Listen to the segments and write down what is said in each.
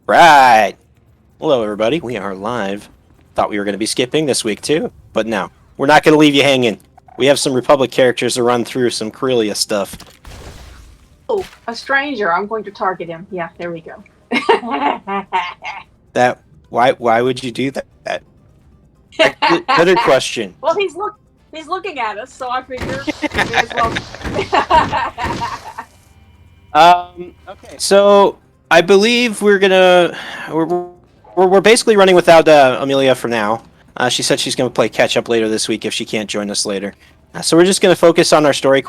Right. Hello, everybody. We are live. Thought we were going to be skipping this week, too. But no. We're not going to leave you hanging. We have some Republic characters to run through some Corellia stuff. Oh, a stranger. I'm going to target him. Yeah, there we go. Why would you do that? Better question. Well, he's looking at us, so I figure may as well. Okay. So I believe we're basically running without Amelia for now. She said she's going to play catch up later this week if she can't join us later. So we're just going to focus on our story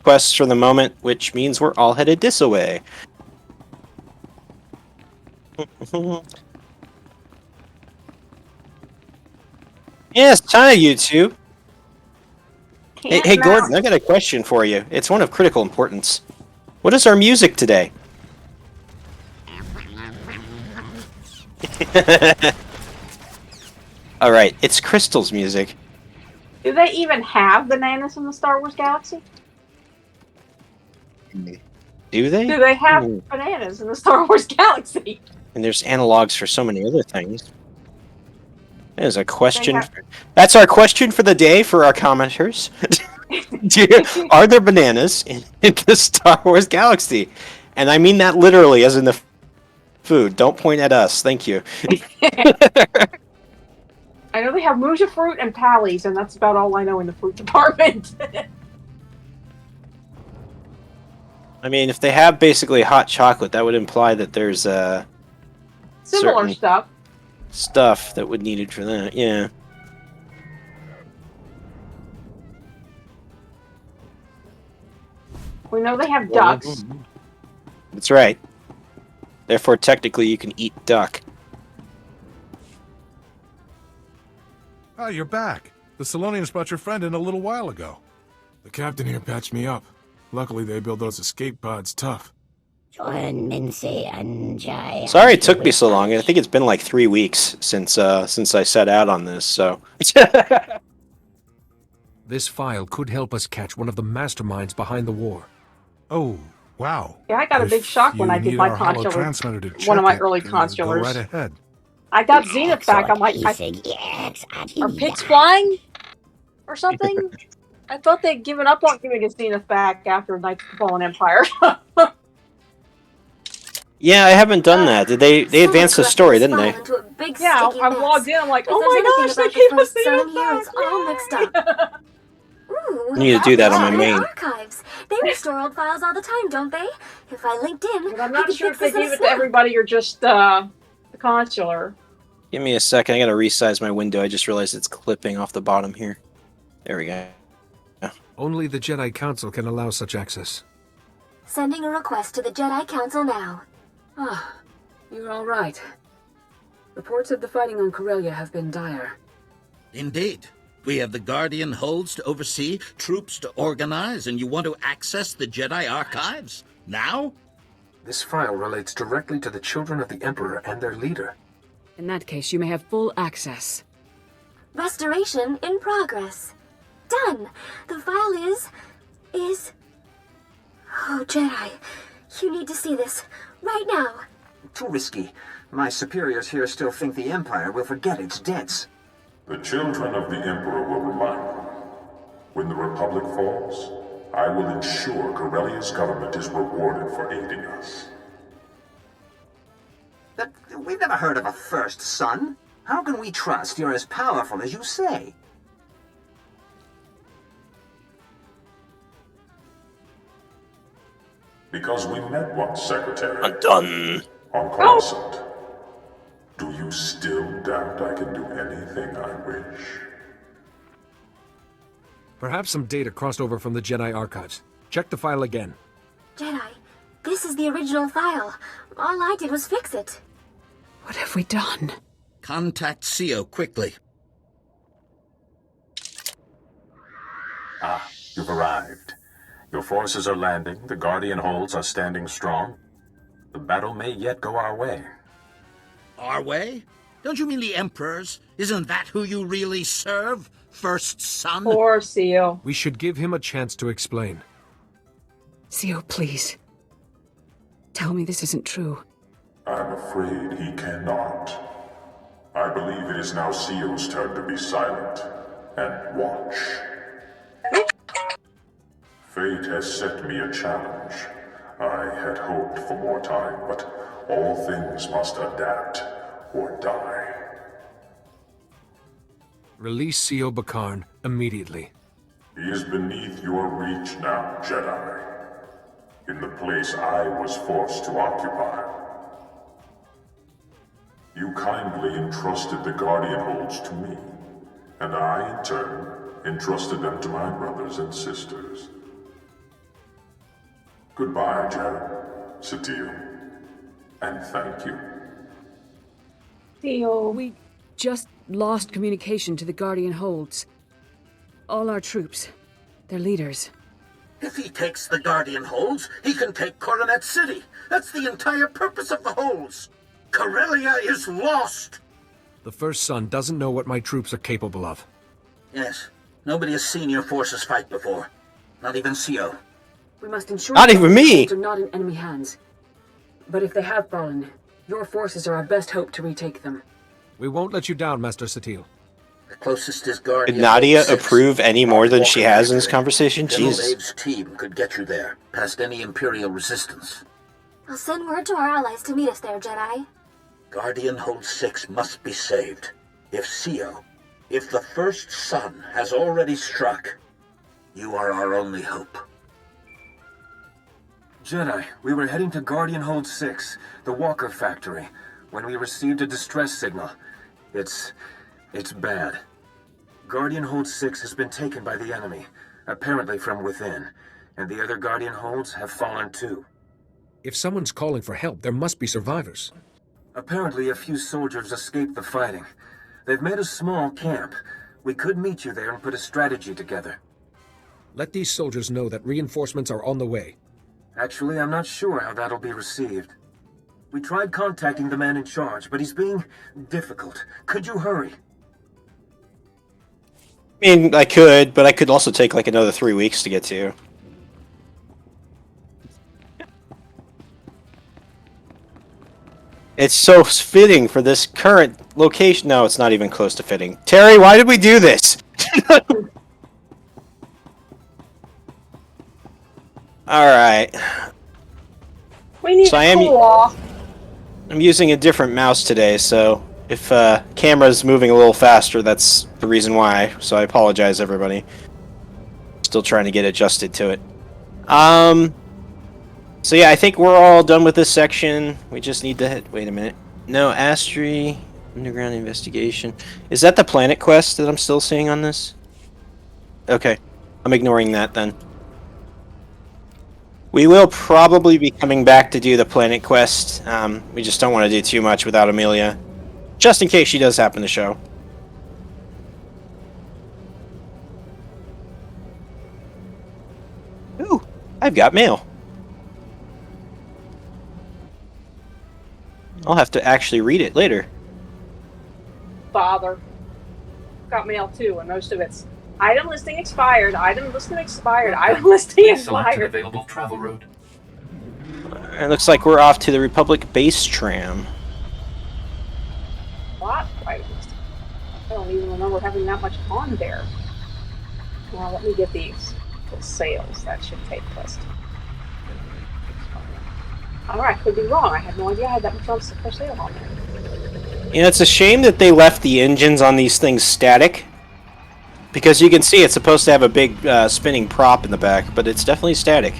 quests for the moment, which means we're all headed this way. Yes, hi YouTube. Hey Gordon, I got a question for you. It's one of critical importance. What is our music today? Alright, it's Crystal's music. Do they even have bananas in the Star Wars galaxy? Do they? Do they have bananas in the Star Wars galaxy? And there's analogs for so many other things. There's a question. That's our question for the day for our commenters. Are there bananas in the Star Wars galaxy? And I mean that literally, as in the food. Don't point at us. Thank you. I know they have Muja fruit and Pallies, and that's about all I know in the fruit department. I mean, if they have basically hot chocolate, that would imply that there's similar stuff that would needed for that. Yeah. We know they have ducks. That's right. Therefore, technically, you can eat duck. Oh, you're back. The Solonians brought your friend in a little while ago. The captain here patched me up. Luckily, they build those escape pods tough. Sorry it took me so long. I think it's been like 3 weeks since I set out on this, so... This file could help us catch one of the masterminds behind the war. Oh, wow. Yeah, I got a big shock when I did my consular. One of my early consulars. Go right ahead. I got Zenith back. I'm like, are pigs flying? Or something? I thought they'd given up on giving us Zenith back after Knights of the Fallen Empire. Yeah, I haven't done that. Did they advanced the story, didn't they? Yeah, I logged in, I'm like, oh my gosh, they gave us Zenith back! All mixed up. Ooh, I need to do that on my main. Archives. They restore old files all the time, don't they? If I linked in, but I'm not sure if they give it to everybody or just the consular. Give me a second. I gotta resize my window. I just realized it's clipping off the bottom here. There we go. Only the Jedi Council can allow such access. Sending a request to the Jedi Council now. Ah, you're all right. Reports of the fighting on Corellia have been dire. Indeed. We have the Guardian holds to oversee, troops to organize, and you want to access the Jedi archives? Now? This file relates directly to the children of the Emperor and their leader. In that case, you may have full access. Restoration in progress. Done. The file is... Oh, Jedi. You need to see this. Right now. Too risky. My superiors here still think the Empire will forget its debts. The children of the Emperor will remind them. When the Republic falls, I will ensure Corellia's government is rewarded for aiding us. We've never heard of a first son. How can we trust you're as powerful as you say? Because we met once, Secretary. I'm done. On Coruscant. Do you still doubt I can do anything I wish? Perhaps some data crossed over from the Jedi archives. Check the file again. Jedi, this is the original file. All I did was fix it. What have we done? Contact CEO quickly. Ah, you've arrived. Your forces are landing, the Guardian holds are standing strong. The battle may yet go our way. Our way? Don't you mean the Emperor's? Isn't that who you really serve? First son? Poor CEO. We should give him a chance to explain. CEO, please. Tell me this isn't true. I'm afraid he cannot. I believe it is now Seo's turn to be silent and watch. Fate has set me a challenge. I had hoped for more time, but all things must adapt or die. Release Seo Bakarn immediately. He is beneath your reach now, Jedi. In the place I was forced to occupy. You kindly entrusted the Guardian Holds to me, and I, in turn, entrusted them to my brothers and sisters. Goodbye, Jared, Satele, and thank you. Theo. We just lost communication to the Guardian Holds. All our troops, their leaders. If he takes the Guardian Holds, he can take Coronet City. That's the entire purpose of the Holds. Corellia is lost! The First Son doesn't know what my troops are capable of. Yes, nobody has seen your forces fight before. Not even Seo. We must ensure Not even me! are not in enemy hands. But if they have fallen, your forces are our best hope to retake them. We won't let you down, Master Satele. The closest is Guardian Did Nadia Holds 6. approve any more than she has in this conversation? General Jesus. Abe's team could get you there, past any Imperial resistance. I'll send word to our allies to meet us there, Jedi. Guardian Hold 6 must be saved. If the First Son has already struck, you are our only hope. Jedi, we were heading to Guardian Hold 6, the Walker factory, when we received a distress signal. It's bad. Guardian Hold 6 has been taken by the enemy, apparently from within, and the other Guardian Holds have fallen too. If someone's calling for help, there must be survivors. Apparently a few soldiers escaped the fighting. They've made a small camp. We could meet you there and put a strategy together. Let these soldiers know that reinforcements are on the way. Actually, I'm not sure how that'll be received. We tried contacting the man in charge, but he's being difficult. Could you hurry? I mean, I could, but I could also take like another 3 weeks to get to. It's so fitting for this current location. No, it's not even close to fitting. Terry, why did we do this? Alright. We need So to cool off. I'm using a different mouse today, so if camera's moving a little faster, that's the reason why. So I apologize, everybody. Still trying to get adjusted to it. So yeah, I think we're all done with this section. We just need to hit... Wait a minute. No, Astri, Underground Investigation. Is that the Planet Quest that I'm still seeing on this? Okay. I'm ignoring that then. We will probably be coming back to do the Planet Quest. We just don't want to do too much without Amelia. Just in case she does happen to show. Ooh, I've got mail. I'll have to actually read it later. Father. Got mail too, and most of it's item listing expired, item listing expired, item listing expired. Available travel route. It looks like we're off to the Republic base tram. What items? I don't even remember having that much on there. Well, let me get these sales. That should take place. Alright, could be wrong. I had no idea I had that much on for sale on there. You know, it's a shame that they left the engines on these things static. Because you can see it's supposed to have a big spinning prop in the back, but it's definitely static.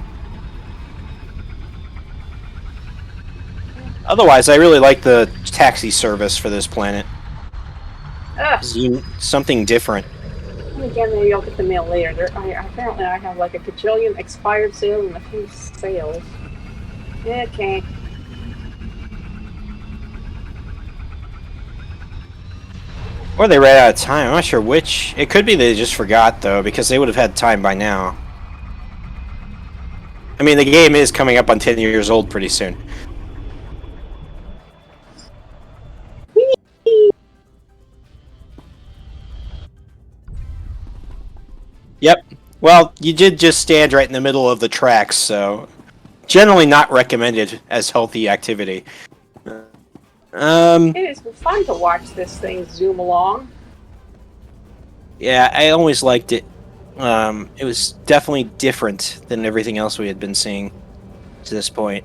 Otherwise, I really like the taxi service for this planet. Something different. Again, maybe I'll get the mail later. Apparently I have like a gajillion expired sales and a few sales. Okay. Or they ran out of time. I'm not sure which. It could be they just forgot, though, because they would have had time by now. I mean, the game is coming up on 10 years old pretty soon. Yep. Well, you did just stand right in the middle of the tracks, so... Generally not recommended as healthy activity. It has been fun to watch this thing zoom along. Yeah, I always liked it. It was definitely different than everything else we had been seeing to this point.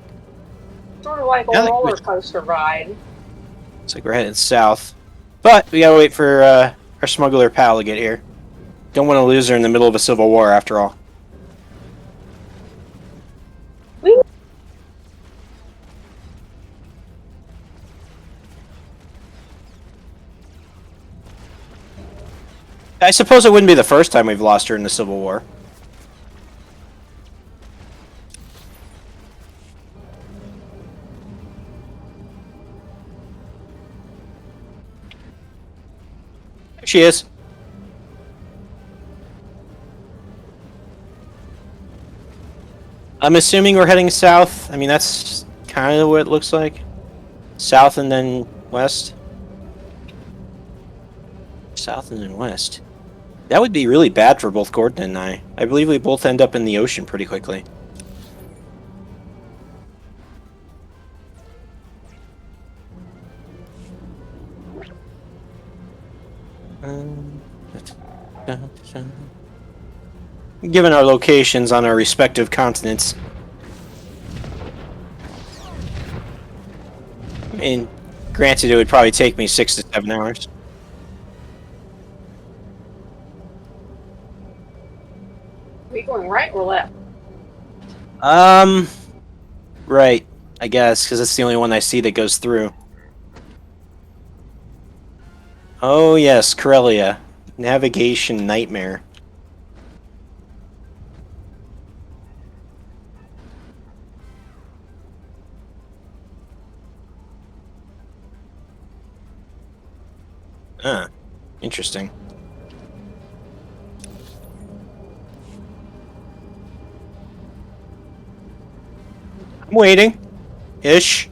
Sort of like a Yeah, roller coaster ride. It's like we're heading south. But we gotta wait for our smuggler pal to get here. Don't want to lose her in the middle of a civil war, after all. I suppose it wouldn't be the first time we've lost her in the Civil War. There she is. I'm assuming we're heading south. I mean, that's kind of what it looks like. South and then west. South and then west. That would be really bad for both Gordon and I. I believe we both end up in the ocean pretty quickly. Given our locations on our respective continents. I mean, granted, it would probably take me 6 to 7 hours. Are we going right or left? Right, I guess, because it's the only one I see that goes through. Oh yes, Corellia. Navigation nightmare. Interesting. I'm waiting. Ish.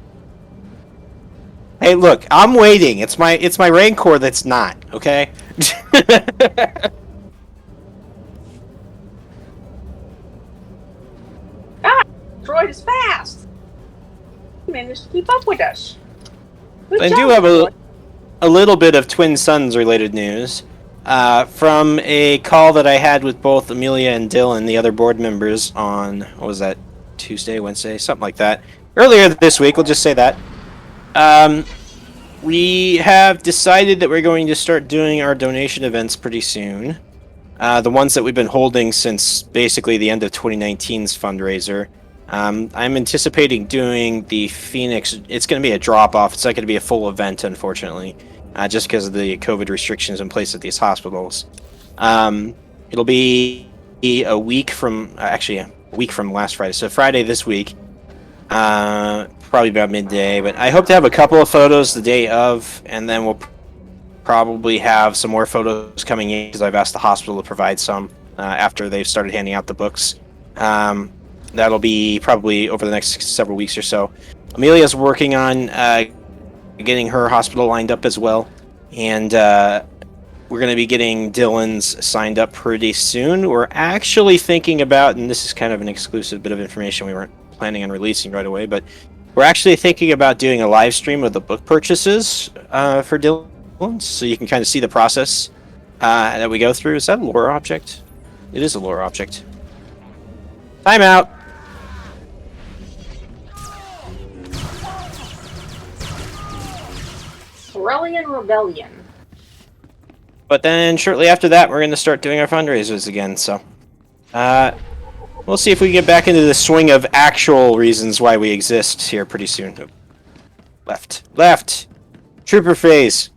Hey, look, I'm waiting. It's my Rancor that's not, okay? Ah, droid is fast. He managed to keep up with us. Good I job, do have droid. a little bit of Twin Suns related news. From a call that I had with both Amelia and Dylan, the other board members, on, what was that, Tuesday, Wednesday, something like that. Earlier this week, we'll just say that. We have decided that we're going to start doing our donation events pretty soon. The ones that we've been holding since basically the end of 2019's fundraiser. I'm anticipating doing the Phoenix. It's going to be a drop-off. It's not going to be a full event, unfortunately, just because of the COVID restrictions in place at these hospitals. It'll be a week from, actually, a week from last Friday. So Friday this week. Probably about midday, but I hope to have a couple of photos the day of, and then we'll probably have some more photos coming in, because I've asked the hospital to provide some after they've started handing out the books. That'll be probably over the next several weeks or so. Amelia's working on getting her hospital lined up as well, and we're going to be getting Dylan's signed up pretty soon. We're actually thinking about, and this is kind of an exclusive bit of information we weren't planning on releasing right away, but we're actually thinking about doing a live stream of the book purchases for Dylan, so you can kind of see the process that we go through. Is that a lore object? It is a lore object. Time out. Corellian Rebellion. But then shortly after that, we're going to start doing our fundraisers again, so we'll see if we get back into the swing of actual reasons why we exist here pretty soon. Left. Trooper phase.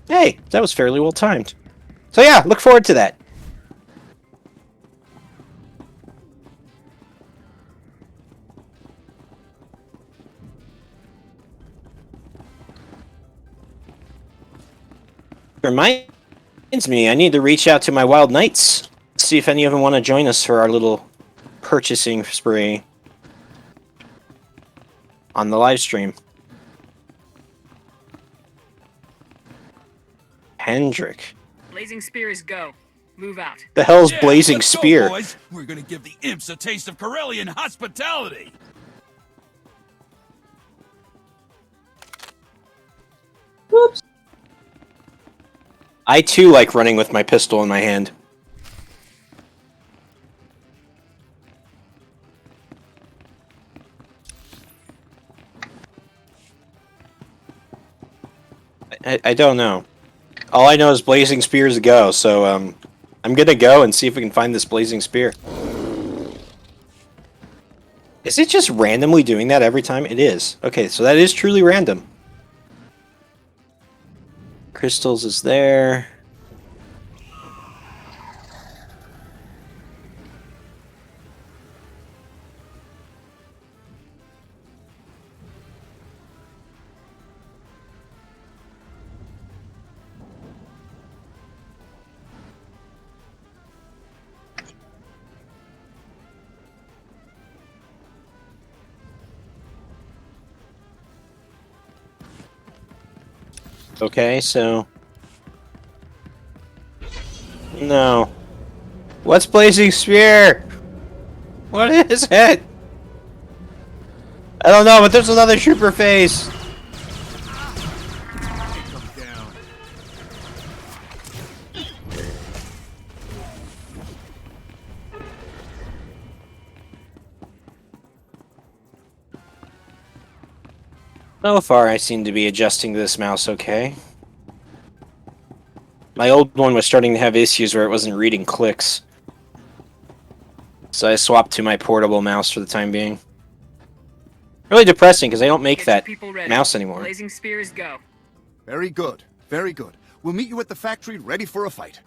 Hey, that was fairly well timed. So yeah, look forward to that. Reminds me, I need to reach out to my Wild Knights. See if any of them want to join us for our little purchasing spree on the live stream. Hendrik. Blazing Spears, go. Move out. The hell's Blazing Spear? Go, boys. We're gonna give the imps a taste of Corellian hospitality. I too like running with my pistol in my hand. I don't know. All I know is blazing spears go, so I'm gonna go and see if we can find this blazing spear. Is it just randomly doing that every time? It is. Okay, so that is truly random. Crystals is there. Okay, so... No. What's Blazing Spear? What is it? I don't know, but there's another trooper face. So far, I seem to be adjusting this mouse okay. My old one was starting to have issues where it wasn't reading clicks. So I swapped to my portable mouse for the time being. Really depressing, because they don't make that mouse anymore. Blazing Spears go. Very good. Very good. We'll meet you at the factory ready for a fight.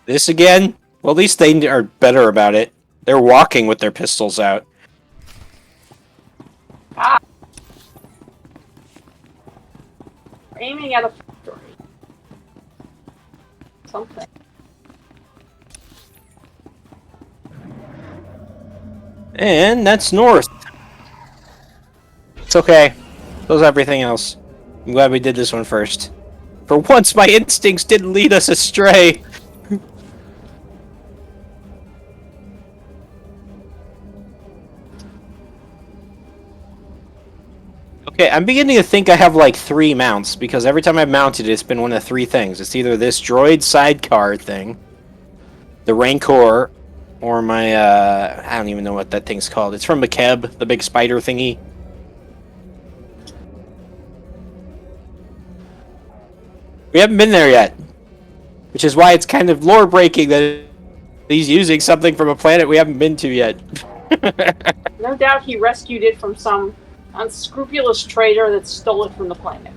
This again? Well, at least they are better about it. They're walking with their pistols out. Ah. Aiming at a factory. Something. And that's north. It's okay. So is everything else. I'm glad we did this one first. For once, my instincts didn't lead us astray. Okay, I'm beginning to think I have like 3 mounts, because every time I've mounted it, it's been one of 3 things. It's either this droid sidecar thing, the Rancor, or my, I don't even know what that thing's called. It's from McKeb, the big spider thingy. We haven't been there yet, which is why it's kind of lore-breaking that he's using something from a planet we haven't been to yet. No doubt he rescued it from some unscrupulous trader that stole it from the planet.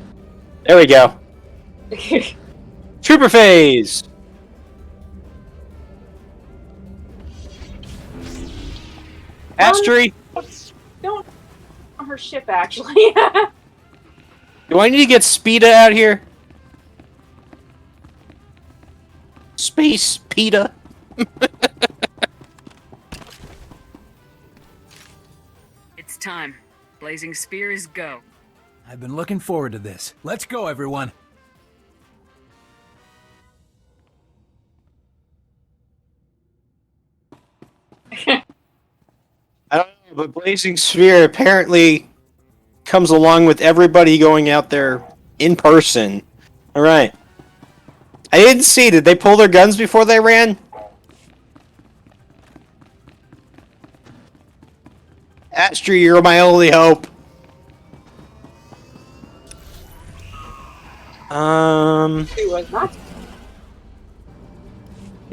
There we go. Trooper phase! Astry! Don't on her ship, actually. Do I need to get Speeda out here? Space PETA. It's time. Blazing Spears go. I've been looking forward to this. Let's go, everyone. I don't know, but Blazing Sphere apparently comes along with everybody going out there in person. Alright. I didn't see. Did they pull their guns before they ran? Astry, you're my only hope.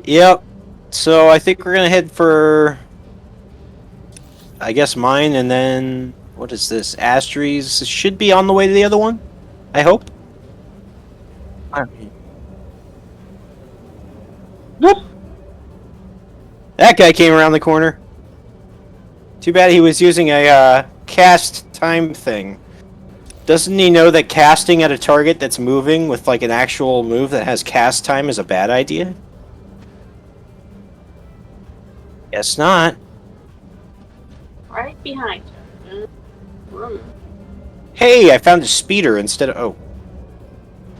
Yep. So I think we're gonna head for, I guess, mine, and then what is this? Astry's should be on the way to the other one. I hope. Whoop. That guy came around the corner. Too bad he was using a cast time thing. Doesn't he know that casting at a target that's moving with like an actual move that has cast time is a bad idea? Guess not. Right behind her. Hey, I found a speeder instead of... Oh.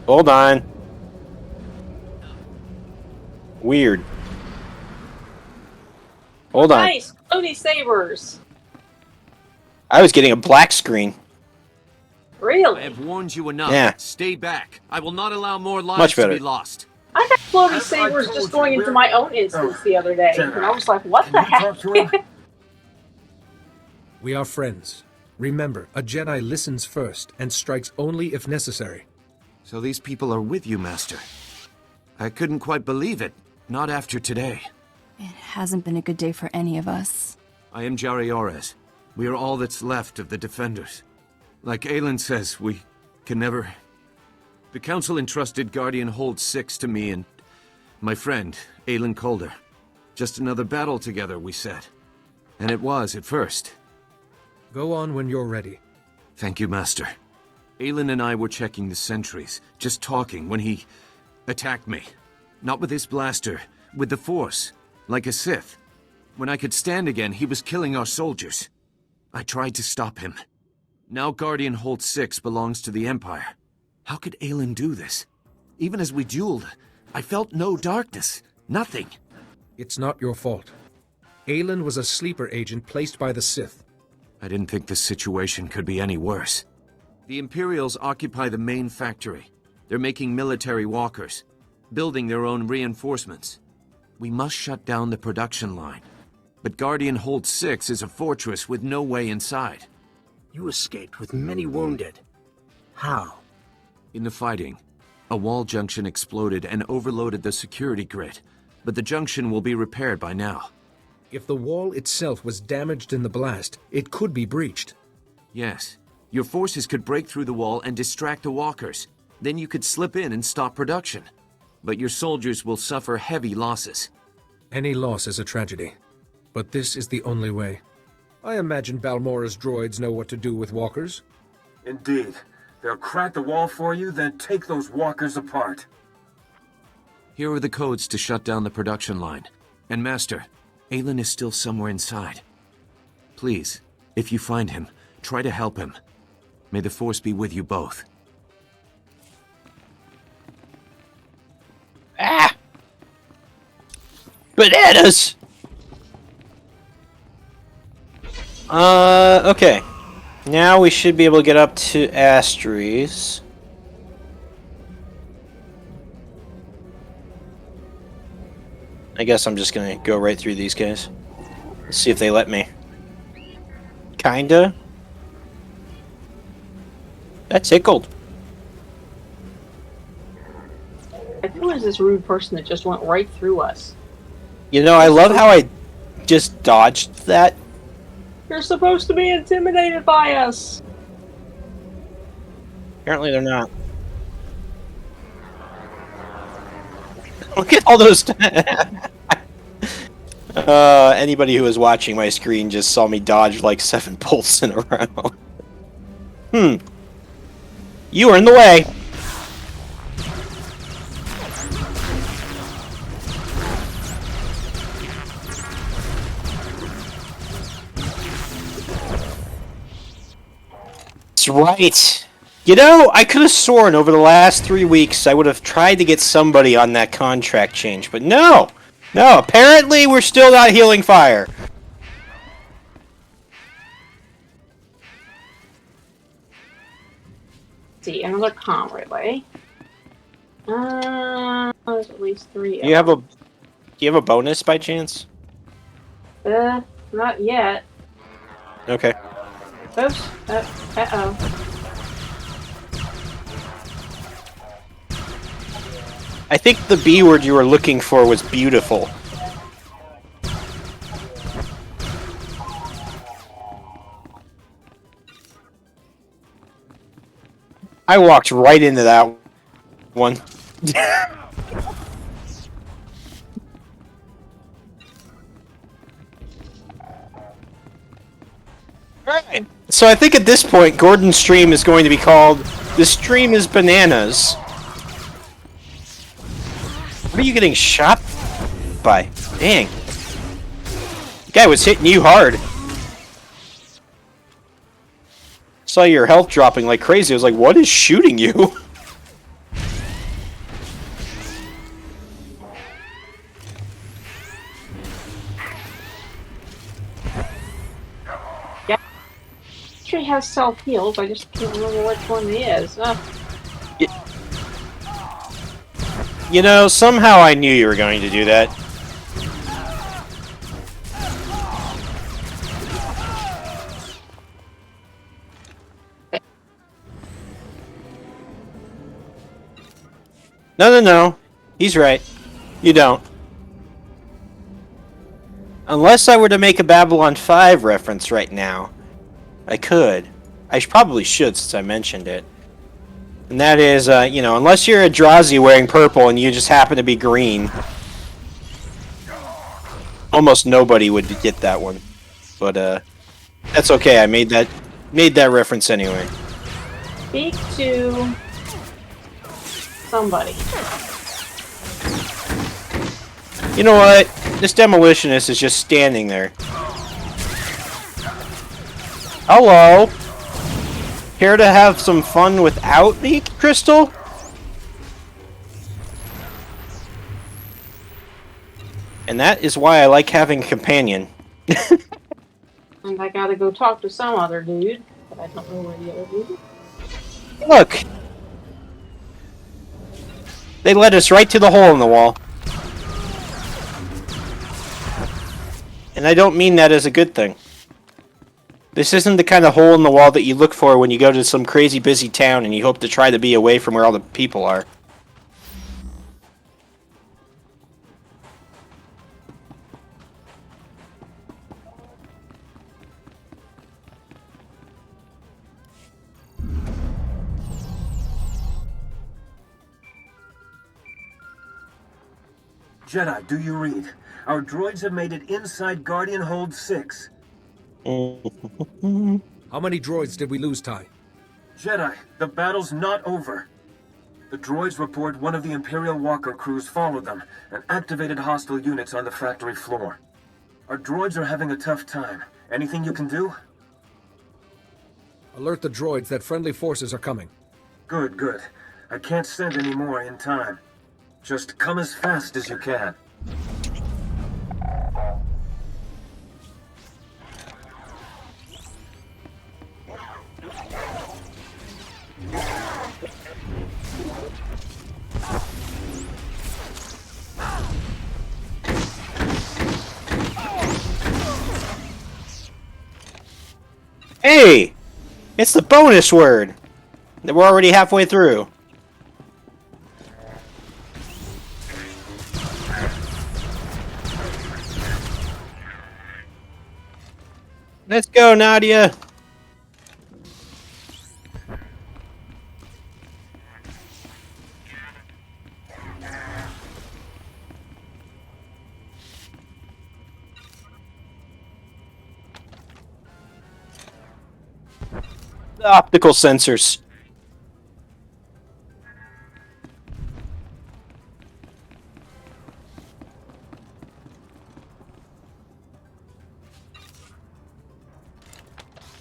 Hold on. Weird. Hold on. Nice! Floaty sabers! I was getting a black screen. Really? I have warned you enough. Yeah. Stay back. I will not allow more Much lives to better. be lost. I had floaty sabers just going into my own instance the other day, and I was like, what the heck? We are friends. Remember, a Jedi listens first and strikes only if necessary. So these people are with you, Master. I couldn't quite believe it. Not after today. It hasn't been a good day for any of us. I am Jari Orez. We are all that's left of the Defenders. Like Aelin says, we can never... The Council entrusted Guardian Hold 6 to me and my friend, Aelin Calder. Just another battle together, we said. And it was at first. Go on when you're ready. Thank you, Master. Aelin and I were checking the sentries, just talking when he attacked me. Not with his blaster, with the Force, like a Sith. When I could stand again, he was killing our soldiers. I tried to stop him. Now Guardian Hold 6 belongs to the Empire. How could Aelin do this? Even as we dueled, I felt no darkness. Nothing. It's not your fault. Aelin was a sleeper agent placed by the Sith. I didn't think this situation could be any worse. The Imperials occupy the main factory. They're making military walkers, building their own reinforcements. We must shut down the production line. But Guardian Hold 6 is a fortress with no way inside. You escaped with many wounded. How? In the fighting, a wall junction exploded and overloaded the security grid, but the junction will be repaired by now. If the wall itself was damaged in the blast, it could be breached. Yes. Your forces could break through the wall and distract the walkers. Then you could slip in and stop production. But your soldiers will suffer heavy losses. Any loss is a tragedy. But this is the only way. I imagine Balmora's droids know what to do with walkers. Indeed. They'll crack the wall for you, then take those walkers apart. Here are the codes to shut down the production line. And Master, Aelin is still somewhere inside. Please, if you find him, try to help him. May the Force be with you both. Ah! Bananas! Okay. Now we should be able to get up to Astries. I guess I'm just gonna go right through these guys. Let's see if they let me. Kinda. That tickled. Who is this rude person that just went right through us? You know, I love how I just dodged that. You're supposed to be intimidated by us. Apparently they're not. Look at all those... anybody who was watching my screen just saw me dodge like 7 bolts in a row. You were in the way. That's right. You know, I could have sworn over the last 3 weeks I would have tried to get somebody on that contract change, but no! No, apparently we're still not healing fire. See, another comm relay. There's at least 3. Do you have a bonus by chance? Not yet. Okay. Oops. Uh-oh. I think the B word you were looking for was beautiful. I walked right into that one. Alright. So I think at this point, Gordon's stream is going to be called The Stream is Bananas. What are you getting shot by? Dang. The guy was hitting you hard. Saw your health dropping like crazy. I was like, what is shooting you? sure he has self-heals. I just can't remember which one he is. You know, somehow I knew you were going to do that. No. He's right. You don't. Unless I were to make a Babylon 5 reference right now, I could. I probably should, since I mentioned it. And that is, you know, unless you're a Drazi wearing purple and you just happen to be green, almost nobody would get that one. But that's okay. I made that reference anyway. Speak to somebody. You know what? This demolitionist is just standing there. Hello. Care to have some fun without me, Crystal? And that is why I like having a companion. And I gotta go talk to some other dude, but I don't know where the other dude is. Look! They led us right to the hole in the wall. And I don't mean that as a good thing. This isn't the kind of hole in the wall that you look for when you go to some crazy busy town and you hope to try to be away from where all the people are. Jedi, do you read? Our droids have made it inside Guardian Hold 6. How many droids did we lose, Ty? Jedi, the battle's not over. The droids report one of the Imperial Walker crews followed them and activated hostile units on the factory floor. Our droids are having a tough time. Anything you can do? Alert the droids that friendly forces are coming. Good, good. I can't send any more in time. Just come as fast as you can. Hey! It's the bonus word! That we're already halfway through. Let's go, Nadia! The optical sensors.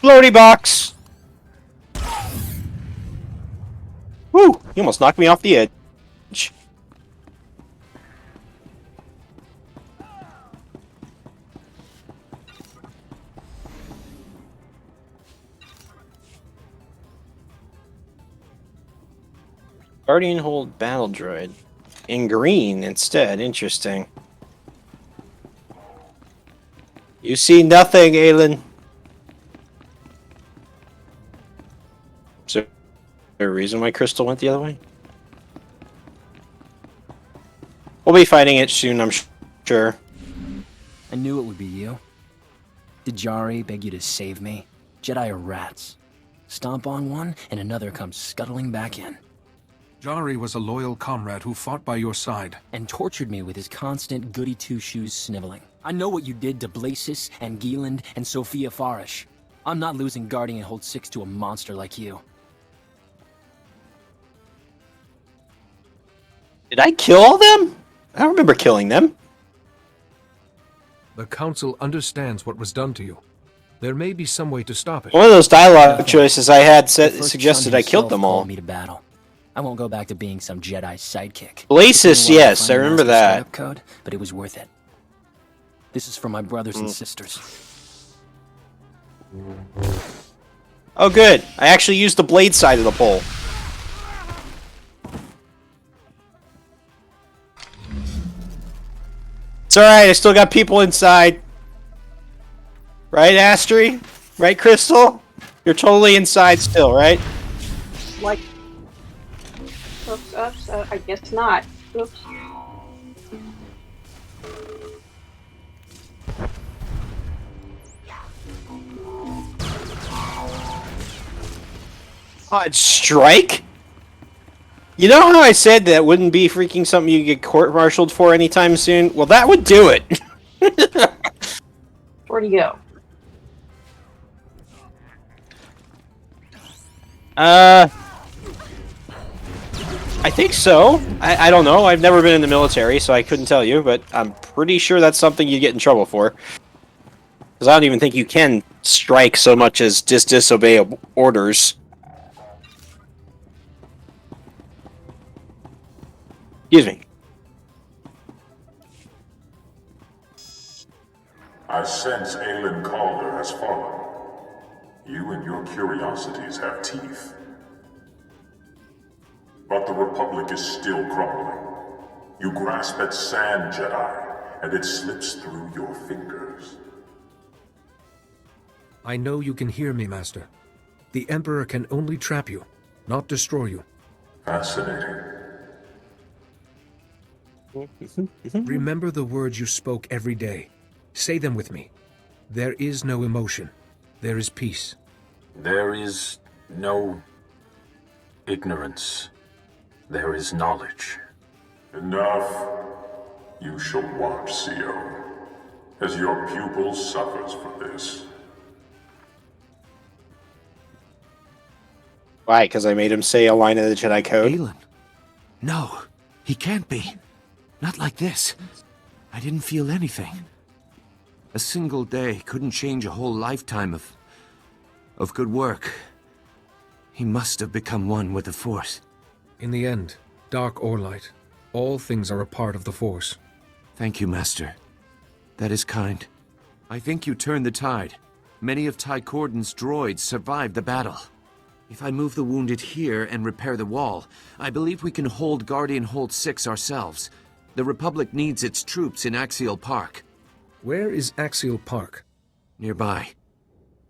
Floaty box! Woo! You almost knocked me off the edge. Guardian Hold battle droid. In green instead. Interesting. You see nothing, Aelin. Is there a reason why Crystal went the other way? We'll be fighting it soon, I'm sure. I knew it would be you. Did Jari beg you to save me? Jedi are rats. Stomp on one, and another comes scuttling back in. Jari was a loyal comrade who fought by your side. And tortured me with his constant goody-two-shoes sniveling. I know what you did to Blasis and Gieland and Sophia Farish. I'm not losing Guardian Hold 6 to a monster like you. Did I kill all them? I don't remember killing them. The Council understands what was done to you. There may be some way to stop it. One of those dialogue choices I had suggested I killed them all. Me to battle. I won't go back to being some Jedi sidekick. Blasis, yes, I remember that. Code, but it was worth it. This is for my brothers and sisters. Oh, good. I actually used the blade side of the pole. It's alright, I still got people inside. Right, Astri? Right, Crystal? You're totally inside still, right? Like, oops, I guess not. Oops. Strike? You know how I said that wouldn't be freaking something you get court-martialed for anytime soon? Well, that would do it. Where'd he go? I think so. I don't know. I've never been in the military, so I couldn't tell you, but I'm pretty sure that's something you get in trouble for. Because I don't even think you can strike so much as just disobey orders. Excuse me. I sense Aelin Calder has fallen. You and your curiosities have teeth. But the Republic is still crumbling. You grasp at sand, Jedi, and it slips through your fingers. I know you can hear me, Master. The Emperor can only trap you, not destroy you. Fascinating. Remember the words you spoke every day. Say them with me. There is no emotion. There is peace. There is no ignorance. There is knowledge. Enough. You shall watch, Sio, as your pupil suffers for this. Why? Because I made him say a line of the Jedi Code? Aelin. No, he can't be. Not like this. I didn't feel anything. A single day couldn't change a whole lifetime of good work. He must have become one with the Force. In the end, dark or light, all things are a part of the Force. Thank you, Master. That is kind. I think you turned the tide. Many of Ty Corden's droids survived the battle. If I move the wounded here and repair the wall, I believe we can hold Guardian Hold 6 ourselves. The Republic needs its troops in Axial Park. Where is Axial Park? Nearby.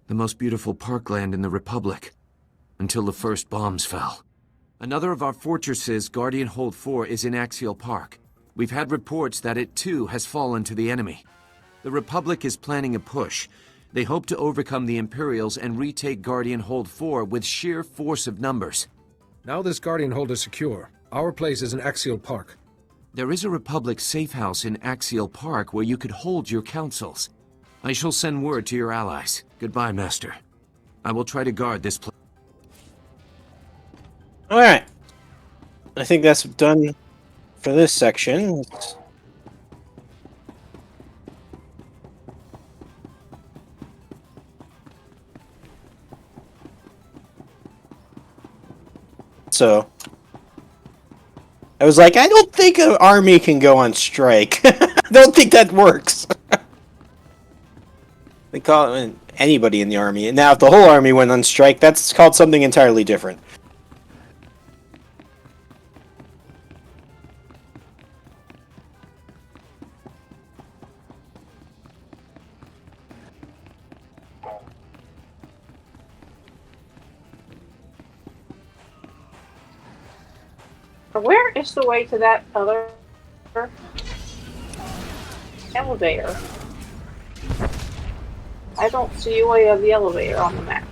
The most beautiful parkland in the Republic. Until the first bombs fell. Another of our fortresses, Guardian Hold 4, is in Axial Park. We've had reports that it too has fallen to the enemy. The Republic is planning a push. They hope to overcome the Imperials and retake Guardian Hold 4 with sheer force of numbers. Now this Guardian Hold is secure. Our place is in Axial Park. There is a Republic safe house in Axial Park where you could hold your councils. I shall send word to your allies. Goodbye, Master. I will try to guard this place. Alright. I think that's done for this section. So, I was like, I don't think an army can go on strike. I don't think that works. They call it anybody in the army. And now if the whole army went on strike, that's called something entirely different. Where is the way to that other elevator? I don't see a way of the elevator on the map.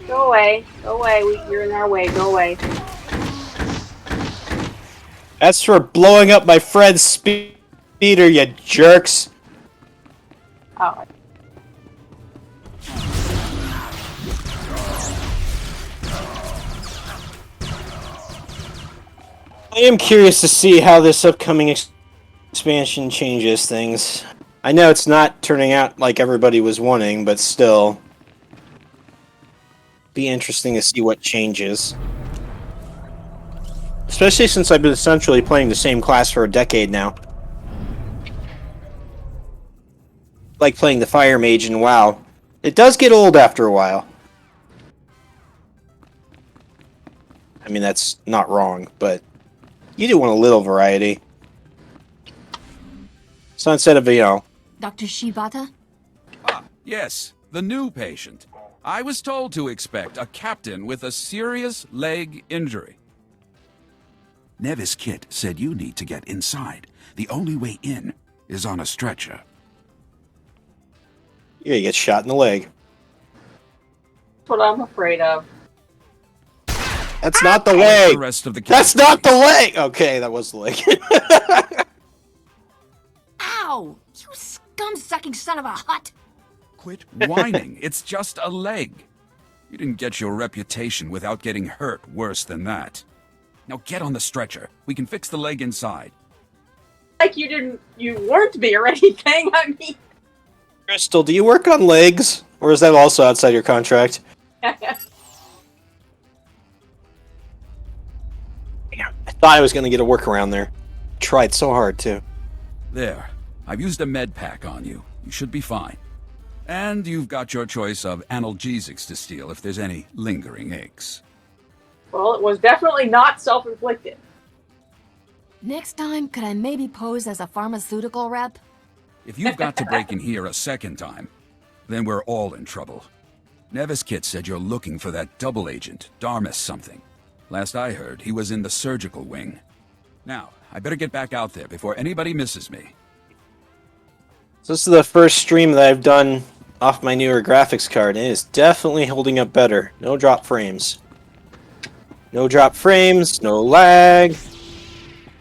Go away. Go away. You're in our way. Go away. That's for blowing up my friend's speeder, you jerks. Oh. I am curious to see how this upcoming expansion changes things. I know it's not turning out like everybody was wanting, but still. be interesting to see what changes. Especially since I've been essentially playing the same class for a decade now. Like playing the Fire Mage in WoW. It does get old after a while. I mean, that's not wrong, but you do want a little variety. So instead of, Dr. Shibata? Ah, yes, the new patient. I was told to expect a captain with a serious leg injury. Nevis Kit said you need to get inside. The only way in is on a stretcher. You're gonna get shot in the leg. That's what I'm afraid of. That's not the leg! That's not the leg! Okay, that was the leg. Ow! You scum-sucking son of a hut! Quit whining. It's just a leg. You didn't get your reputation without getting hurt worse than that. Now get on the stretcher. We can fix the leg inside. Like you weren't to be or anything, I mean. Crystal, do you work on legs? Or is that also outside your contract? I thought I was going to get a workaround there. Tried so hard, too. There. I've used a med pack on you. You should be fine. And you've got your choice of analgesics to steal if there's any lingering aches. Well, it was definitely not self-inflicted. Next time, could I maybe pose as a pharmaceutical rep? If you've got to break in here a second time, then we're all in trouble. Nevis Kit said you're looking for that double agent, Darmus something. Last I heard, he was in the surgical wing. Now, I better get back out there before anybody misses me. So this is the first stream that I've done off my newer graphics card, and it is definitely holding up better. No drop frames. No drop frames, no lag.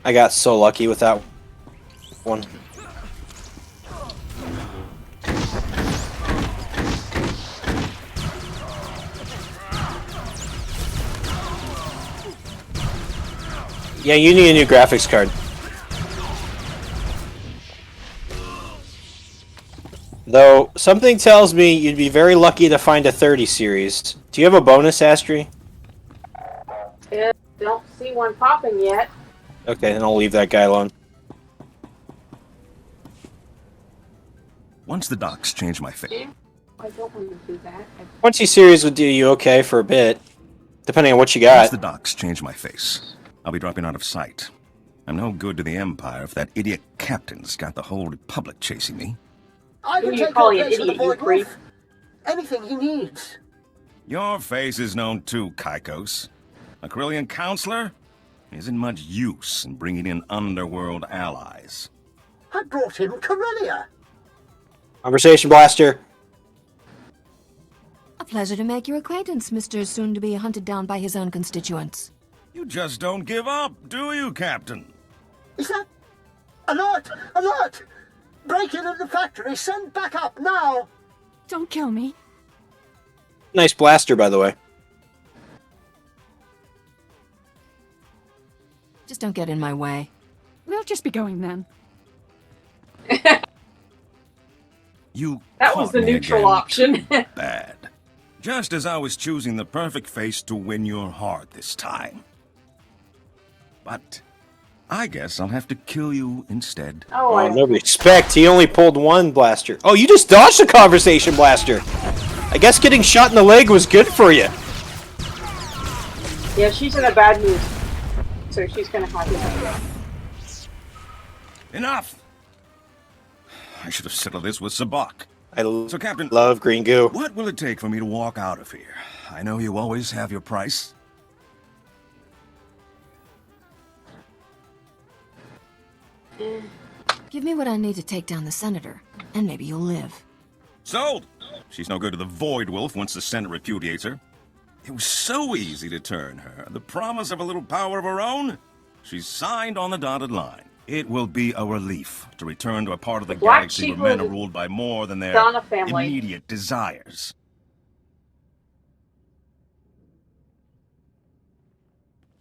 I got so lucky with that one. Yeah, you need a new graphics card. Though, something tells me you'd be very lucky to find a 30 series. Do you have a bonus, Astri? I don't see one popping yet. Okay, then I'll leave that guy alone. Once the docs change my face. I don't want to do that. 20 series would do you okay for a bit, depending on what you got. Once the docs change my face, I'll be dropping out of sight. I'm no good to the Empire if that idiot captain's got the whole Republic chasing me. I can Who you take calling your an place for the idiot, you Void creep? Wolf. Anything he needs. Your face is known too, Kaikos. A Corellian counselor isn't much use in bringing in underworld allies. I brought him Corellia. Conversation Blaster. A pleasure to make your acquaintance, Mr. Soon-to-be hunted down by his own constituents. You just don't give up, do you, Captain? Is that... Alert! Alert! Break in at the factory. Send back up now. Don't kill me. Nice blaster, by the way. Just don't get in my way. We'll just be going then. You That was caught the me neutral again. option. Bad. Just as I was choosing the perfect face to win your heart this time. But I guess I'll have to kill you instead. Oh, no respect. He only pulled one blaster. Oh, you just dodged a Conversation Blaster. I guess getting shot in the leg was good for you. Yeah, she's in a bad mood. So she's gonna have to. Enough! I should have settled this with Sabak. So, Captain, love green goo. What will it take for me to walk out of here? I know you always have your price. Give me what I need to take down the Senator, and maybe you'll live. Sold! She's no good to the Void Wolf once the Senate repudiates her. It was so easy to turn her. The promise of a little power of her own? She's signed on the dotted line. It will be a relief to return to a part of the Black galaxy where Sheep men are was ruled by more than their Donna family. immediate desires.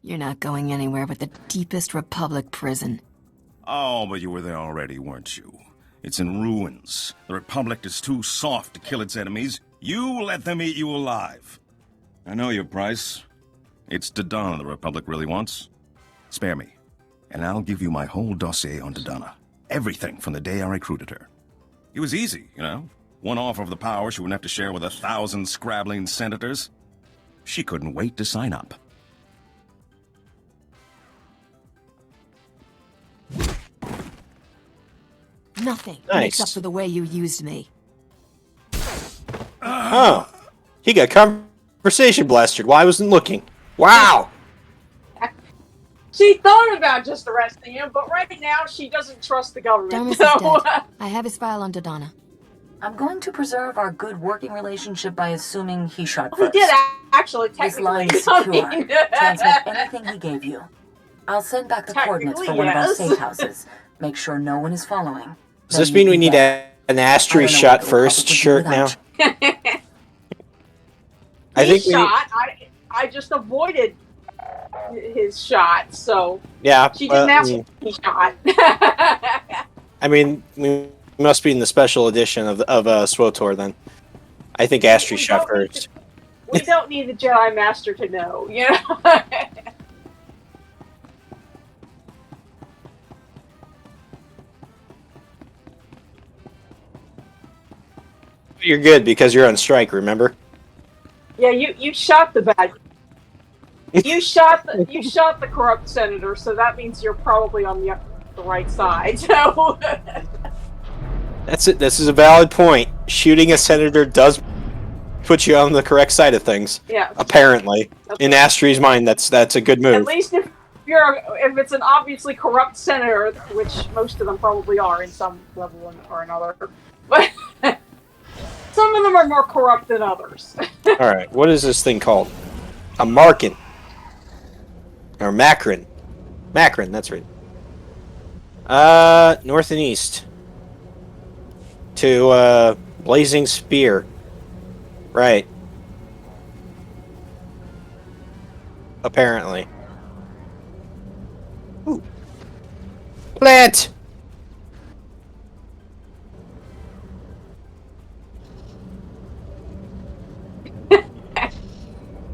You're not going anywhere but the deepest Republic prison. Oh, but you were there already, weren't you? It's in ruins. The Republic is too soft to kill its enemies. You let them eat you alive. I know your price. It's Dodonna the Republic really wants. Spare me, and I'll give you my whole dossier on Dodonna. Everything from the day I recruited her. It was easy, you know? One offer of the power she wouldn't have to share with 1,000 scrabbling senators. She couldn't wait to sign up. Nothing Nice. makes up for the way you used me. Oh. He got conversation blasted while I wasn't looking. Wow. She thought about just arresting him, but right now she doesn't trust the government. Darmus is So, dead. I have his file on Dodonna. I'm going to preserve our good working relationship by assuming he shot he first. did actually This technically. line is I secure. mean, Transmit anything he gave you. I'll send back the coordinates for one of our yes. safe houses. Make sure no one is following. Does this mean we need an Astri shot first shirt now? I he think we shot. I just avoided his shot, so Yeah, she didn't ask mm. me shot. I mean, we must be in the special edition of SWTOR then. I think Astri shot first. We don't need the Jedi Master to know, you know. You're good because you're on strike, remember? Yeah, you shot the bad. You shot the corrupt senator, so that means you're probably on the right side. So That's it. This is a valid point. Shooting a senator does put you on the correct side of things. Yeah. Apparently, in Astri's mind, that's a good move. at least if it's an obviously corrupt senator, which most of them probably are in some level or another, but some of them are more corrupt than others. All right, what is this thing called? A Markin. Or Macron. Macron, that's right. North and east. To, Blazing Spear. Right. Apparently. Ooh. Plant!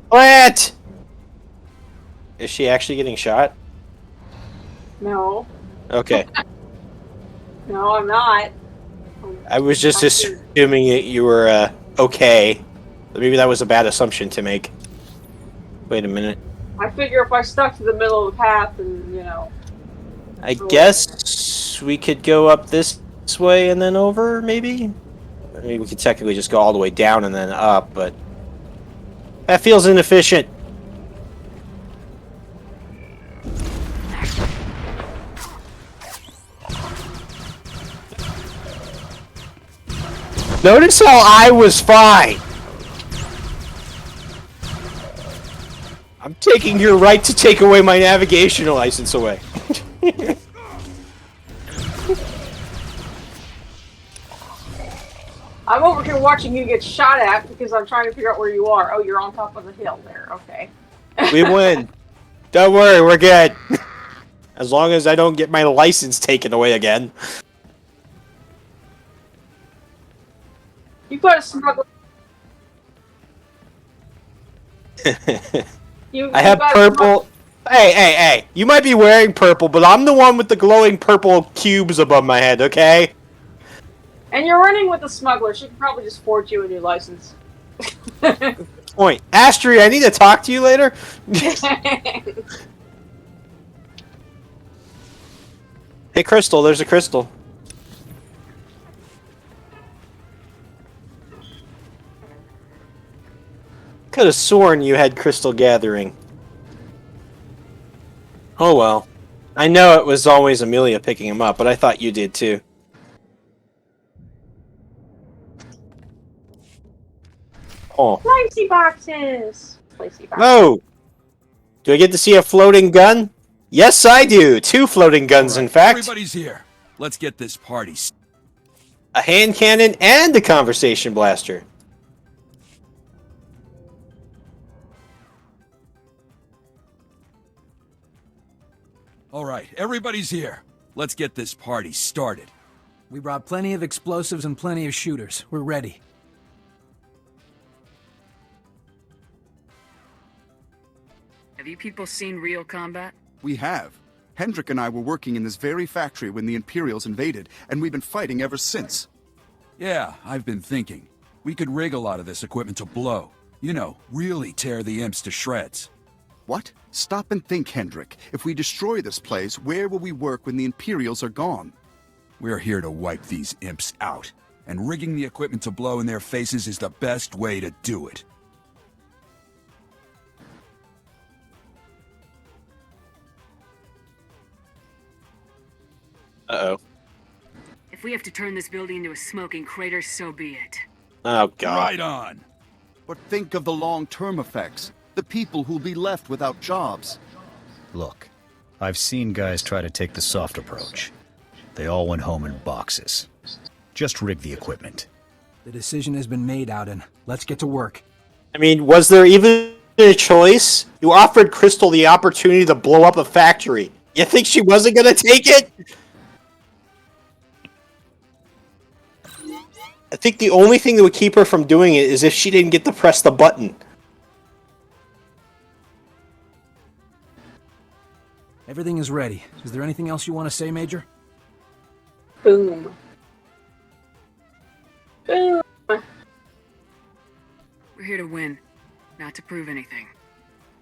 Plant! Is she actually getting shot? No, Okay. no, I'm not. I was just assuming that you were, okay. Maybe that was a bad assumption to make. Wait a minute. I figure if I stuck to the middle of the path, and I guess we could go up this way and then over, maybe? I mean, we could technically just go all the way down and then up, but that feels inefficient. Notice how I was fine. I'm taking your right to take away my navigation license away. I'm over here watching you get shot at because I'm trying to figure out where you are. Oh, you're on top of the hill there. Okay. We win. Don't worry, we're good. As long as I don't get my license taken away again. You got a smuggler. I have purple. Hey! You might be wearing purple, but I'm the one with the glowing purple cubes above my head, okay? And you're running with a smuggler. She can probably just forge you a new license. Point. Astri, I need to talk to you later. Hey, Crystal, there's a crystal. Could have sworn you had crystal gathering. Oh well. I know it was always Amelia picking him up, but I thought you did too. Oh. Placey boxes. Placey boxes. Oh! Do I get to see a floating gun? Yes, I do. 2 floating guns, in fact. Everybody's here. Let's get this party. A hand cannon and a conversation blaster. All right, everybody's here. Let's get this party started. We brought plenty of explosives and plenty of shooters. We're ready. Have you people seen real combat? We have. Hendrik and I were working in this very factory when the Imperials invaded, and we've been fighting ever since. Yeah, I've been thinking. We could rig a lot of this equipment to blow. You know, really tear the imps to shreds. What? Stop and think, Hendrik. If we destroy this place, where will we work when the Imperials are gone? We're here to wipe these imps out, and rigging the equipment to blow in their faces is the best way to do it. Uh-oh. If we have to turn this building into a smoking crater, so be it. Oh, God. Right on. But think of the long-term effects. The people who'll be left without jobs. Look, I've seen guys try to take the soft approach. They all went home in boxes. Just rig the equipment. The decision has been made, Auden. Let's get to work. I mean, was there even a choice? You offered Crystal the opportunity to blow up a factory. You think she wasn't gonna take it? I think the only thing that would keep her from doing it is if she didn't get to press the button. Everything is ready. Is there anything else you want to say, Major? Boom. Boom. We're here to win, not to prove anything.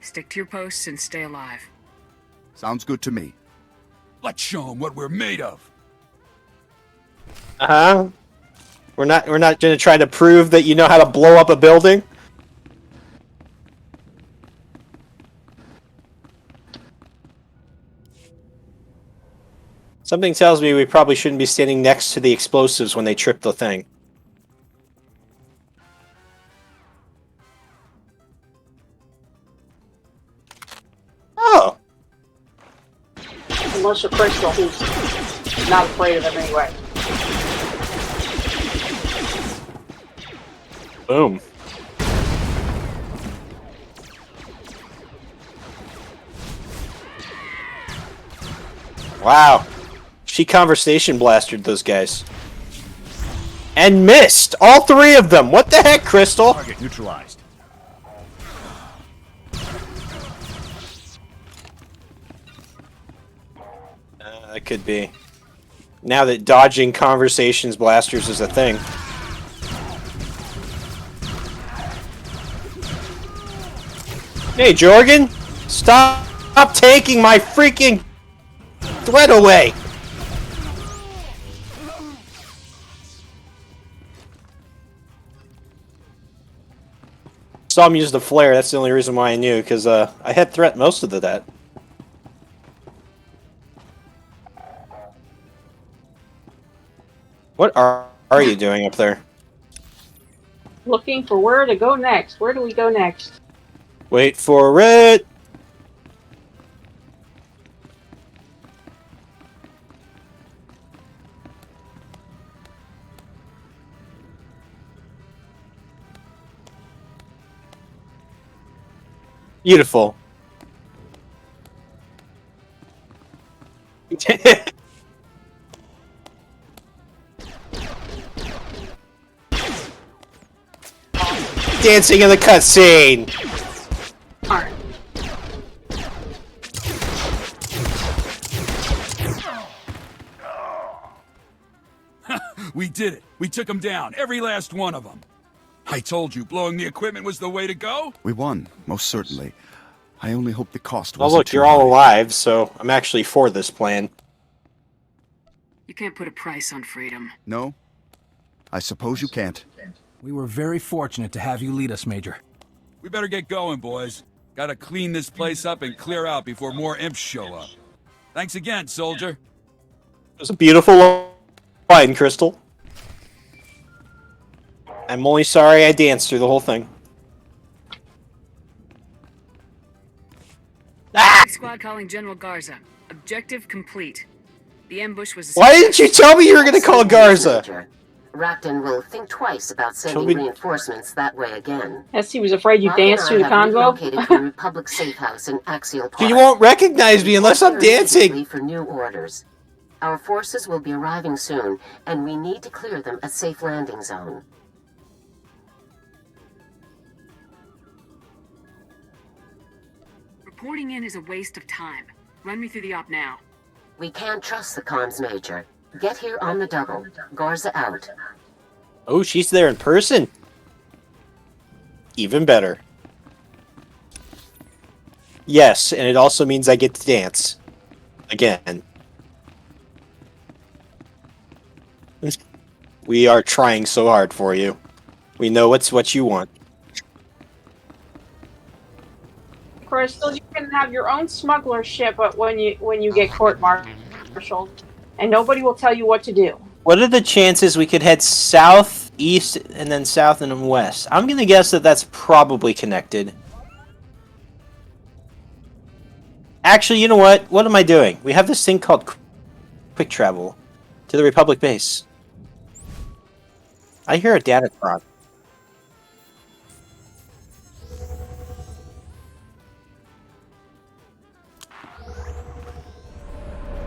Stick to your posts and stay alive. Sounds good to me. Let's show them what we're made of. Uh-huh. We're not gonna try to prove that you know how to blow up a building. Something tells me we probably shouldn't be standing next to the explosives when they trip the thing. Oh. Unless you're Crystal, who's not afraid of them anyway. Boom. Wow. She conversation blasted those guys. And missed! All three of them! What the heck, Crystal? Target neutralized. That could be. Now that dodging conversations blasters is a thing. Hey, Jorgen! Stop taking my freaking threat away! Saw him use the flare, that's the only reason why I knew, because I had threat most of that. What are you doing up there? Looking for where to go next. Where do we go next? Wait for it! Beautiful. Dancing in the cutscene. Alright. We did it. We took them down. Every last one of them. I told you blowing the equipment was the way to go. We won, most certainly. I only hope the cost Well, wasn't look, too you're all high. alive, so I'm actually for this plan. You can't put a price on freedom. No? I suppose you can't. We were very fortunate to have you lead us, Major. We better get going, boys. Gotta clean this place up and clear out before more imps show up. Thanks again, soldier. It was a beautiful line, Crystal. I'm only sorry I danced through the whole thing. Squad calling General Garza. Objective complete. The ambush was... Why didn't you tell me you were going to call Garza? Rakton will think twice about sending we- reinforcements that way again. Yes, he was afraid you Rocky and danced I through the have convo. relocated to a Republic safe house in Axial Park. You won't recognize me unless I'm dancing. For new orders. Our forces will be arriving soon, and we need to clear them a safe landing zone. Reporting in is a waste of time. Run me through the op now. We can't trust the comms major. Get here on the double. Garza out. Oh, she's there in person. Even better. Yes, and it also means I get to dance. Again. We are trying so hard for you. We know it's what you want. Crystal, you can have your own smuggler ship when you get court-martialed, and nobody will tell you what to do. What are the chances we could head south, east, and then south and then west? I'm gonna guess that that's probably connected. Actually, you know what? What am I doing? We have this thing called quick travel to the Republic base. I hear a Datacron.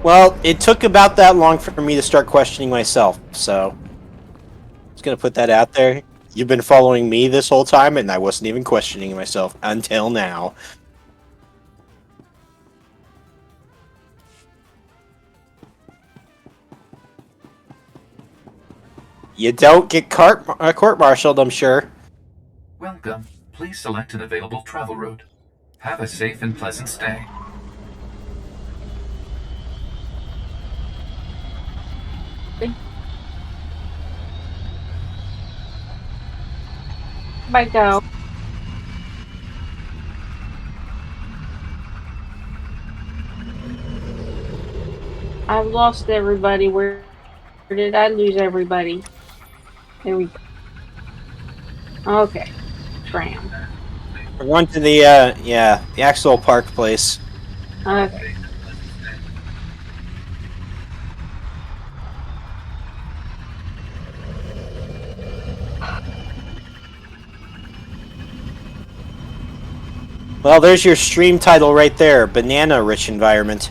Well, it took about that long for me to start questioning myself, so just gonna put that out there. You've been following me this whole time, and I wasn't even questioning myself until now. You don't get court-martialed, I'm sure. Welcome. Please select an available travel route. Have a safe and pleasant stay. Might go. I've lost everybody. Where did I lose everybody? There we go. Okay. Tram. We're going to the, the Axel Park place. Okay. Well, there's your stream title right there. Banana-rich environment.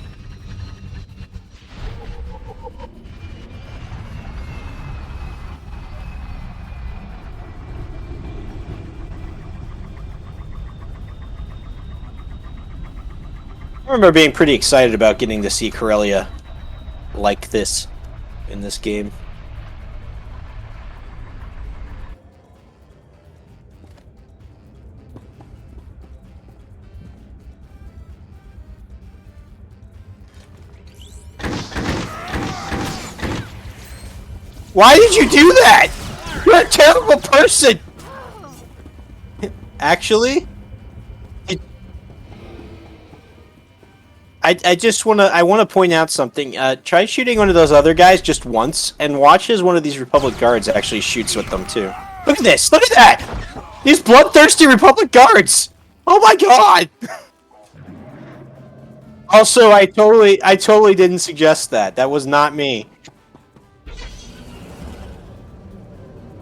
I remember being pretty excited about getting to see Corellia like this in this game. Why did you do that? You're a terrible person! Actually? I just wanna point out something. Try shooting one of those other guys just once, and watch as one of these Republic guards actually shoots with them too. Look at this! Look at that! These bloodthirsty Republic guards! Oh my god! Also, I totally didn't suggest that. That was not me.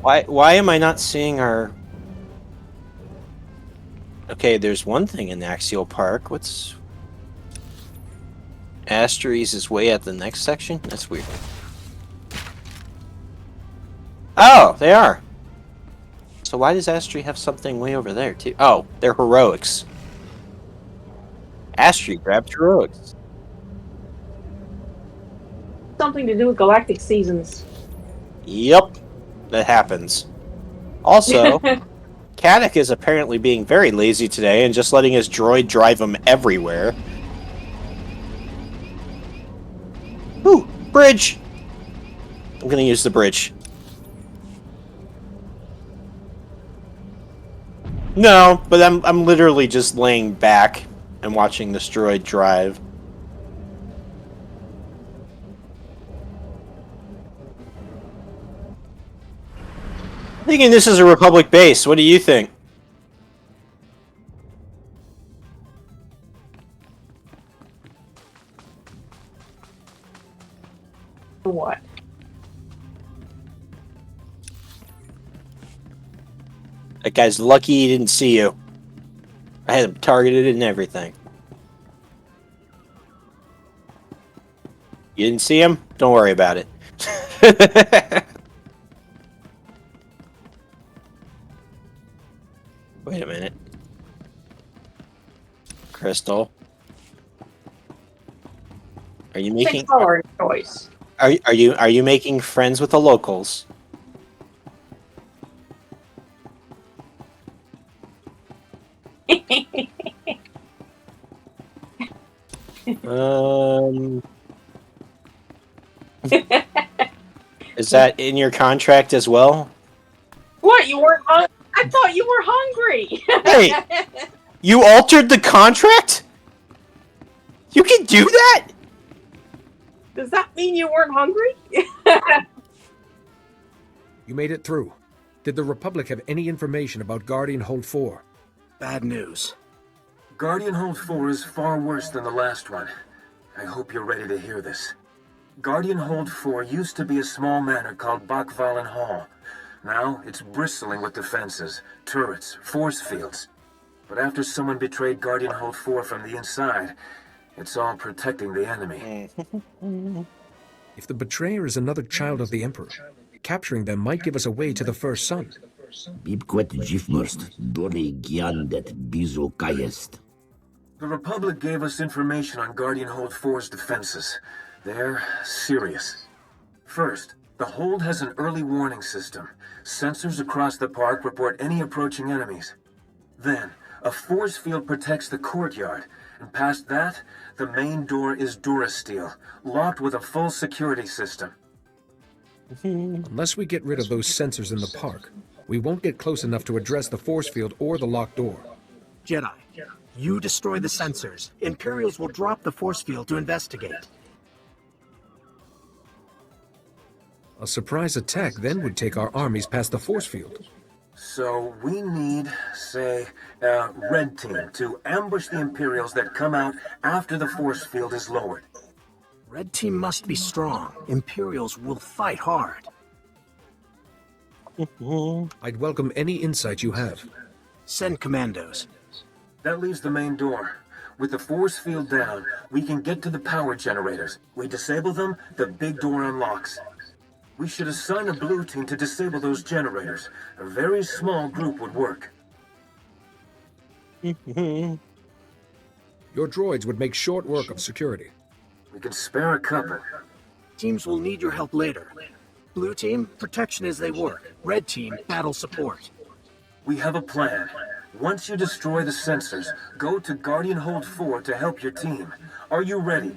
Why am I not seeing our... Okay, there's one thing in Axial Park. What's... Asteries is way at the next section? That's weird. Oh, they are. So why does Astri have something way over there, too? Oh, they're heroics. Astri grabbed heroics. Something to do with galactic seasons. Yep. That happens. Also, Caddock is apparently being very lazy today and just letting his droid drive him everywhere. Ooh, bridge! I'm gonna use the bridge. No, but I'm literally just laying back and watching this droid drive. Thinking this is a Republic base. What do you think? What? That guy's lucky he didn't see you. I had him targeted and everything. You didn't see him? Don't worry about it. Wait a minute. Crystal. Are you making Take color choice. are you making friends with the locals? Is that in your contract as well? What? You weren't? I thought you were hungry. Hey, you altered the contract? You can do that? Does that mean you weren't hungry? You made it through. Did the Republic have any information about Guardian Hold 4? Bad news. Guardian Hold 4 is far worse than the last one. I hope you're ready to hear this. Guardian Hold 4 used to be a small manor called Bakvalen Hall. Now, it's bristling with defenses, turrets, force fields. But after someone betrayed Guardian Hold 4 from the inside, it's all protecting the enemy. If the betrayer is another child of the Emperor, capturing them might give us a way to the First Sun. The Republic gave us information on Guardian Hold 4's defenses. They're serious. First, the Hold has an early warning system. Sensors across the park report any approaching enemies. Then, a force field protects the courtyard, and past that, the main door is Durasteel, locked with a full security system. Unless we get rid of those sensors in the park, we won't get close enough to address the force field or the locked door. Jedi, you destroy the sensors. Imperials will drop the force field to investigate. A surprise attack then would take our armies past the force field. So we need, say, a red team to ambush the Imperials that come out after the force field is lowered. Red team must be strong. Imperials will fight hard. I'd welcome any insight you have. Send commandos. That leaves the main door. With the force field down, we can get to the power generators. We disable them, the big door unlocks. We should assign a blue team to disable those generators. A very small group would work. Your droids would make short work of security. We can spare a couple. Teams will need your help later. Blue team, protection as they work. Red team, battle support. We have a plan. Once you destroy the sensors, go to Guardian Hold 4 to help your team. Are you ready?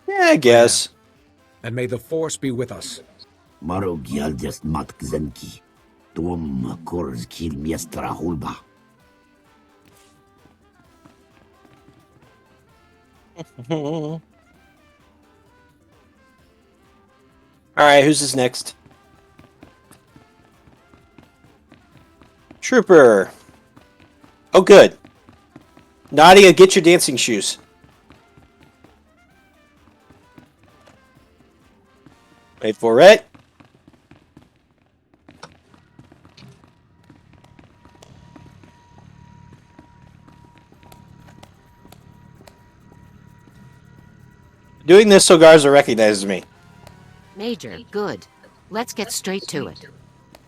Yeah, I guess. And may the Force be with us. Maro Gialdes Matkzenki. Tom Korskil Miestra Hulba. Alright, who's this next? Trooper. Oh, good. Nadia, get your dancing shoes. Wait for it. Doing this so Garza recognizes me. Major, good. Let's get straight to it.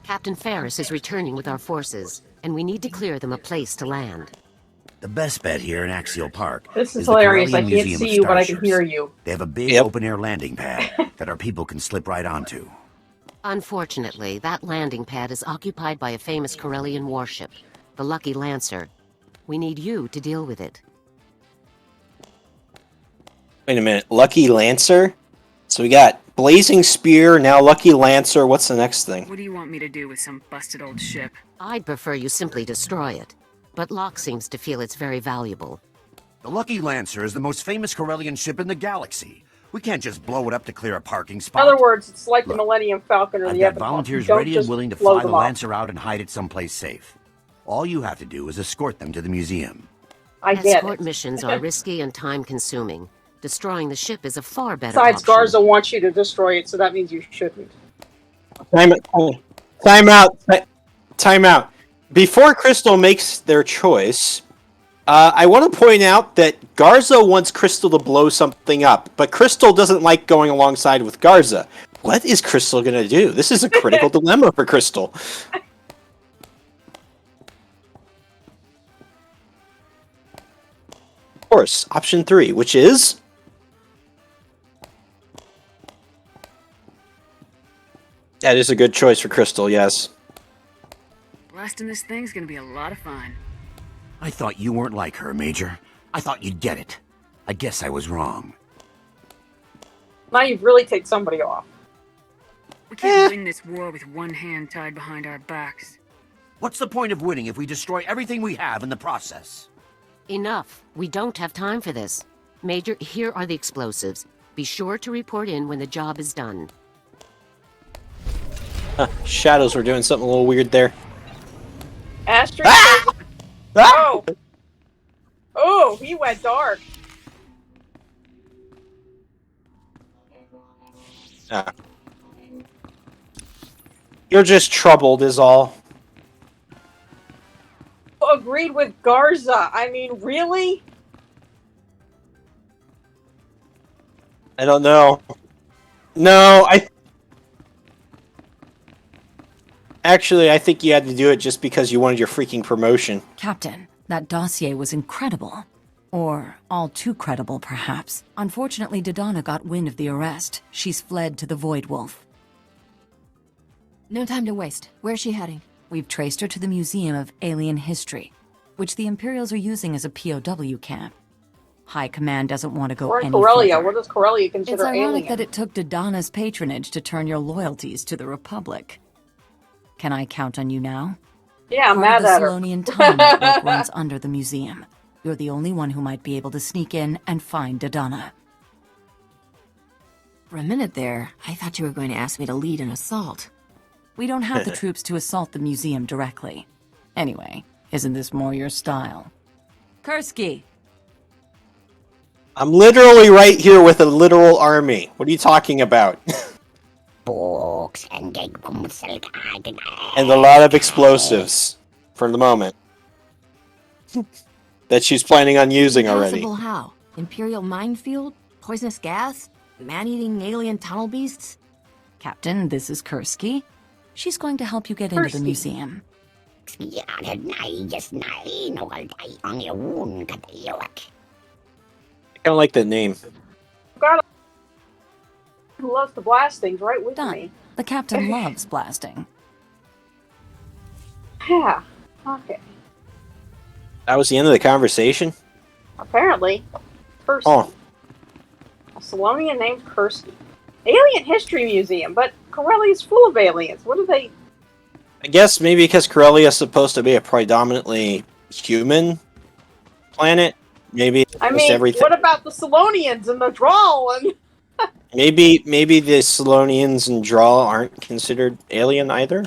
Captain Ferris is returning with our forces, and we need to clear them a place to land. The best bet here in Axial Park. This is hilarious. I can't see you, but I can hear you. They have a big open-air landing pad that our people can slip right onto. Unfortunately, that landing pad is occupied by a famous Corellian warship, the Lucky Lancer. We need you to deal with it. Wait a minute. Lucky Lancer? So we got Blazing Spear, now Lucky Lancer. What's the next thing? What do you want me to do with some busted old ship? I'd prefer you simply destroy it, but Locke seems to feel it's very valuable. The Lucky Lancer is the most famous Corellian ship in the galaxy. We can't just blow it up to clear a parking In spot. other words, it's like the Millennium Falcon or I've the got Epic Hawk. volunteers Don't ready and just willing to blow fly the them up. Lancer out and hide it someplace safe. All you have to do is escort them to the museum. I get Escort it. missions are risky and time-consuming. Destroying the ship is a far better Besides, option. Garza wants you to destroy it, so that means you shouldn't. Time out. Before Crystal makes their choice, I want to point out that Garza wants Crystal to blow something up, but Crystal doesn't like going alongside with Garza. What is Crystal going to do? This is a critical dilemma for Crystal. course, option 3, which is... That is a good choice for Crystal, yes. Blasting this thing's gonna be a lot of fun. I thought you weren't like her, Major. I thought you'd get it. I guess I was wrong. Now you've really ticked somebody off. We can't win this war with one hand tied behind our backs. What's the point of winning if we destroy everything we have in the process? Enough. We don't have time for this. Major, here are the explosives. Be sure to report in when the job is done. Shadows were doing something a little weird there. Astrid. Oh! Oh, he went dark. You're just troubled, is all. Agreed with Garza. I mean, really? I don't know. No, Actually, I think you had to do it just because you wanted your freaking promotion. Captain, that dossier was incredible. Or all too credible, perhaps. Unfortunately, Dodonna got wind of the arrest. She's fled to the Void Wolf. No time to waste. Where's she heading? We've traced her to the Museum of Alien History, which the Imperials are using as a POW camp. High Command doesn't want to go We're in any Corellia. further. What does Corellia consider It's ironic alien? that it took Dodonna's patronage to turn your loyalties to the Republic. Can I count on you now? Yeah, I'm Part of mad at the her. Solonian Time Network runs under the museum. You're the only one who might be able to sneak in and find Dodonna. For a minute there, I thought you were going to ask me to lead an assault. We don't have the troops to assault the museum directly. Anyway, isn't this more your style? Kursky! I'm literally right here with a literal army. What are you talking about? And a lot of explosives for the moment that she's planning on using already. Possible how? Imperial minefield? Poisonous gas? Man-eating alien tunnel beasts? Captain, this is Kursky. She's going to help you get into the museum. I kind of like that name. God, who loves to blast things right with Done. me. The captain loves blasting. Yeah. Okay. That was the end of the conversation? Apparently. Kursky. Oh. A Solonian named Kursky. Alien History Museum, but Corellia is full of aliens. What do they... I guess maybe because Corellia is supposed to be a predominantly human planet. Maybe I just mean, everything. what about the Solonians and the Drawl and... Maybe the Solonians and Draw aren't considered alien either?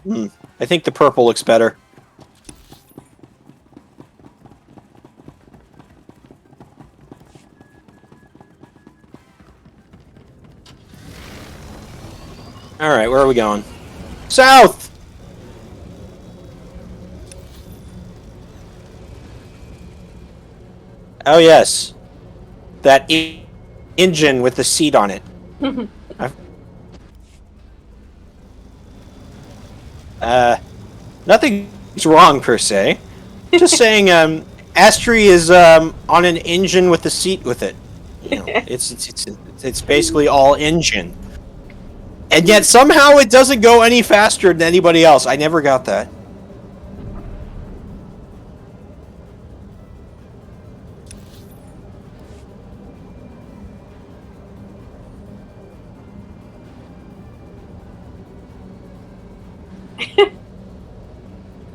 I think the purple looks better. Alright, where are we going? South! Oh yes. That engine with the seat on it. Nothing's wrong per se. Just saying, Astri is on an engine with a seat with it. You know, it's basically all engine. And yet somehow it doesn't go any faster than anybody else. I never got that.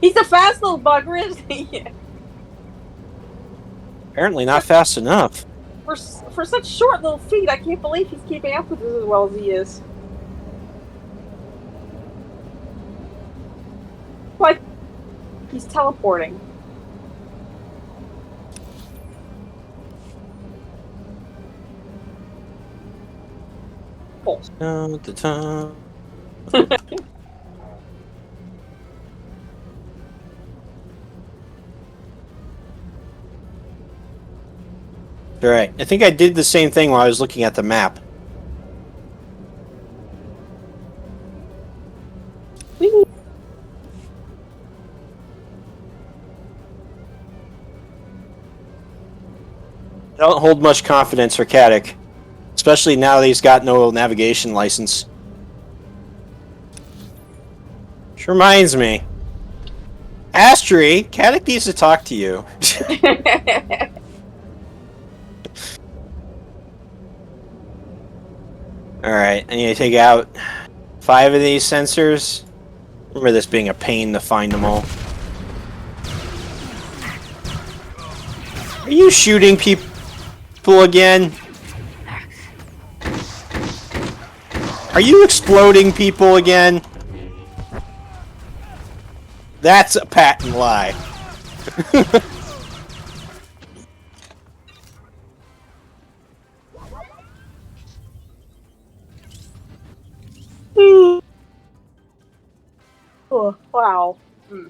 He's a fast little bugger, isn't he? Apparently not fast enough. For such short little feet, I can't believe he's keeping up with this as well as he is. Like, he's teleporting. Alright, I think I did the same thing while I was looking at the map. I don't hold much confidence for Caddick. Especially now that he's got no navigation license. Which reminds me. Astri, Caddick needs to talk to you. Alright, I need to take out 5 of these sensors. Remember this being a pain to find them all. Are you shooting people again? Are you exploding people again? That's a patent lie. Oh, wow. Hmm.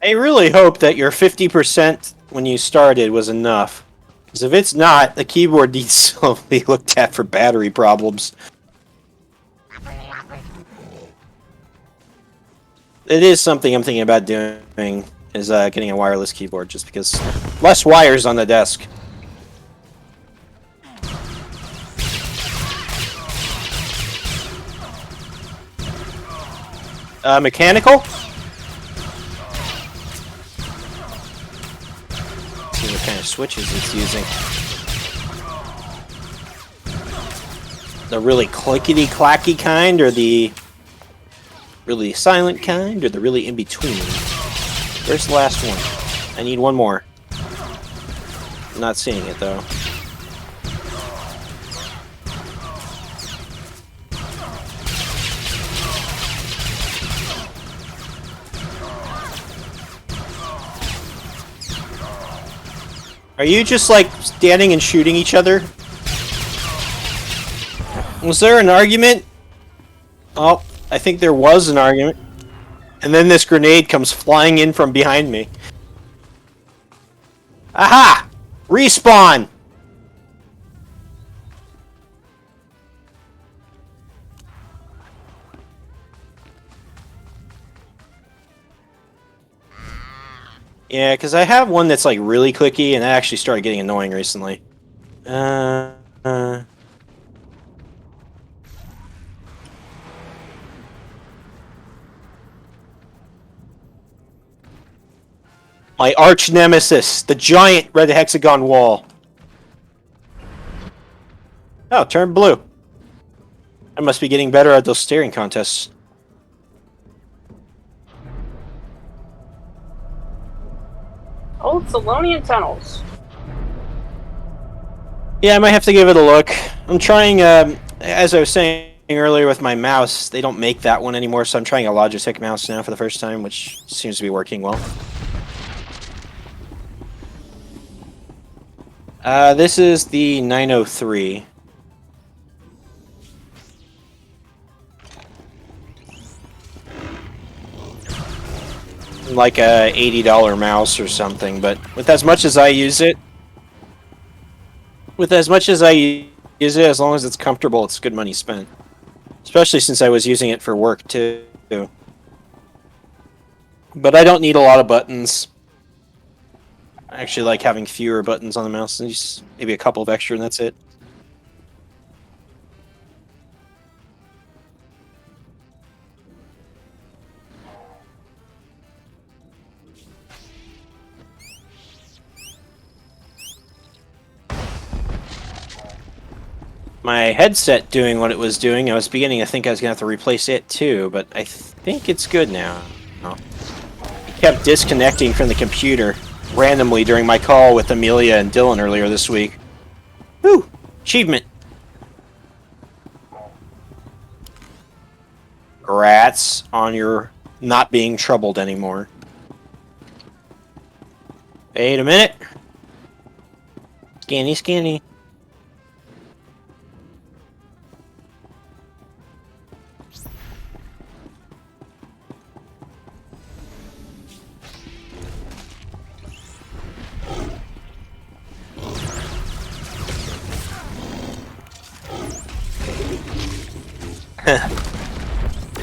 I really hope that your 50% when you started was enough. Because if it's not, the keyboard needs to be looked at for battery problems. It is something I'm thinking about doing, is getting a wireless keyboard, just because less wires on the desk. Mechanical? See what kind of switches it's using. The really clickety-clacky kind, or the really silent kind, or the really in-between? Where's the last one? I need one more. I'm not seeing it, though. Are you just, like, standing and shooting each other? Was there an argument? Oh, I think there was an argument. And then this grenade comes flying in from behind me. Aha! Respawn! Yeah, because I have one that's like really clicky, and that actually started getting annoying recently. My arch nemesis, the giant red hexagon wall. Oh, turned blue. I must be getting better at those steering contests. Old Solonian tunnels. Yeah, I might have to give it a look. I'm trying, as I was saying earlier with my mouse, they don't make that one anymore, so I'm trying a Logitech mouse now for the first time, which seems to be working well. This is the 903. Like a $80 mouse or something, but with as much as I use it, as long as it's comfortable, it's good money spent. Especially since I was using it for work too. But I don't need a lot of buttons. I actually like having fewer buttons on the mouse, and just maybe a couple of extra, and that's it. My headset doing what it was doing, I was beginning to think I was going to have to replace it too, but I think it's good now. It kept disconnecting from the computer randomly during my call with Amelia and Dylan earlier this week. Woo! Achievement! Congrats on your not being troubled anymore. Wait a minute. Scanny, scanny.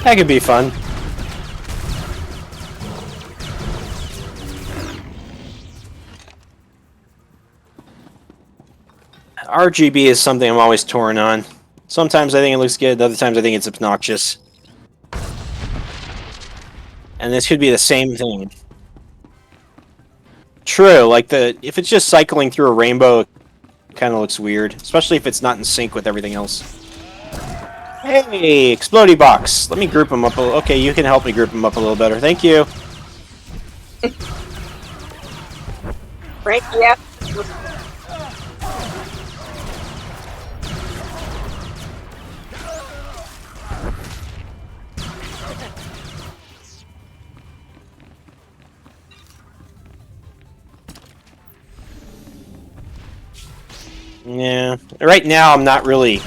That could be fun. RGB is something I'm always torn on. Sometimes I think it looks good, other times I think it's obnoxious. And this could be the same thing. True, like if it's just cycling through a rainbow, it kind of looks weird, especially if it's not in sync with everything else. Hey, Explodey Box. Let me group them up. Okay, you can help me group them up a little better. Thank you. Frank, yeah. Yeah, right now I'm not really...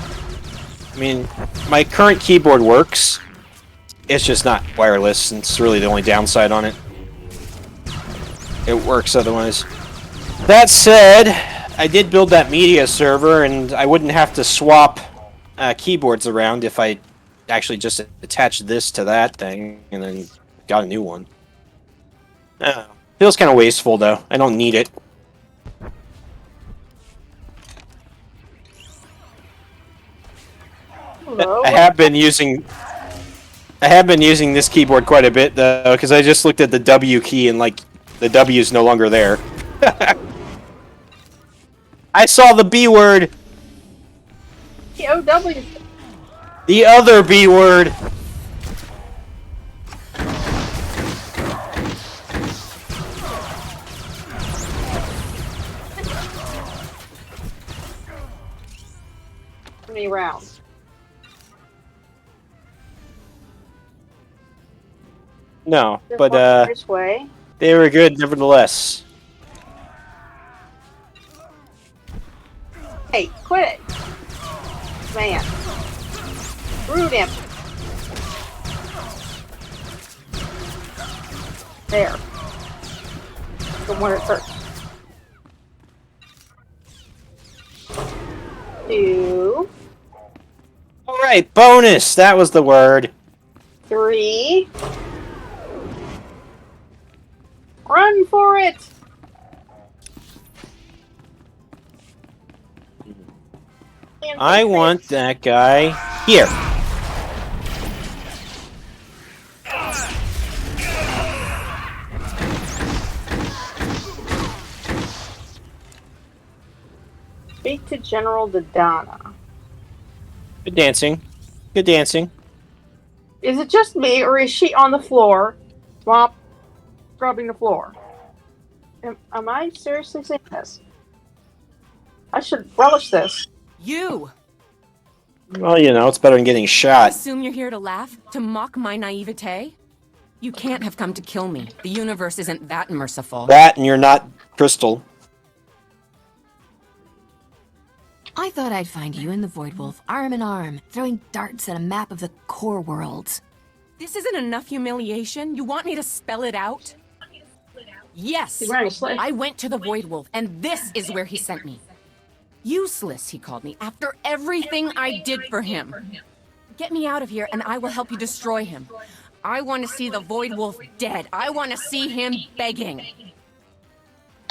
I mean, my current keyboard works. It's just not wireless, and it's really the only downside on it. It works otherwise. That said, I did build that media server, and I wouldn't have to swap keyboards around if I actually just attached this to that thing, and then got a new one. Feels kind of wasteful, though. I don't need it. Hello? I have been using this keyboard quite a bit though, because I just looked at the W key and like the W is no longer there. I saw the B word. T-O-W. The other B word. How many rounds? No, Just but walk this way. they were good nevertheless. Hey, quit it! Man. Rude him. There. From where it hurts. 2. Alright, bonus! That was the word. 3. Run for it! I want that guy here. Speak to General Dodonna. Good dancing. Good dancing. Is it just me, or is she on the floor, swamp, scrubbing the floor? Am I seriously saying this? I should relish this. You! Well, you know, it's better than getting shot. Assume you're here to laugh? To mock my naivete? You can't have come to kill me. The universe isn't that merciful. That, and you're not Crystal. I thought I'd find you and the Void Wolf, arm in arm, throwing darts at a map of the core worlds. This isn't enough humiliation? You want me to spell it out? Yes! I went to the Void Wolf, and this is where he sent me. Useless, he called me, after everything I did for him. Get me out of here, and I will help you destroy him. I want to see the Void Wolf dead. I want to see him begging.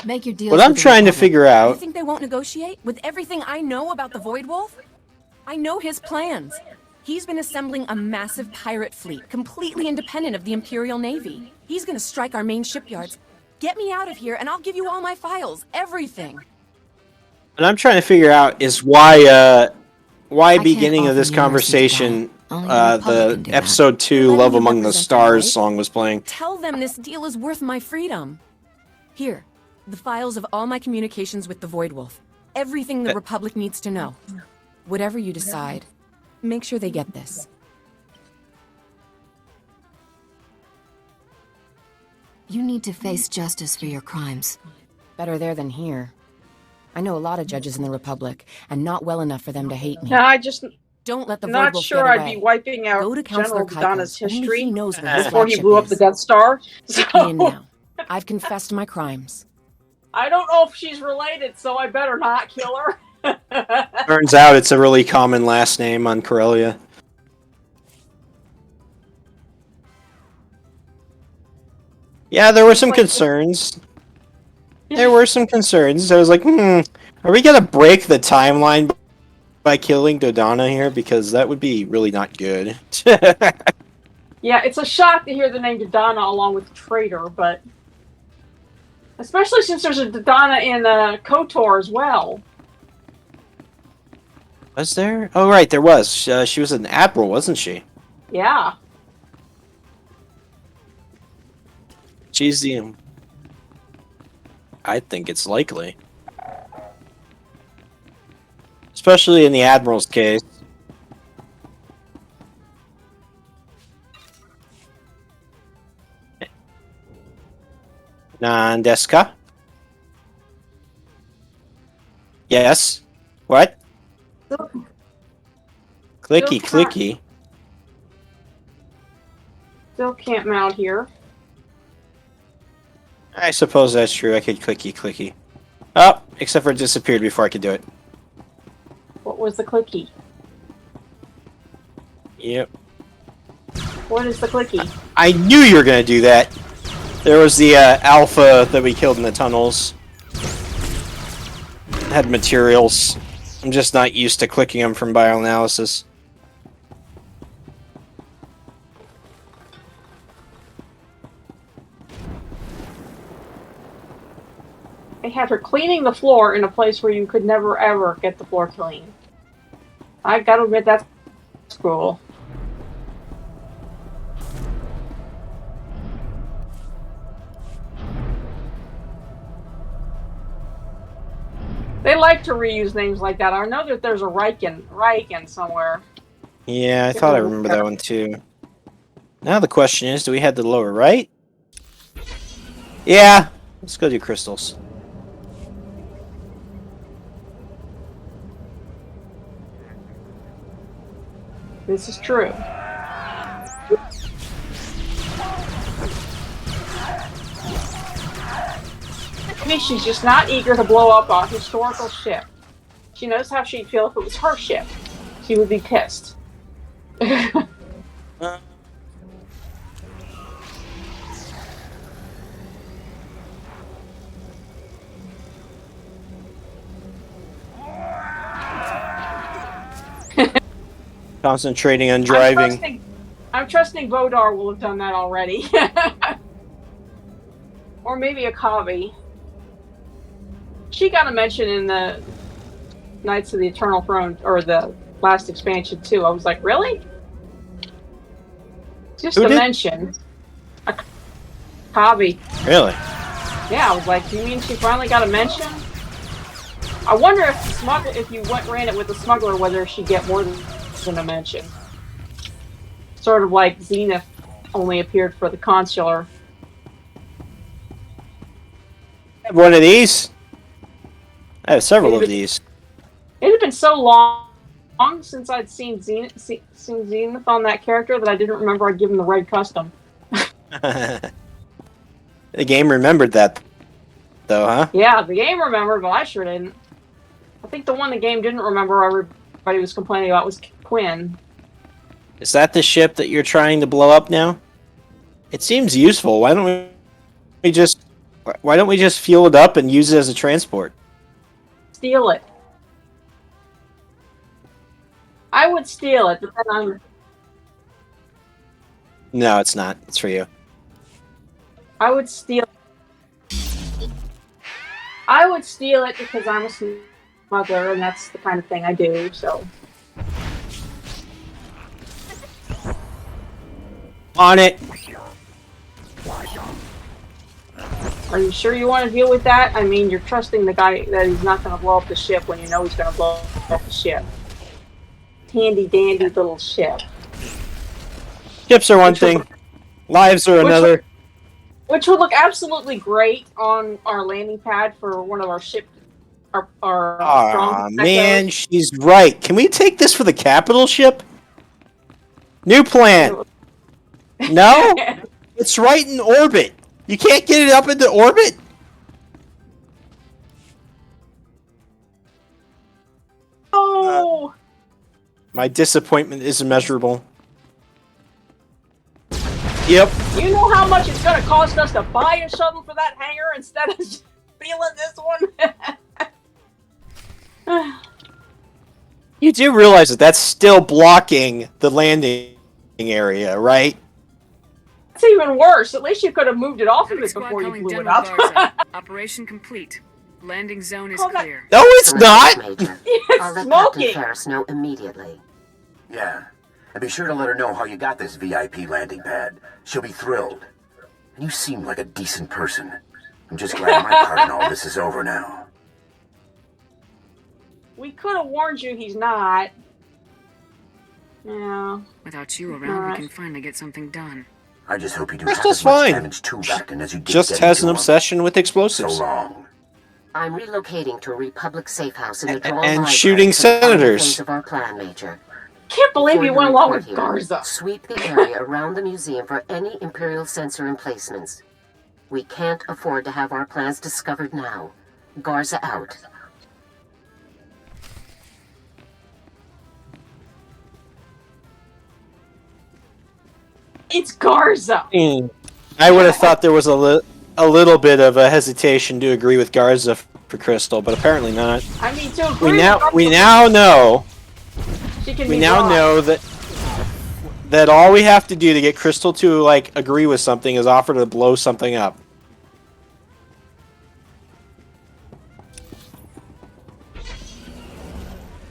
Make your deal. What I'm trying to figure You out... think they won't negotiate? With everything I know about the Void Wolf? I know his plans. He's been assembling a massive pirate fleet, completely independent of the Imperial Navy. He's gonna strike our main shipyards. Get me out of here, and I'll give you all my files. Everything. What I'm trying to figure out is why beginning of this conversation, the episode 2 Love Among the Stars song was playing. Tell them this deal is worth my freedom. Here, the files of all my communications with the Void Wolf. Everything the Republic needs to know. Whatever you decide, make sure they get this. You need to face justice for your crimes. Better there than here. I know a lot of judges in the Republic, and not well enough for them to hate me. No, I just don't let the not Void Wolf sure get I'd away. be wiping out Go to General Counselor Dodonna's Keiko. Only history he knows where his before he flagship blew up is. the Death Star. Get me in now. I've confessed my crimes. I don't know if she's related, so I better not kill her. Turns out it's a really common last name on Corellia. Yeah, there were some concerns. There were some concerns. I was like, are we gonna break the timeline by killing Dodonna here? Because that would be really not good. Yeah, it's a shock to hear the name Dodonna along with Traitor, but especially since there's a Dodonna in KOTOR as well. Was there? Oh, right, there was. She was an admiral, wasn't she? Yeah. She's the... I think it's likely. Especially in the admiral's case. Nandeska? Yes? What? Clicky, clicky. Still can't mount here. I suppose that's true. I could clicky, clicky. Oh, except for it disappeared before I could do it. What was the clicky? Yep. What is the clicky? I knew you were going to do that. There was the alpha that we killed in the tunnels. It had materials. I'm just not used to clicking them from bioanalysis. They had her cleaning the floor in a place where you could never ever get the floor clean. I gotta admit, that's cool. They like to reuse names like that. I know that there's a Riken somewhere. Yeah, I thought I remember that one too. Now the question is, do we head to the lower right? Yeah, let's go do crystals. This is true. She's just not eager to blow up a historical ship. She knows how she'd feel if it was her ship. She would be pissed. Concentrating on driving. I'm trusting Vodar will have done that already. Or maybe Akavi. She got a mention in the Knights of the Eternal Throne, or the last expansion too. I was like, really? Just a mention. Akavi. Really? Yeah, I was like, you mean she finally got a mention? I wonder if you ran it with the smuggler, whether she'd get more than a mention. Sort of like Zenith only appeared for the consular. I have one of these. I have several of these. It had been so long since I'd seen Zenith on that character that I didn't remember I'd given the red custom. The game remembered that, though, huh? Yeah, the game remembered, but I sure didn't. I think the one the game didn't remember everybody was complaining about was Quinn. Is that the ship that you're trying to blow up now? It seems useful. Why don't we just fuel it up and use it as a transport? Steal it. I would steal it, but then I'm... No, it's not. It's for you. I would steal it because I'm a smuggler, and that's the kind of thing I do, so... On it! Are you sure you want to deal with that? I mean, you're trusting the guy that he's not going to blow up the ship when you know he's going to blow up the ship. Handy-dandy little ship. Ships are one thing. Lives are another. Which would look absolutely great on our landing pad for one of our ship... Aw, man, she's right. Can we take this for the capital ship? New plan. No? It's right in orbit. You can't get it up into orbit? Oh! My disappointment is immeasurable. Yep. You know how much it's gonna cost us to buy a shuttle for that hangar instead of just feeling this one? You do realize that that's still blocking the landing area, right? It's even worse. At least you could have moved it off of it Squad before you calling blew it Demo up. Garza. Operation complete. Landing zone is clear. No, it's not! I'll let smoking. Captain Ferris know immediately. Yeah. And be sure to let her know how you got this VIP landing pad. She'll be thrilled. And you seem like a decent person. I'm just glad my part in all this is over now. We could have warned you he's not. Yeah. Without you around, we can finally get something done. I just hope you do Crystal's half as much fine. damage to Vatican as you did Just getting has to an him. obsession with explosives. So long. I'm relocating to a Republic safe house in the Droll And Library shooting for the final senators. phase of our plan, Major. Can't believe Before you you went along report with here, Garza. Sweep the area around the museum for any Imperial sensor emplacements. We can't afford to have our plans discovered now. Garza out. It's Garza. I would have thought there was a little bit of a hesitation to agree with Garza for Crystal, but apparently not. I mean, to agree with Garza, We now know she can we be now wrong. know that all we have to do to get Crystal to like agree with something is offer to blow something up.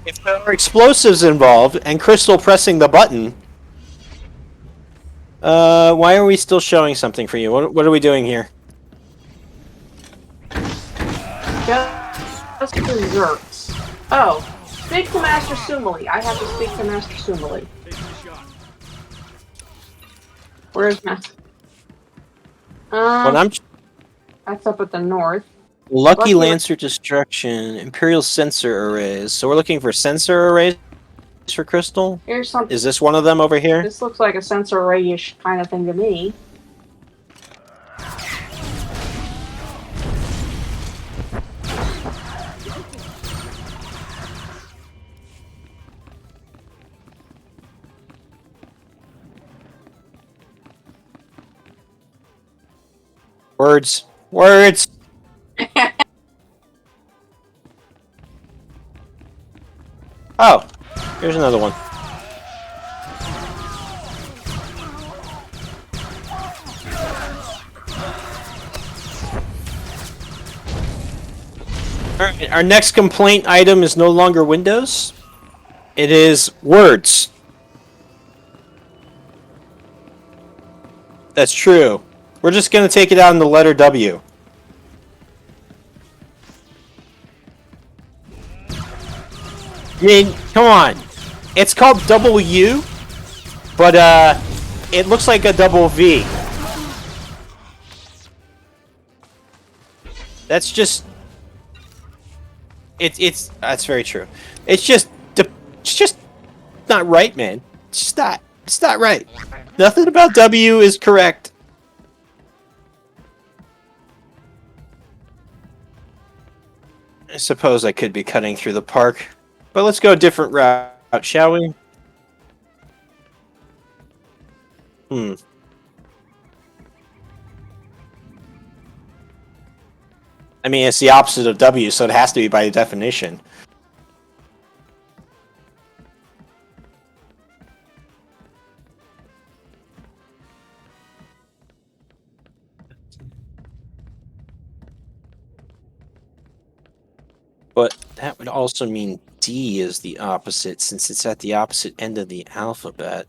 If there are explosives involved and Crystal pressing the button, why are we still showing something for you? What are we doing here? Just desserts. Oh, speak to Master Sumali. I have to speak to Master Sumali. Where's Master? Well, I'm That's up at the north. Lucky Lancer Destruction, Imperial Sensor Arrays. So we're looking for sensor arrays for Crystal? Here's something. Is this one of them over here? This looks like a sensor array-ish kind of thing to me. Words. Words! Oh, here's another one. Alright, our next complaint item is no longer Windows. It is words. That's true. We're just gonna take it out in the letter W. I mean, come on. It's called W, but it looks like a double V. That's just it's that's very true. It's just not right, man. It's not right. Nothing about W is correct. I suppose I could be cutting through the park, but let's go a different route, shall we? I mean, it's the opposite of W, so it has to be by definition. But that would also mean D is the opposite, since it's at the opposite end of the alphabet.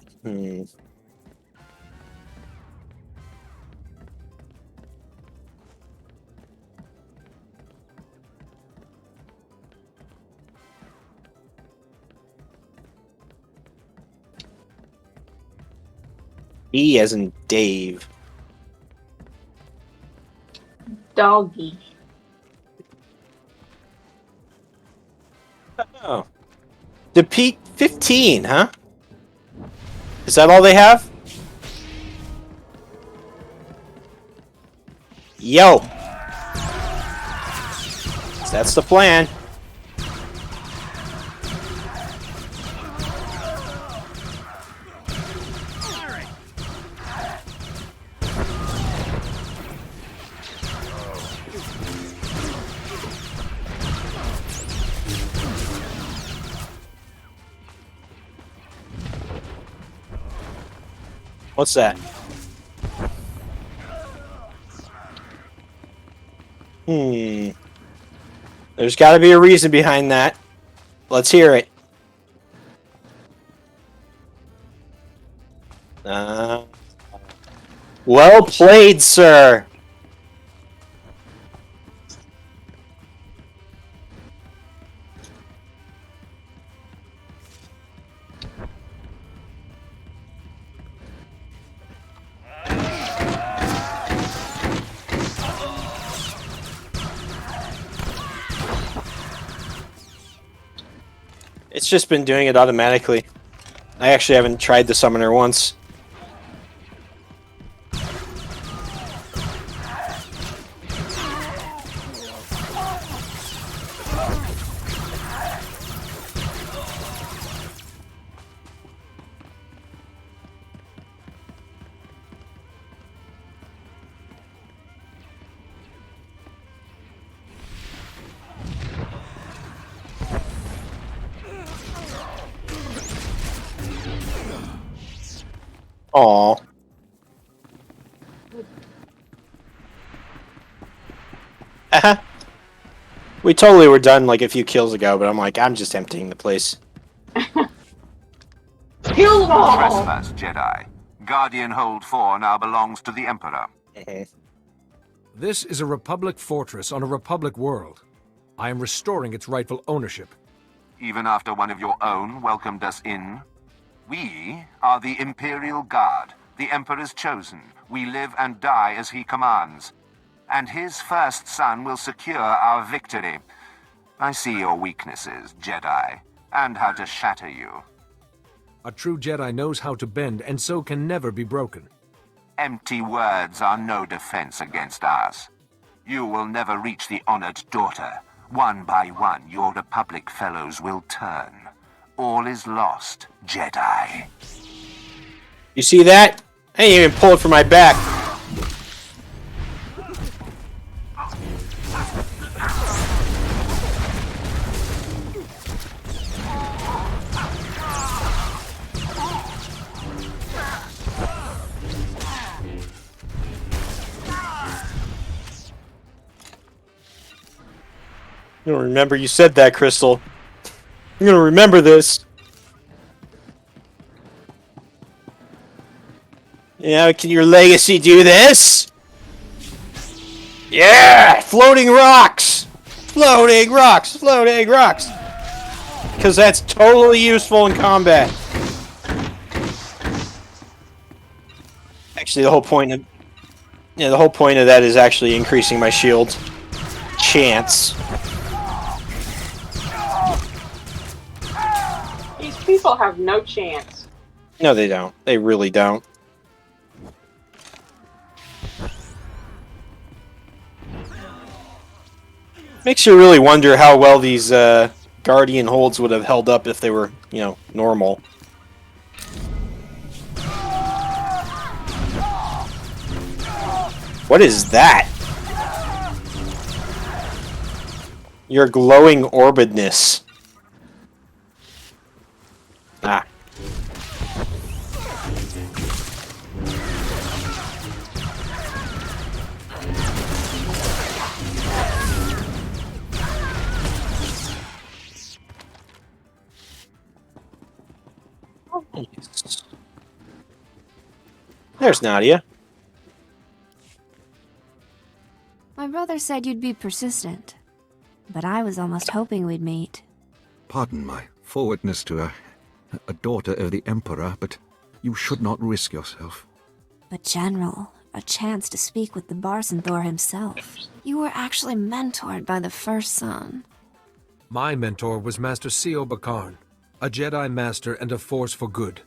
D as in Dave. Doggy. Oh. Defeat 15, huh? Is that all they have? Yo! That's the plan. What's that? There's got to be a reason behind that. Let's hear it. Well played, sir. It's just been doing it automatically. I actually haven't tried the summoner once. Aw. We totally were done like a few kills ago, but I'm like, I'm just emptying the place. Kill them all! Trespass, Jedi. Guardian Hold 4 now belongs to the Emperor. This is a Republic fortress on a Republic world. I am restoring its rightful ownership. Even after one of your own welcomed us in? We are the Imperial Guard, the Emperor's chosen. We live and die as he commands. And his first son will secure our victory. I see your weaknesses, Jedi, and how to shatter you. A true Jedi knows how to bend, and so can never be broken. Empty words are no defense against us. You will never reach the honored daughter. One by one, your Republic fellows will turn. All is lost, Jedi. You see that? I ain't even pull it from my back. I'm gonna remember you said that, Crystal. I'm gonna remember this. Yeah, can your legacy do this? Yeah! Floating rocks! Floating rocks! Floating rocks! Because that's totally useful in combat. Actually, the whole point of that is actually increasing my shield chance. These people have no chance. No, they don't. They really don't. Makes you really wonder how well these Guardian holds would have held up if they were, you know, normal. What is that? Your glowing orbedness. Ah. There's Nadia. My brother said you'd be persistent, but I was almost hoping we'd meet. Pardon my forwardness to a daughter of the Emperor, but you should not risk yourself. But General, a chance to speak with the Barsenthor himself. You were actually mentored by the first son. My mentor was Master Sio Bakarn, a Jedi Master and a force for good.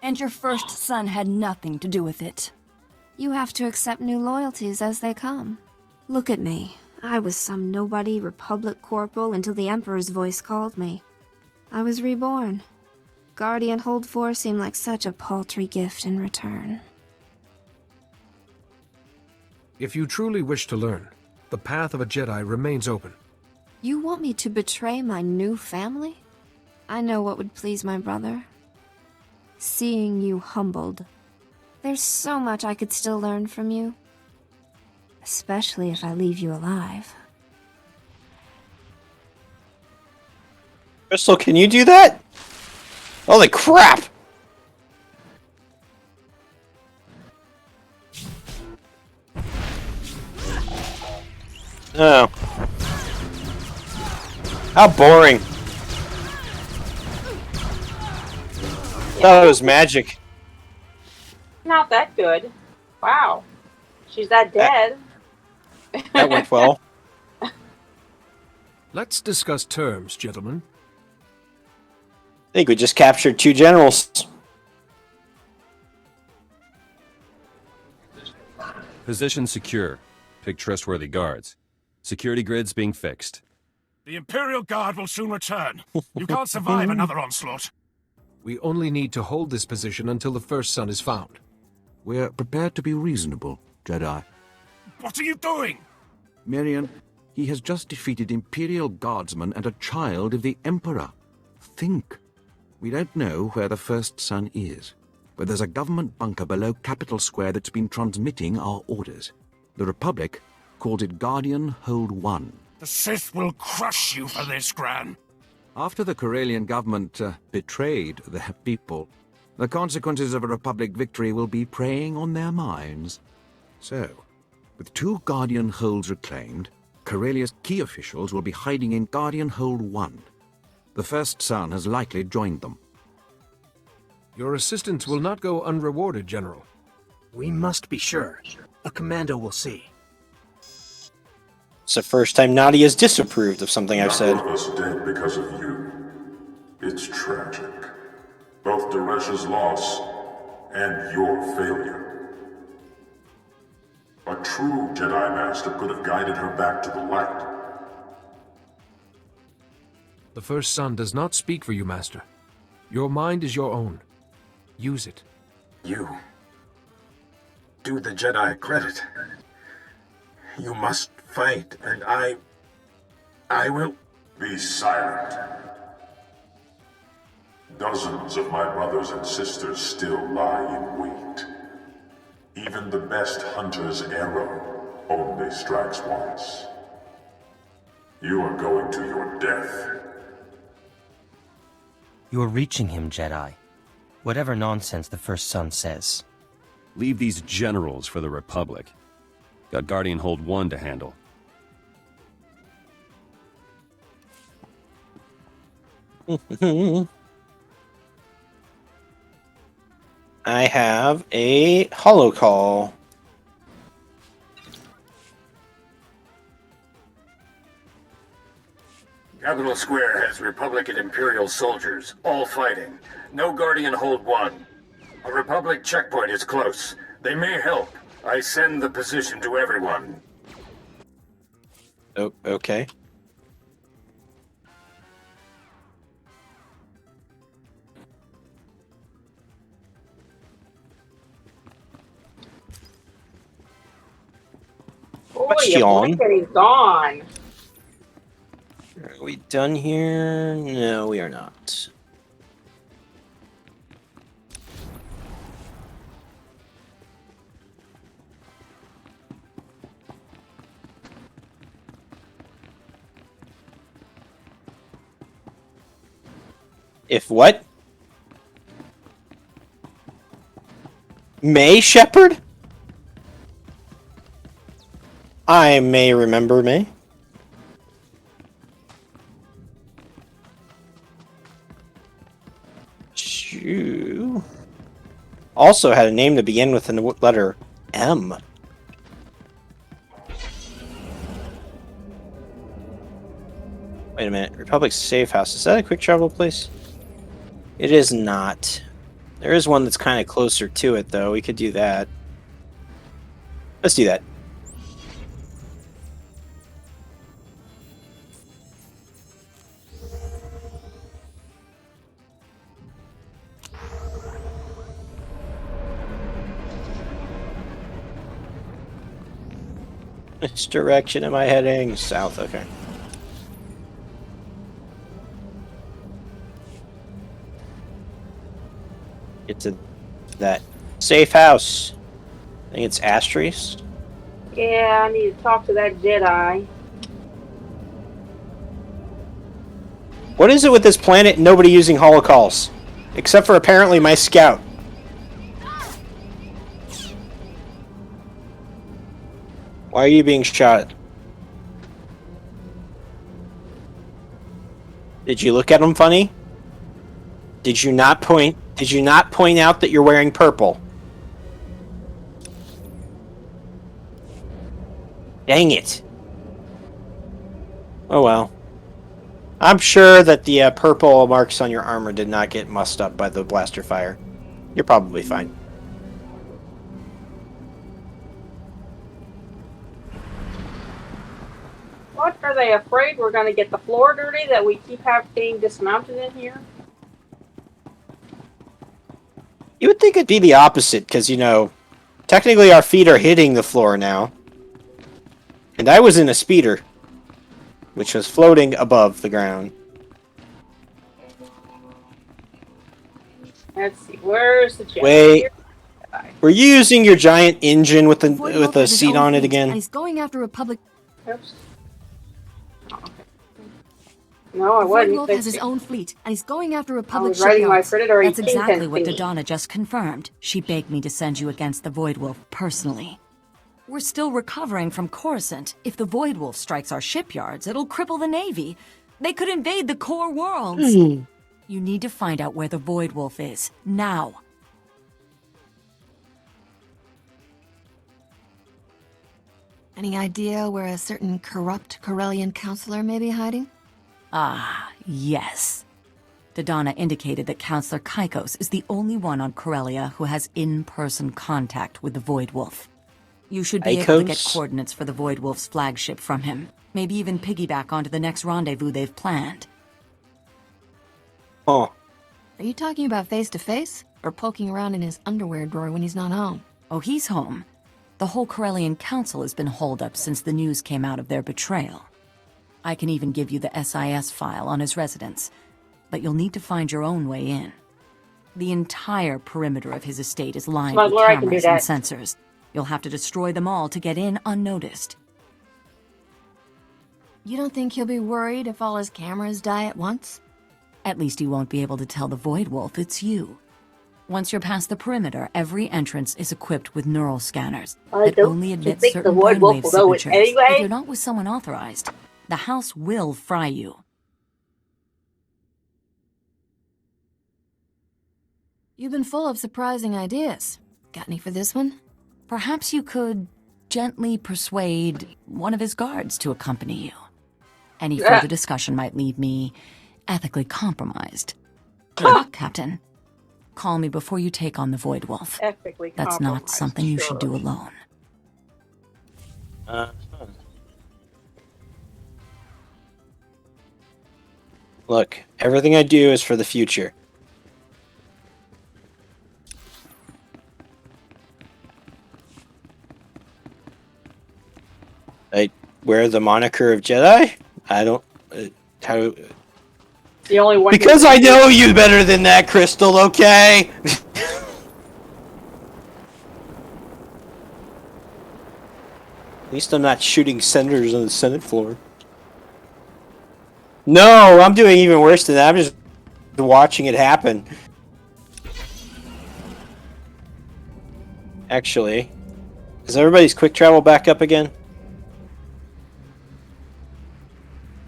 And your first son had nothing to do with it. You have to accept new loyalties as they come. Look at me. I was some nobody Republic corporal until the Emperor's voice called me. I was reborn. Guardian Hold 4 seemed like such a paltry gift in return. If you truly wish to learn, the path of a Jedi remains open. You want me to betray my new family? I know what would please my brother. Seeing you humbled. There's so much I could still learn from you. Especially if I leave you alive. Crystal, can you do that? Holy crap! Oh. How boring. Thought it was magic. Not that good. Wow. She's that dead. That went well. Let's discuss terms, gentlemen. I think we just captured 2 generals. Position secure. Pick trustworthy guards. Security grids being fixed. The Imperial Guard will soon return. You can't survive another onslaught. We only need to hold this position until the first son is found. We're prepared to be reasonable, Jedi. What are you doing? Marion, he has just defeated Imperial Guardsmen and a child of the Emperor. Think. We don't know where the first son is, but there's a government bunker below Capitol Square that's been transmitting our orders. The Republic calls it Guardian Hold 1. The Sith will crush you for this, Gran. After the Corellian government betrayed their people, the consequences of a Republic victory will be preying on their minds. So, with 2 Guardian Holds reclaimed, Corellia's key officials will be hiding in Guardian Hold 1. The first son has likely joined them. Your assistance will not go unrewarded, General. We must be sure. A commando will see. It's the first time Nadia's disapproved of something I've said. None of us dead because of you. It's tragic. Both Daresh's loss and your failure. A true Jedi Master could have guided her back to the light. The first son does not speak for you, Master. Your mind is your own. Use it. You do the Jedi credit. You must fight, and I will... Be silent. Dozens of my brothers and sisters still lie in wait. Even the best hunter's arrow only strikes once. You are going to your death. You are reaching him, Jedi. Whatever nonsense the first son says. Leave these generals for the Republic. Got Guardian Hold 1 to handle. I have a holocall. Capitol Square has Republic and Imperial soldiers, all fighting. No Guardian Hold 1. A Republic checkpoint is close. They may help. I send the position to everyone. Oh, okay. Oh, your blanket is gone. Are we done here? No, we are not. If what? May Shepard? I may remember May. Shoo. Also had a name to begin with the letter M. Wait a minute. Republic Safe House. Is that a quick travel place? It is not. There is one that's kind of closer to it, though. We could do that. Let's do that. Which direction am I heading? South, okay. Get to that Safe house. I think it's Astries. Yeah, I need to talk to that Jedi. What is it with this planet and nobody using holocalls? Except for apparently my scout. Why are you being shot? Did you look at him funny? Did you not point out that you're wearing purple? Dang it. Oh well. I'm sure that the purple marks on your armor did not get mussed up by the blaster fire. You're probably fine. What, are they afraid we're going to get the floor dirty that we keep being dismounted in here? You would think it'd be the opposite, because, you know, technically our feet are hitting the floor now. And I was in a speeder, which was floating above the ground. Let's see, where's the jet? Wait, were you using your giant engine with the seat on it again? He's going after Republic. Oops. No, I wasn't. Voidwolf has his own fleet, and he's going after Republic I was writing my shipyards. predatory That's exactly Kingpin what thingy. Dodonna just confirmed. She begged me to send you against the Voidwolf personally. We're still recovering from Coruscant. If the Voidwolf strikes our shipyards, it'll cripple the Navy. They could invade the core worlds. You need to find out where the Voidwolf is, now. Any idea where a certain corrupt Corellian counselor may be hiding? Ah, yes. Dodonna indicated that Counselor Kaikos is the only one on Corellia who has in-person contact with the Voidwolf. You should be able to get Kaikos? coordinates for the Voidwolf's flagship from him. Maybe even piggyback onto the next rendezvous they've planned. Oh. Are you talking about face-to-face? Or poking around in his underwear drawer when he's not home? Oh, he's home. The whole Corellian Council has been holed up since the news came out of their betrayal. I can even give you the SIS file on his residence, but you'll need to find your own way in. The entire perimeter of his estate is lined with Smuggler, I can do cameras and that. sensors. You'll have to destroy them all to get in unnoticed. You don't think he'll be worried if all his cameras die at once? At least he won't be able to tell the Voidwolf it's you. Once you're past the perimeter, every entrance is equipped with neural scanners that only admit think certain the Voidwolf brainwave will know it signatures. anyway? If you're not with someone authorized, the house will fry you. You've been full of surprising ideas. Got any for this one? Perhaps you could gently persuade one of his guards to accompany you. Any further discussion might leave me ethically compromised. Good luck, Captain. Call me before you take on the Voidwolf. Ethically That's not compromised, something you should sure. do alone. Look, everything I do is for the future. I wear the moniker of Jedi? I don't... how... The only one Because I know you better than that, Crystal, okay? At least I'm not shooting senators on the Senate floor. No, I'm doing even worse than that. I'm just watching it happen. Actually, is everybody's quick travel back up again?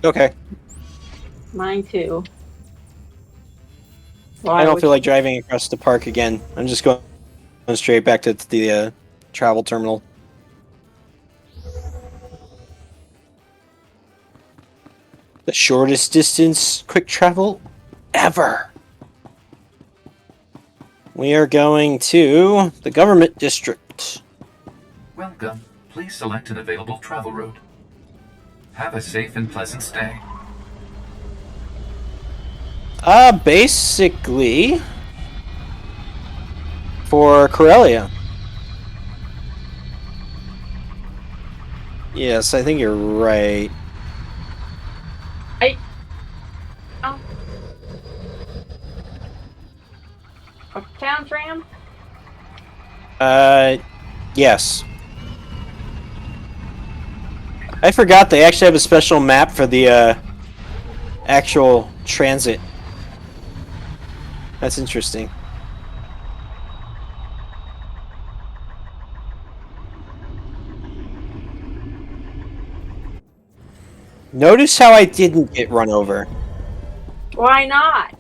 Okay. Mine too. I don't feel like driving across the park again. I'm just going straight back to the travel terminal. The shortest distance quick travel ever. We are going to the government district. Welcome. Please select an available travel route. Have a safe and pleasant stay. Basically for Corellia. Yes, I think you're right. A town tram? Yes. I forgot they actually have a special map for the, actual transit. That's interesting. Notice how I didn't get run over. Why not?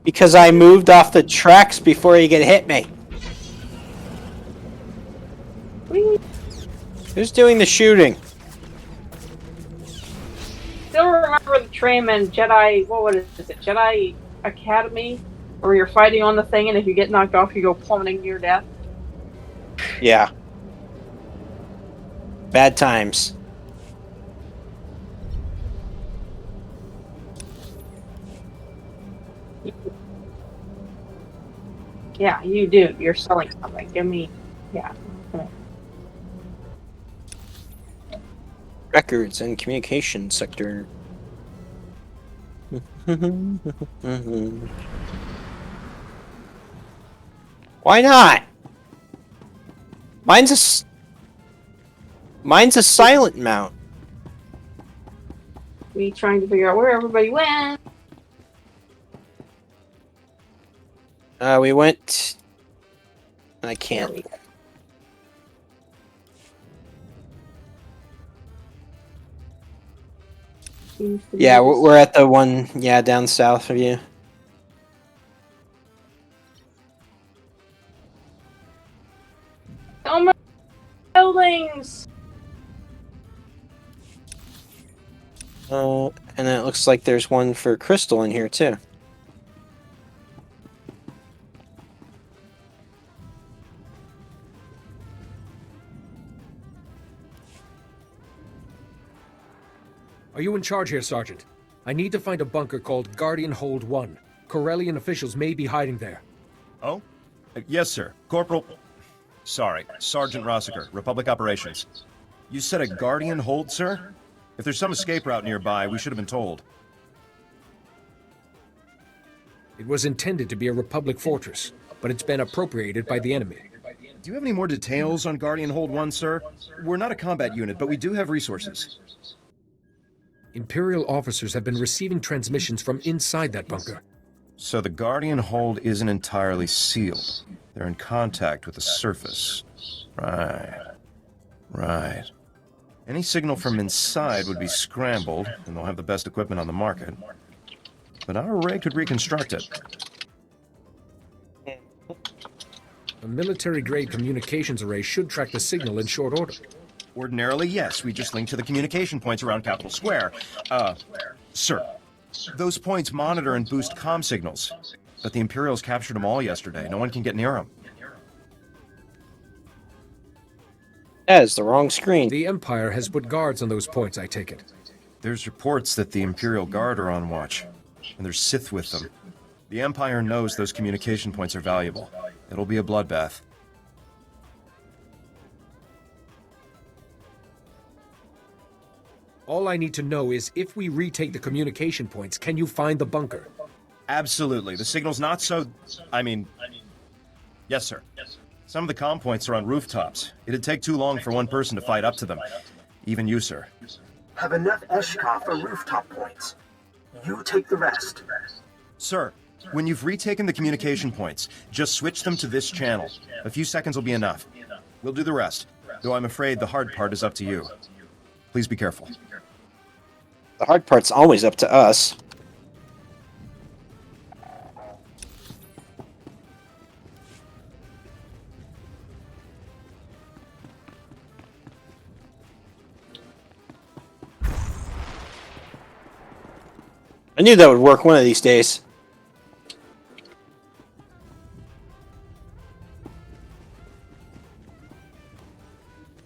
Because I moved off the tracks before you could hit me. Who's doing the shooting? Still remember the Trayman Jedi, what is it, Jedi Academy? Where you're fighting on the thing and if you get knocked off you go plummeting to your death? Yeah. Bad times. Yeah, you do. You're selling something. Give me... Yeah. Okay. Records and communication sector. Why not? Mine's a silent mount. Me trying to figure out where everybody went. We went... I can't. Yeah, we're at the one, yeah, down south of you. Oh my buildings! And it looks like there's one for Crystal in here, too. Are you in charge here, Sergeant? I need to find a bunker called Guardian Hold 1. Corellian officials may be hiding there. Oh? Yes, sir. Corporal... Sorry, Sergeant Rossiker, Republic Operations. You said a Guardian Hold, sir? If there's some escape route nearby, we should have been told. It was intended to be a Republic fortress, but it's been appropriated by the enemy. Do you have any more details on Guardian Hold 1, sir? We're not a combat unit, but we do have resources. Imperial officers have been receiving transmissions from inside that bunker. So the Guardian Hold isn't entirely sealed. They're in contact with the surface. Right. Any signal from inside would be scrambled, and they'll have the best equipment on the market. But our array could reconstruct it. A military-grade communications array should track the signal in short order. Ordinarily, yes. We just link to the communication points around Capital Square. Sir, those points monitor and boost comm signals. But the Imperials captured them all yesterday. No one can get near them. That is the wrong screen. The Empire has put guards on those points, I take it. There's reports that the Imperial Guard are on watch, and there's Sith with them. The Empire knows those communication points are valuable. It'll be a bloodbath. All I need to know is if we retake the communication points, can you find the bunker? Absolutely. The signal's not so... Yes, sir. Some of the comm points are on rooftops. It'd take too long for one person to fight up to them. Even you, sir. Have enough Eshkar for rooftop points. You take the rest. Sir, when you've retaken the communication points, just switch them to this channel. A few seconds will be enough. We'll do the rest, though I'm afraid the hard part is up to you. Please be careful. The hard part's always up to us. I knew that would work one of these days.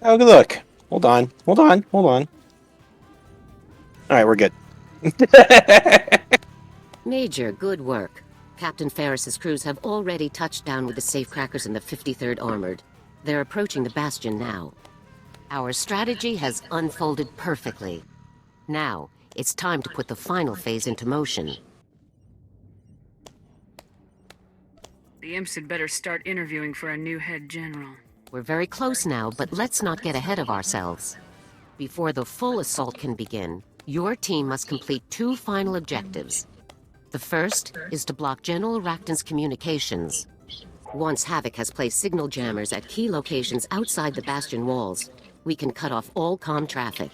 Oh, look. Hold on. Alright, we're good. Major, good work. Captain Ferris's crews have already touched down with the safecrackers in the 53rd Armored. They're approaching the Bastion now. Our strategy has unfolded perfectly. Now, it's time to put the final phase into motion. The imps had better start interviewing for a new head general. We're very close now, but let's not get ahead of ourselves. Before the full assault can begin, your team must complete 2 final objectives. The first is to block General Rakton's communications. Once Havoc has placed signal jammers at key locations outside the Bastion walls, we can cut off all comm traffic.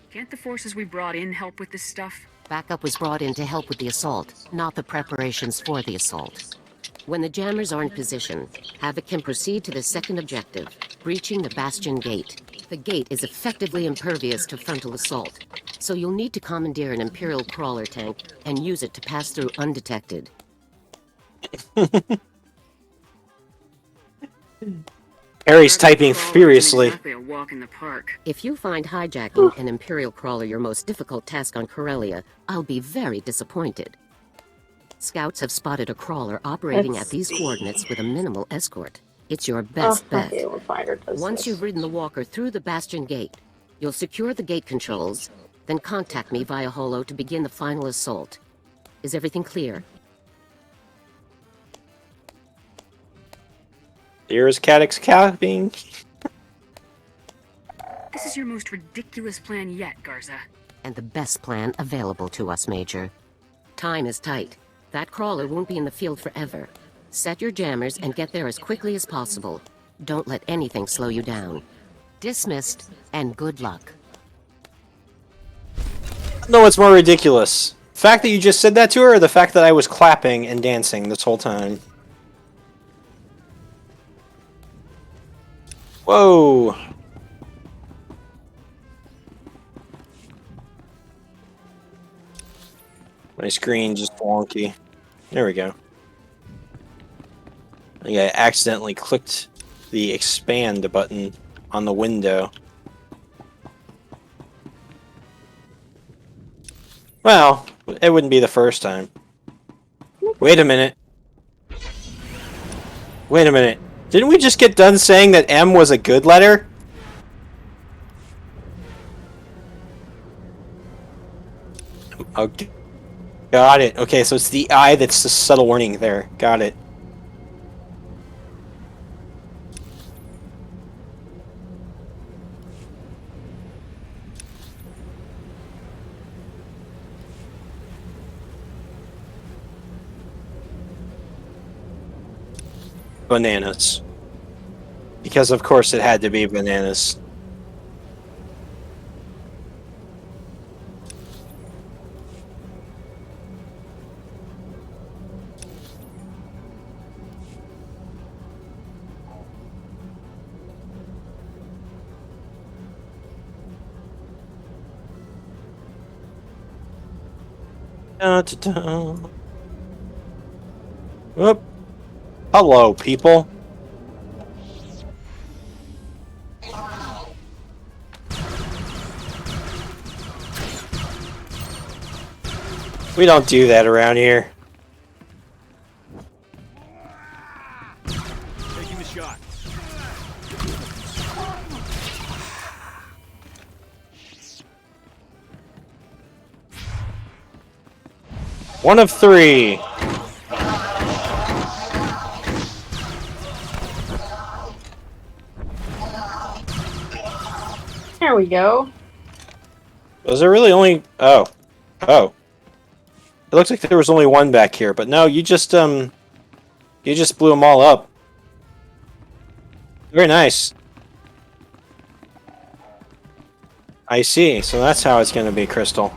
Can't the forces we brought in help with this stuff? Backup was brought in to help with the assault, not the preparations for the assault. When the jammers are in position, Havoc can proceed to the second objective, breaching the Bastion Gate. The gate is effectively impervious to frontal assault, so you'll need to commandeer an Imperial crawler tank and use it to pass through undetected. Harry's typing furiously. Exactly a walk in the park. If you find hijacking an Imperial crawler your most difficult task on Corellia, I'll be very disappointed. Scouts have spotted a crawler operating at these coordinates with a minimal escort. It's your best bet. Once you've ridden the walker through the Bastion Gate, you'll secure the gate controls, then contact me via holo to begin the final assault. Is everything clear? Here's Cadix capping. This is your most ridiculous plan yet, Garza. And the best plan available to us, Major. Time is tight. That crawler won't be in the field forever. Set your jammers and get there as quickly as possible. Don't let anything slow you down. Dismissed, and good luck. No, what's more ridiculous? The fact that you just said that to her, or the fact that I was clapping and dancing this whole time? Whoa! My screen just wonky. There we go. I think I accidentally clicked the expand button on the window. Well, it wouldn't be the first time. Wait a minute. Wait a minute. Didn't we just get done saying that M was a good letter? Okay. Got it. Okay, so it's the I that's the subtle warning there. Got it. Bananas. Because of course it had to be bananas. Whoop. Hello, people. We don't do that around here. Taking the shot. One of 3. There we go. Was there really only... Oh. Oh. It looks like there was only one back here, but no, you just blew them all up. Very nice. I see, so that's how it's gonna be, Crystal.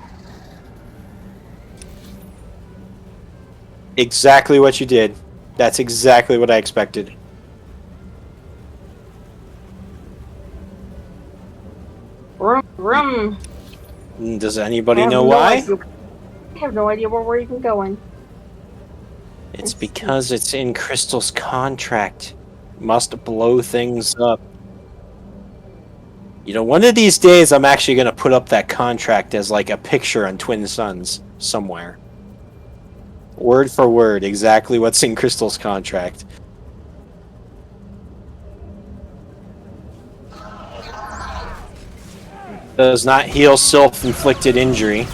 Exactly what you did. That's exactly what I expected. Vroom. Does anybody know why? I have no idea where we're even going. It's because it's in Crystal's contract. Must blow things up. You know, one of these days I'm actually going to put up that contract as like a picture on Twin Suns somewhere. Word for word, exactly what's in Crystal's contract. Does not heal self-inflicted injury.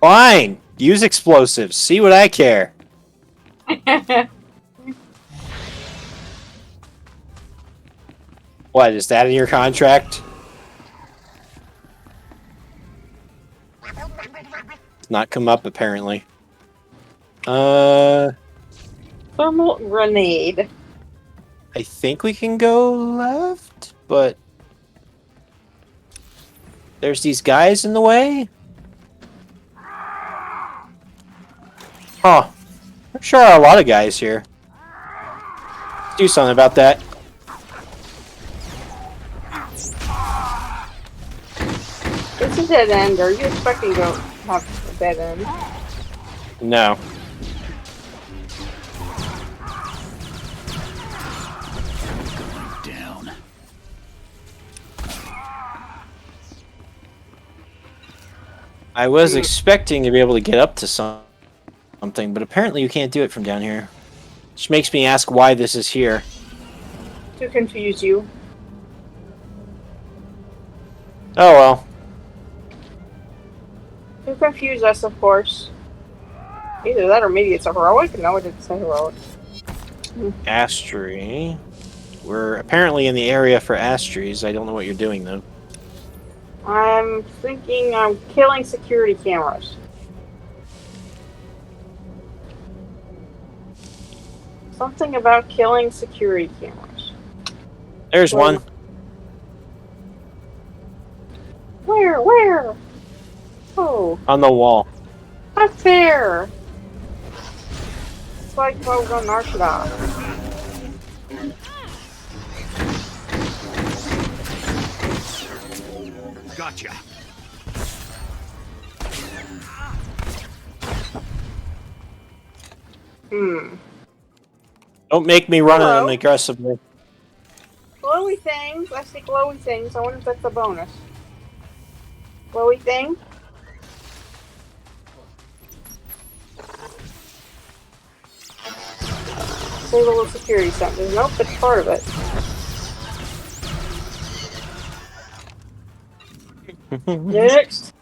Fine. Use explosives. See what I care. What, is that in your contract? It's not come up, apparently. Thermal grenade. I think we can go left, but... There's these guys in the way? Huh. There sure are a lot of guys here. Let's do something about that. It's a dead end. Are you expecting to have a dead end? No. Down. I was expecting to be able to get up to something, but apparently you can't do it from down here. Which makes me ask why this is here. To confuse you. Oh well. To confuse us, of course. Either that or maybe it's a heroic. No, it didn't say heroic. Astri. We're apparently in the area for Astries. I don't know what you're doing, though. I'm thinking I'm killing security cameras. Something about killing security cameras. There's one. Where? Where? Oh. On the wall. Up there! It's like if I was on Narcodoc. Gotcha. Don't make me run Hello? at them aggressively. Glowy things. I see glowy things. I wonder if that's a bonus. Glowy thing? Save a little security something. Nope, it's part of it. Next.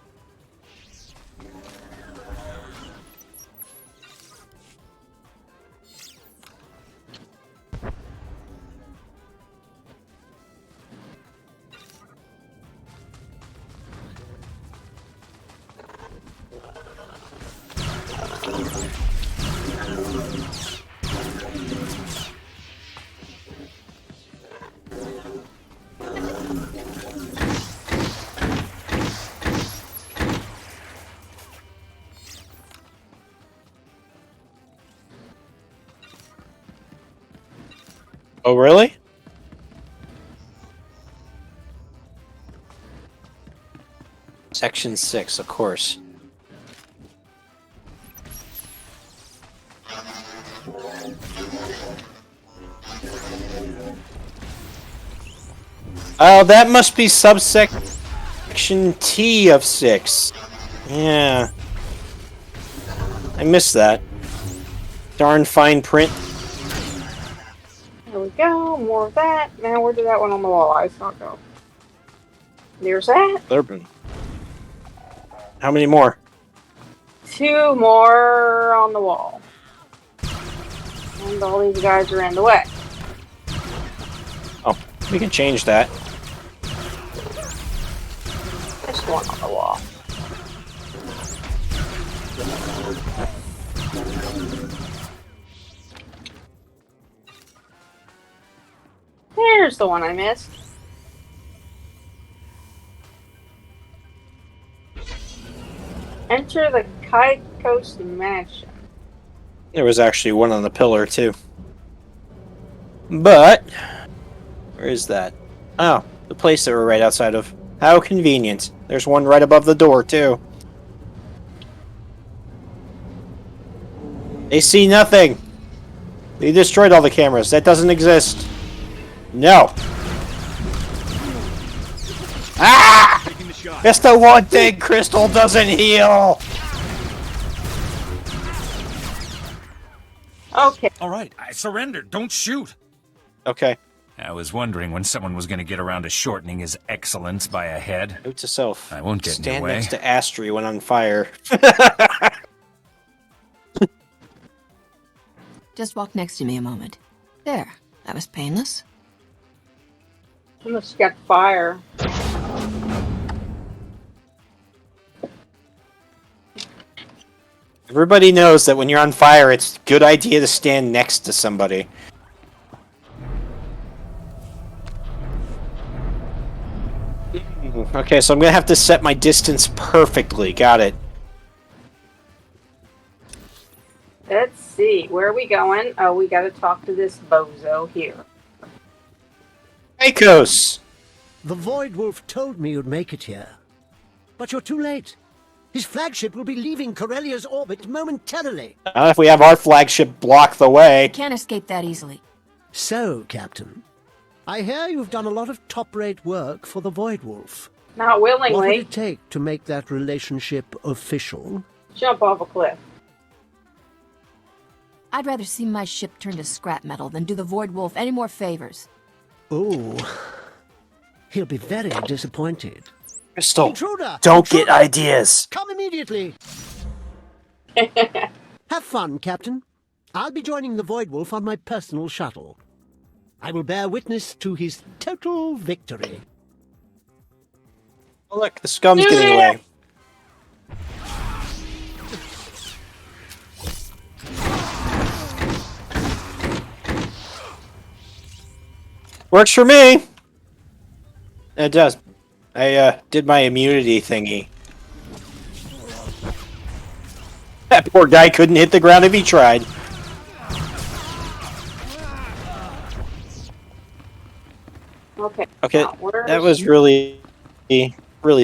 Oh, really? Section 6, of course. Oh, that must be subsection T of 6. Yeah. I missed that. Darn fine print. There we go. More of that. Now where did that one on the wall? I saw it go. There's that. Urban. How many more? 2 more on the wall. And all these guys are in the way. Oh, we can change that. Just one on the wall. There's the one I missed. Enter the Kite Coast Mansion. There was actually one on the pillar, too. But, where is that? Oh, the place that we're right outside of. How convenient. There's one right above the door, too. They see nothing. They destroyed all the cameras. That doesn't exist. No. Ah! It's the one thing Crystal doesn't heal. Okay. All right, I surrendered. Don't shoot. Okay. I was wondering when someone was going to get around to shortening his excellence by a head. Note to self. I won't get in your Stand way. next to Astri when on fire. Just walk next to me a moment. There. That was painless. I must get fire. Everybody knows that when you're on fire, it's a good idea to stand next to somebody. Okay, so I'm gonna have to set my distance perfectly. Got it. Let's see. Where are we going? Oh, we gotta talk to this bozo here. Akos! The Void Wolf told me you'd make it here. But you're too late. His flagship will be leaving Corellia's orbit momentarily. Not if we have our flagship block the way. Can't escape that easily. So, Captain, I hear you've done a lot of top-rate work for the Void Wolf. Not willingly. What would it take to make that relationship official? Jump off a cliff. I'd rather see my ship turn to scrap metal than do the Void Wolf any more favors. Oh, he'll be very disappointed. Crystal, Intruder! don't Intruder! get ideas. Come immediately! Have fun, Captain. I'll be joining the Void Wolf on my personal shuttle. I will bear witness to his total victory. Oh, look, the scum's getting away. Works for me. It does. I did my immunity thingy. That poor guy couldn't hit the ground if he tried. Okay. Okay, that was really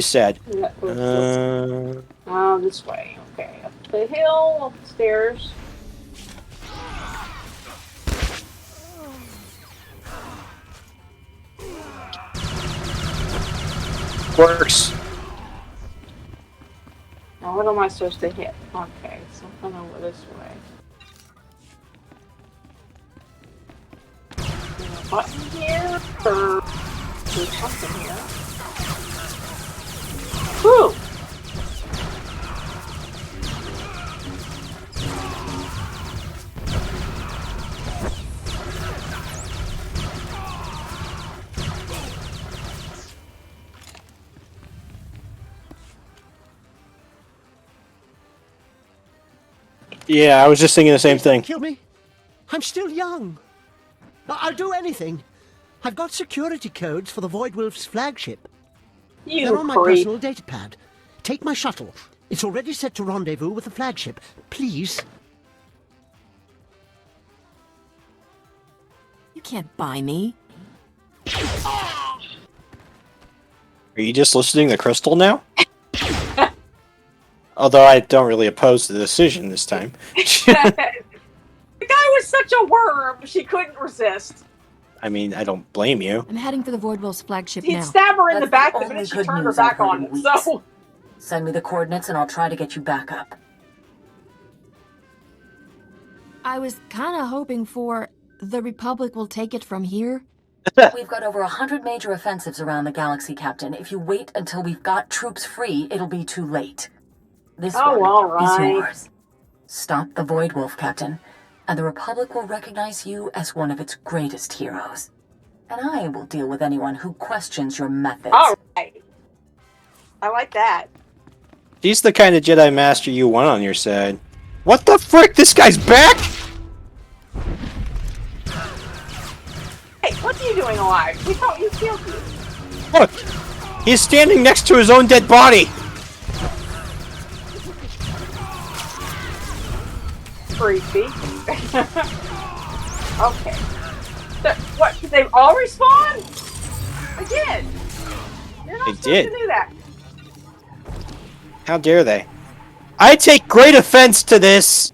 sad. Oh, this way. Okay, up the hill, up the stairs. Works. Now, what am I supposed to hit? Okay, something over this way. There's a button here, or there's something here. Whew! Yeah, I was just thinking the same thing. Kill me. I'm still young. I'll do anything. I've got security codes for the Void Wolf's flagship. They're on my creep. personal datapad. Take my shuttle. It's already set to rendezvous with the flagship. Please. You can't buy me. Are you just listening to Crystal now? Although I don't really oppose the decision this time. The guy was such a worm, she couldn't resist. I mean, I don't blame you. I'm heading for the Void Wolf's flagship He'd now. stab her in the That's back the the minute only she good turned her news I've back heard on in him. weeks. So, Send me the coordinates and I'll try to get you back up. I was kind of hoping for the Republic will take it from here. We've got over 100 major offensives around the galaxy, Captain. If you wait until we've got troops free, it'll be too late. This Oh, one all is right. yours. Stop the Void Wolf, Captain, and the Republic will recognize you as one of its greatest heroes. And I will deal with anyone who questions your methods. all right. I like that. She's the kind of Jedi Master you want on your side. What the frick? This guy's back? Hey, what are you doing alive? We thought you killed me. Look! He's standing next to his own dead body! Creepy. Okay. So, what, did they all respawn? Again? You're not They supposed did. to do that. How dare they? I take great offense to this!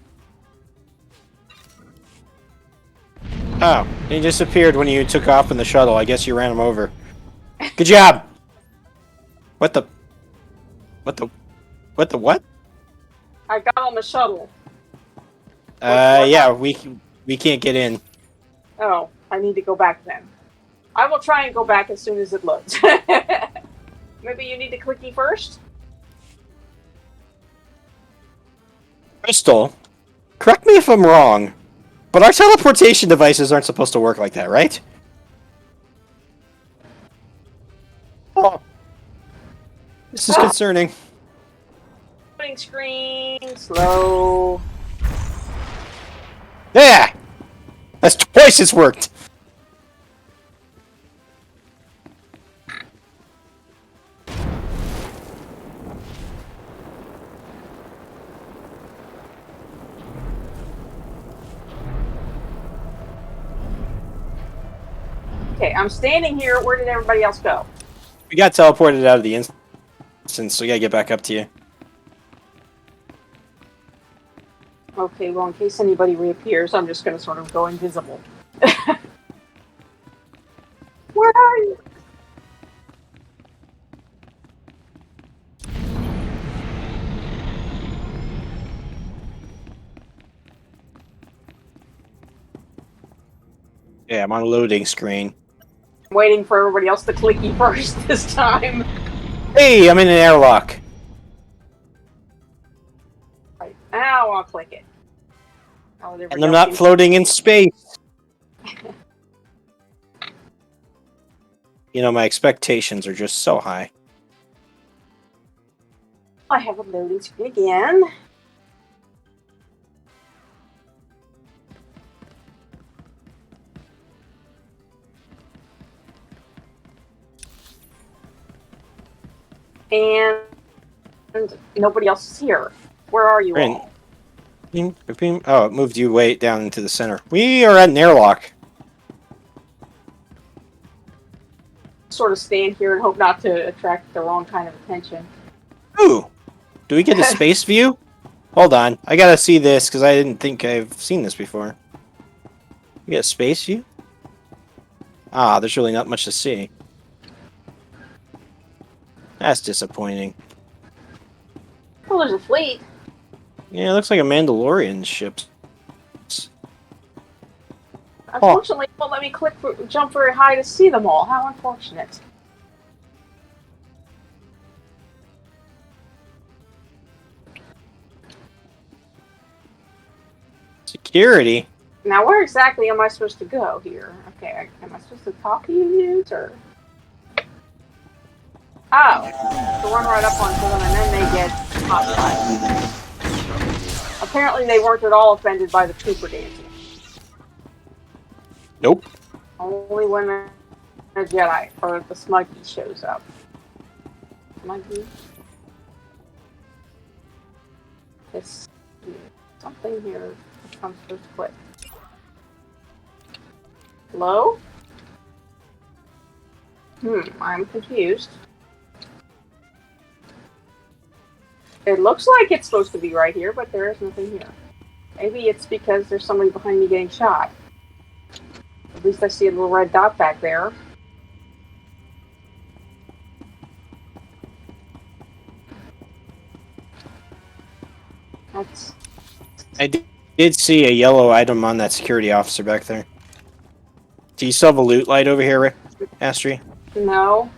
Oh, he disappeared when you took off in the shuttle. I guess you ran him over. Good job! What the... What the... What the what? I got on the shuttle. Yeah, we can't get in. Oh, I need to go back then. I will try and go back as soon as it loads. Maybe you need to clicky first? Crystal, correct me if I'm wrong, but our teleportation devices aren't supposed to work like that, right? Oh. This is concerning. Loading screen, slow. Yeah! That's twice it's worked! Okay, I'm standing here. Where did everybody else go? We got teleported out of the instance, so we gotta get back up to you. Okay, well, in case anybody reappears, I'm just going to sort of go invisible. Where are you? Yeah, I'm on a loading screen. I'm waiting for everybody else to clicky first this time. Hey, I'm in an airlock. Right, now I'll click it. Oh, And I'm not floating in space. You know, my expectations are just so high. I have a loading screen again. And nobody else is here. Where are you all? Oh, it moved you way down into the center. We are at an airlock. Sort of stand here and hope not to attract the wrong kind of attention. Ooh! Do we get a space view? Hold on. I gotta see this, because I didn't think I've seen this before. We get a space view? Ah, there's really not much to see. That's disappointing. Well, there's a fleet. Yeah, it looks like a Mandalorian ship. Unfortunately, it won't let me jump very high to see them all. How unfortunate. Security? Now, where exactly am I supposed to go here? Okay, am I supposed to talk to you dudes, or... Oh, to run right up onto them and then they get hostile. Apparently they weren't at all offended by the trooper dancing. Nope. Only when a Jedi or the Smuggy shows up. Smuggy? There's something here that I'm supposed to click. Hello? I'm confused. It looks like it's supposed to be right here, but there is nothing here. Maybe it's because there's somebody behind me getting shot. At least I see a little red dot back there. That's... I did see a yellow item on that security officer back there. Do you still have a loot light over here, Astri? No.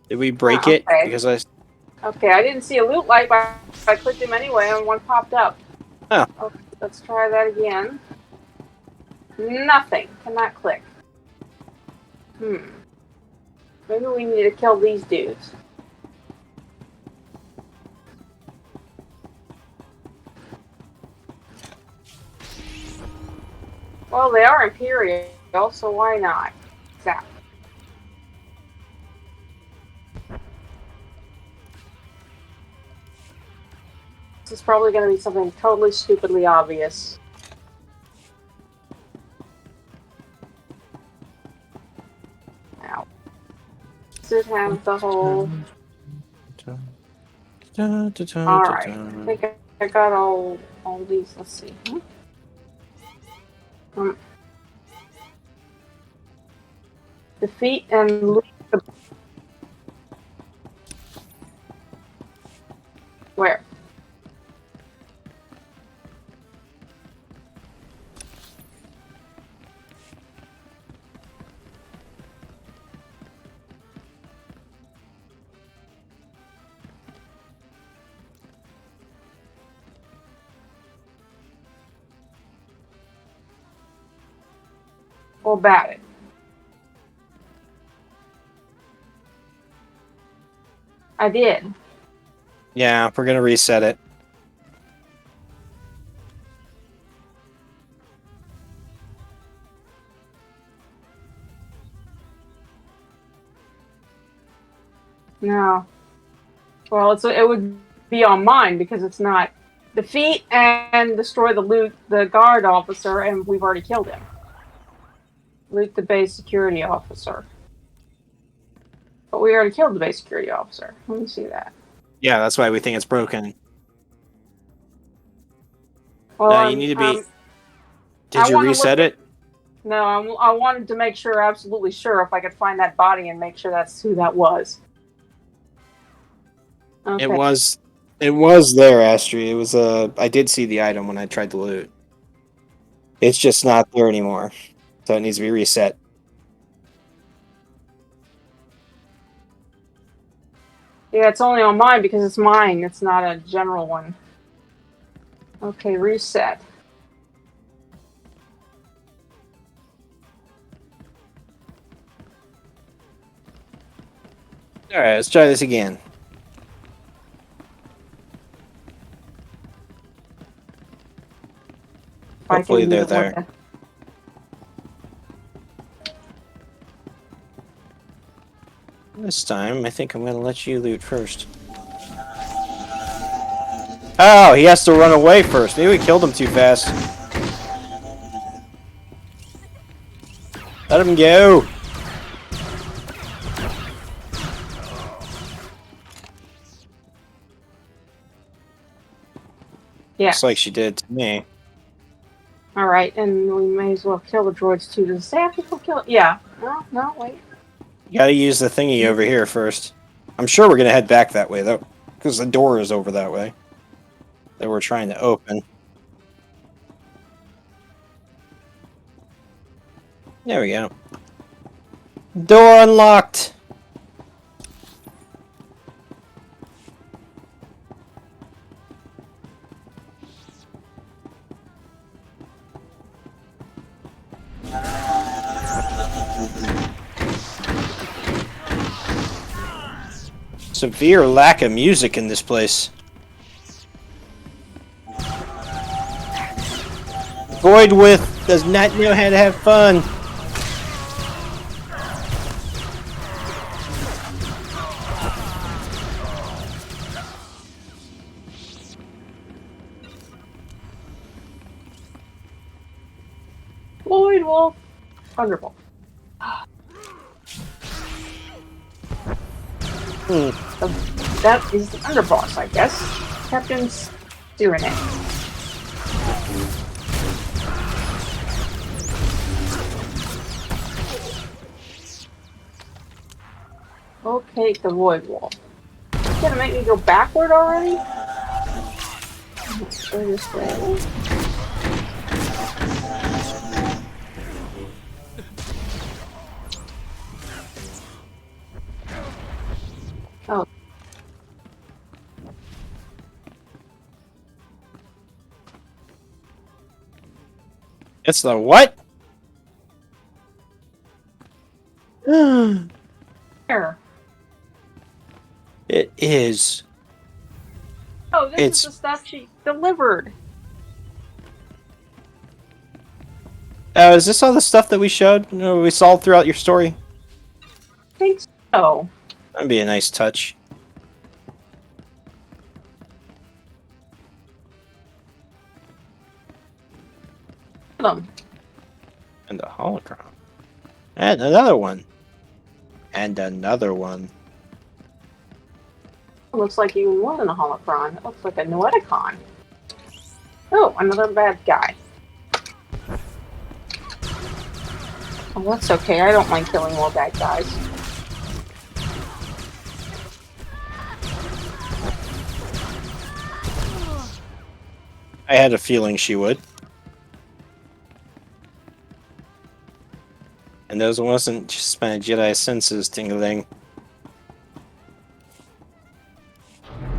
Did we break it? Okay. Because I... Okay, I didn't see a loot light, but I clicked him anyway and one popped up. Oh. Okay, let's try that again. Nothing. Cannot click. Maybe we need to kill these dudes. Well, they are Imperial, so why not? Zap. This is probably going to be something totally stupidly obvious. Ow. Does it have the whole... Alright, I think I got all these. Let's see. Defeat and loot the... Where? Or about it? I did. Yeah, we're gonna reset it. No. Well, it would be on mine because it's not defeat and destroy the guard officer, and we've already killed him. Loot the base security officer. But we already killed the base security officer. Let me see that. Yeah, that's why we think it's broken. Well, No, you need to be. Did you reset it? No, I wanted to make sure, absolutely sure, if I could find that body and make sure that's who that was. Okay. It was there, Astri. It was I did see the item when I tried to loot. It's just not there anymore, so it needs to be reset. Yeah, it's only on mine because it's mine. It's not a general one. Okay, reset. Alright, let's try this again. Hopefully they're there. This time, I think I'm going to let you loot first. Oh, he has to run away first. Maybe we killed him too fast. Let him go. Yeah. Looks like she did to me. Alright, and we may as well kill the droids too. Does it say I have to kill it? Yeah. No, wait. You gotta use the thingy over here first. I'm sure we're gonna head back that way, though. Because the door is over that way. That we're trying to open. There we go. Door unlocked! Severe lack of music in this place. Voidwolf does not know how to have fun. Voidwolf. Thunderbolt. That is the underboss, I guess. Captain Cyrenet. Locate the Voidwolf. It's gonna make me go backward already? Let's go this way. Oh. It's the what? Here. It is. Oh, this is the stuff she delivered. Is this all the stuff that we showed? We saw throughout your story? I think so. That'd be a nice touch. Them. And a holocron. And another one. And another one. It looks like even more than a holocron. It looks like a Noeticon. Oh, another bad guy. Oh, that's okay. I don't mind killing more bad guys. I had a feeling she would. And those wasn't just my Jedi senses tingling.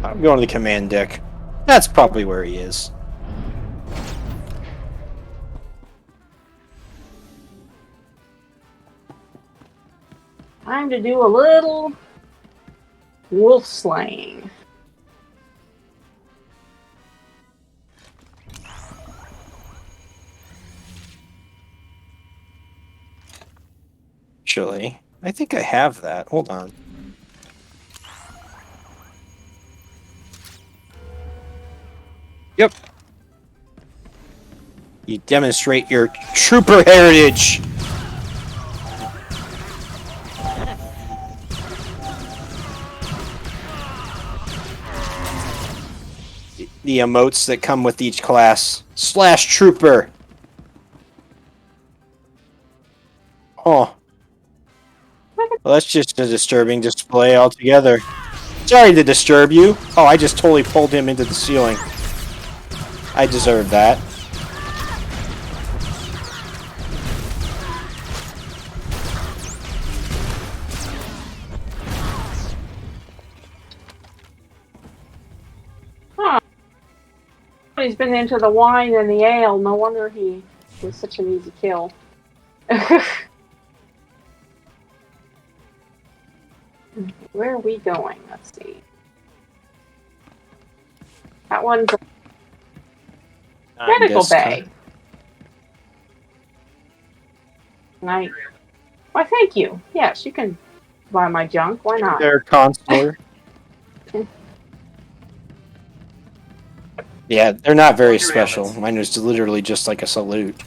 I'm going to the command deck. That's probably where he is. Time to do a little wolf slaying. Actually, I think I have that. Hold on. Yep. You demonstrate your trooper heritage. The emotes that come with each class. / trooper. Oh. Well, that's just a disturbing display altogether. Sorry to disturb you. Oh, I just totally pulled him into the ceiling. I deserve that. Huh. He's been into the wine and the ale. No wonder he was such an easy kill. Where are we going? Let's see. That one's medical bay. Nice. Why, thank you. Yes, you can buy my junk. Why not? They're consular. Yeah, they're not very special. Mine was literally just like a salute.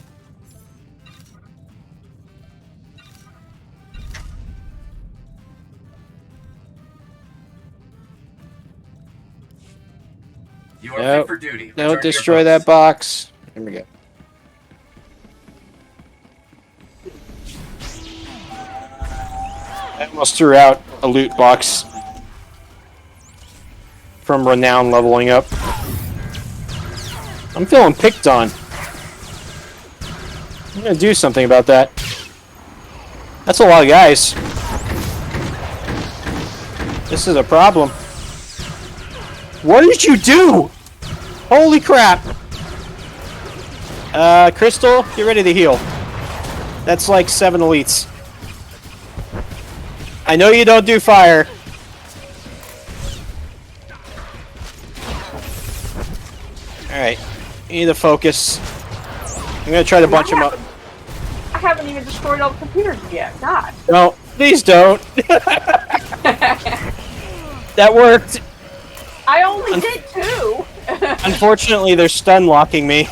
You are Nope. fit for duty. Don't Return to your destroy post. that box. There we go. I almost threw out a loot box from renown leveling up. I'm feeling picked on. I'm gonna do something about that. That's a lot of guys. This is a problem. What did you do? Holy crap. Crystal, get ready to heal. That's like 7 elites. I know you don't do fire. Alright. You need to focus. I'm gonna try to bunch him up. I haven't even destroyed all the computers yet. God. No, please don't. That worked. I only did 2. Unfortunately, they're stun locking me.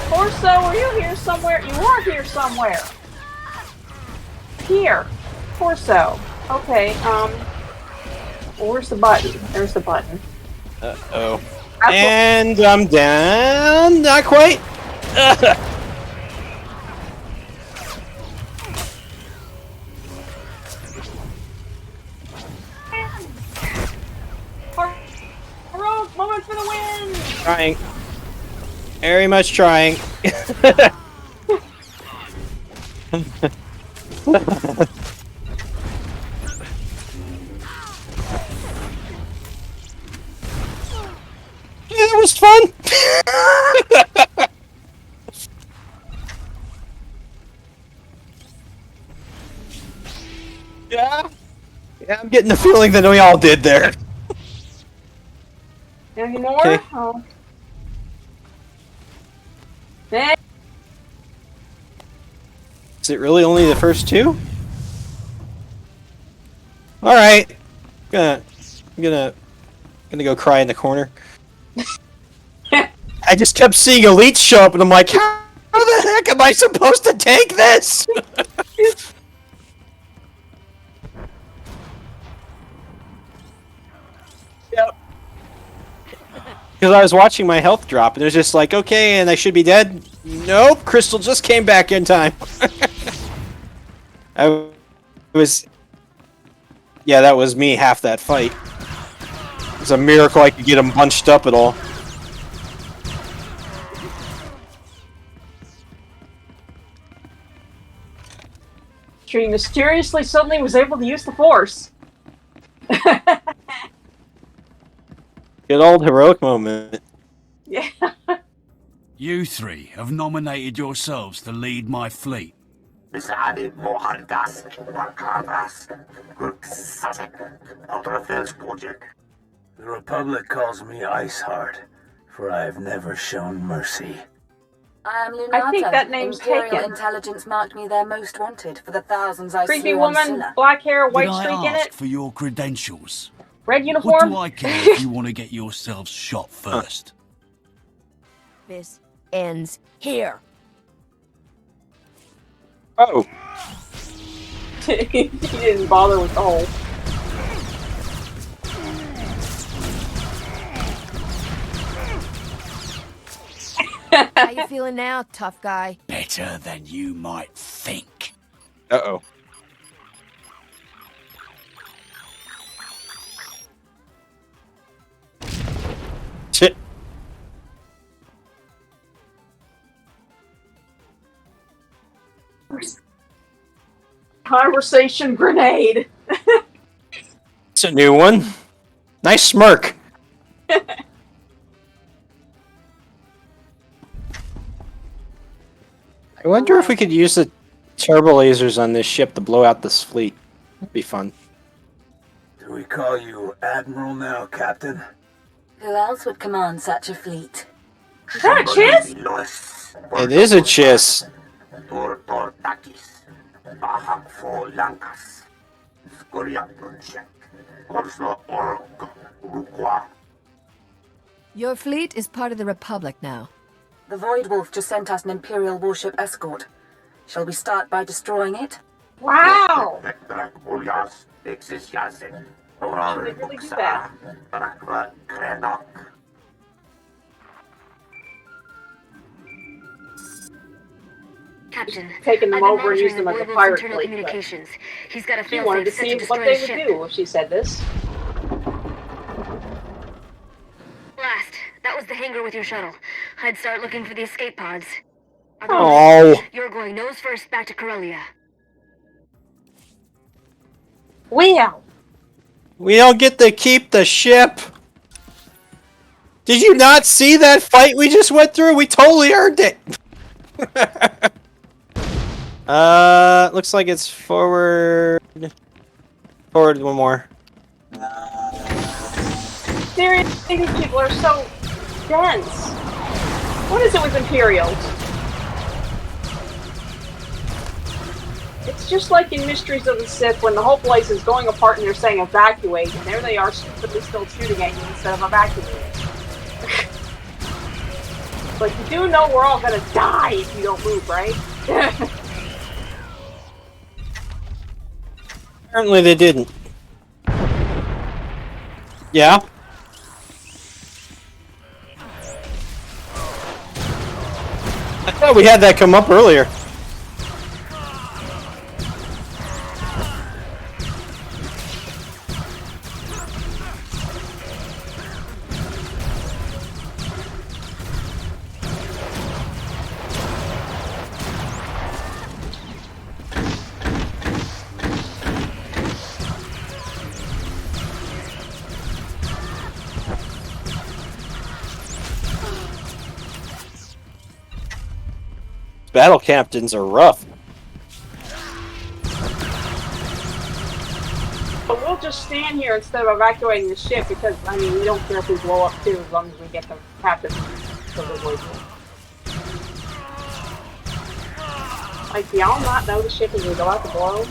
Corso, were you here somewhere? You were here somewhere. Here. Corso. Okay, where's the button? There's the button. Uh-oh. And I'm down. Not quite. Heroic moment for the win! Trying. Very much trying. It was fun. Yeah, I'm getting the feeling that we all did there. Any more? Okay. Oh. Eh. Is it really only the first 2? All right, I'm gonna go cry in the corner. I just kept seeing elites show up, and I'm like, how the heck am I supposed to take this? Yep. Because I was watching my health drop, and it was just like, okay, and I should be dead. Nope, Crystal just came back in time. Yeah, that was me half that fight. It's a miracle I could get them bunched up at all. She mysteriously suddenly was able to use the Force. Good old heroic moment. Yeah. You 3 have nominated yourselves to lead my fleet. Beside Mohandas, Wakaras, Gurksasek, Outerfell's project. The Republic calls me Iceheart, for I have never shown mercy. I am Lunata. I think that name's Imperial taken. Intelligence marked me their most wanted for the thousands I Creepy slew on woman, Scylla. black hair, white Did I streak in ask it, for your credentials? red What uniform. do I care if you want to get yourselves shot first? This ends here. Oh. He didn't bother with the whole. How you feeling now, tough guy? Better than you might think. Uh-oh. Shit. Conversation grenade. It's a new one. Nice smirk. I wonder if we could use the turbo lasers on this ship to blow out this fleet. That'd be fun. Do we call you Admiral now, Captain? Who else would command such a fleet? Is that a chiss? It is a chiss. Tortakis, Bahakfo Lankas, Skoriapunchek, Orso Orok, Rukwa. Your fleet is part of the Republic now. The Void Wolf just sent us an Imperial warship escort. Shall we start by destroying it? Wow! Did they really do that? Captain, Taking them I've been over and using them as a monitoring the pirate internal fleet. communications. He's got a She fail-safe wanted to set see destroy what they a would ship. do if she said this. Blast. That was the hangar with your shuttle. I'd start looking for the escape pods. Oh. You're going nose first back to Corellia. Well. We don't get to keep the ship. Did you not see that fight we just went through? We totally earned it. Looks like it's forward. Forward one more. Seriously, these people are so dense. What is it with Imperials? It's just like in Mysteries of the Sith when the whole place is going apart and they're saying evacuate, and there they are stupidly still shooting at you instead of evacuating. But you do know we're all gonna die if you don't move, right? Apparently they didn't. Yeah? I thought we had that come up earlier. Battle captains are rough. But we'll just stand here instead of evacuating the ship because, I mean, we don't care if we blow up too as long as we get the captain to the void. Like, do y'all not know the ship is going to go out to blow?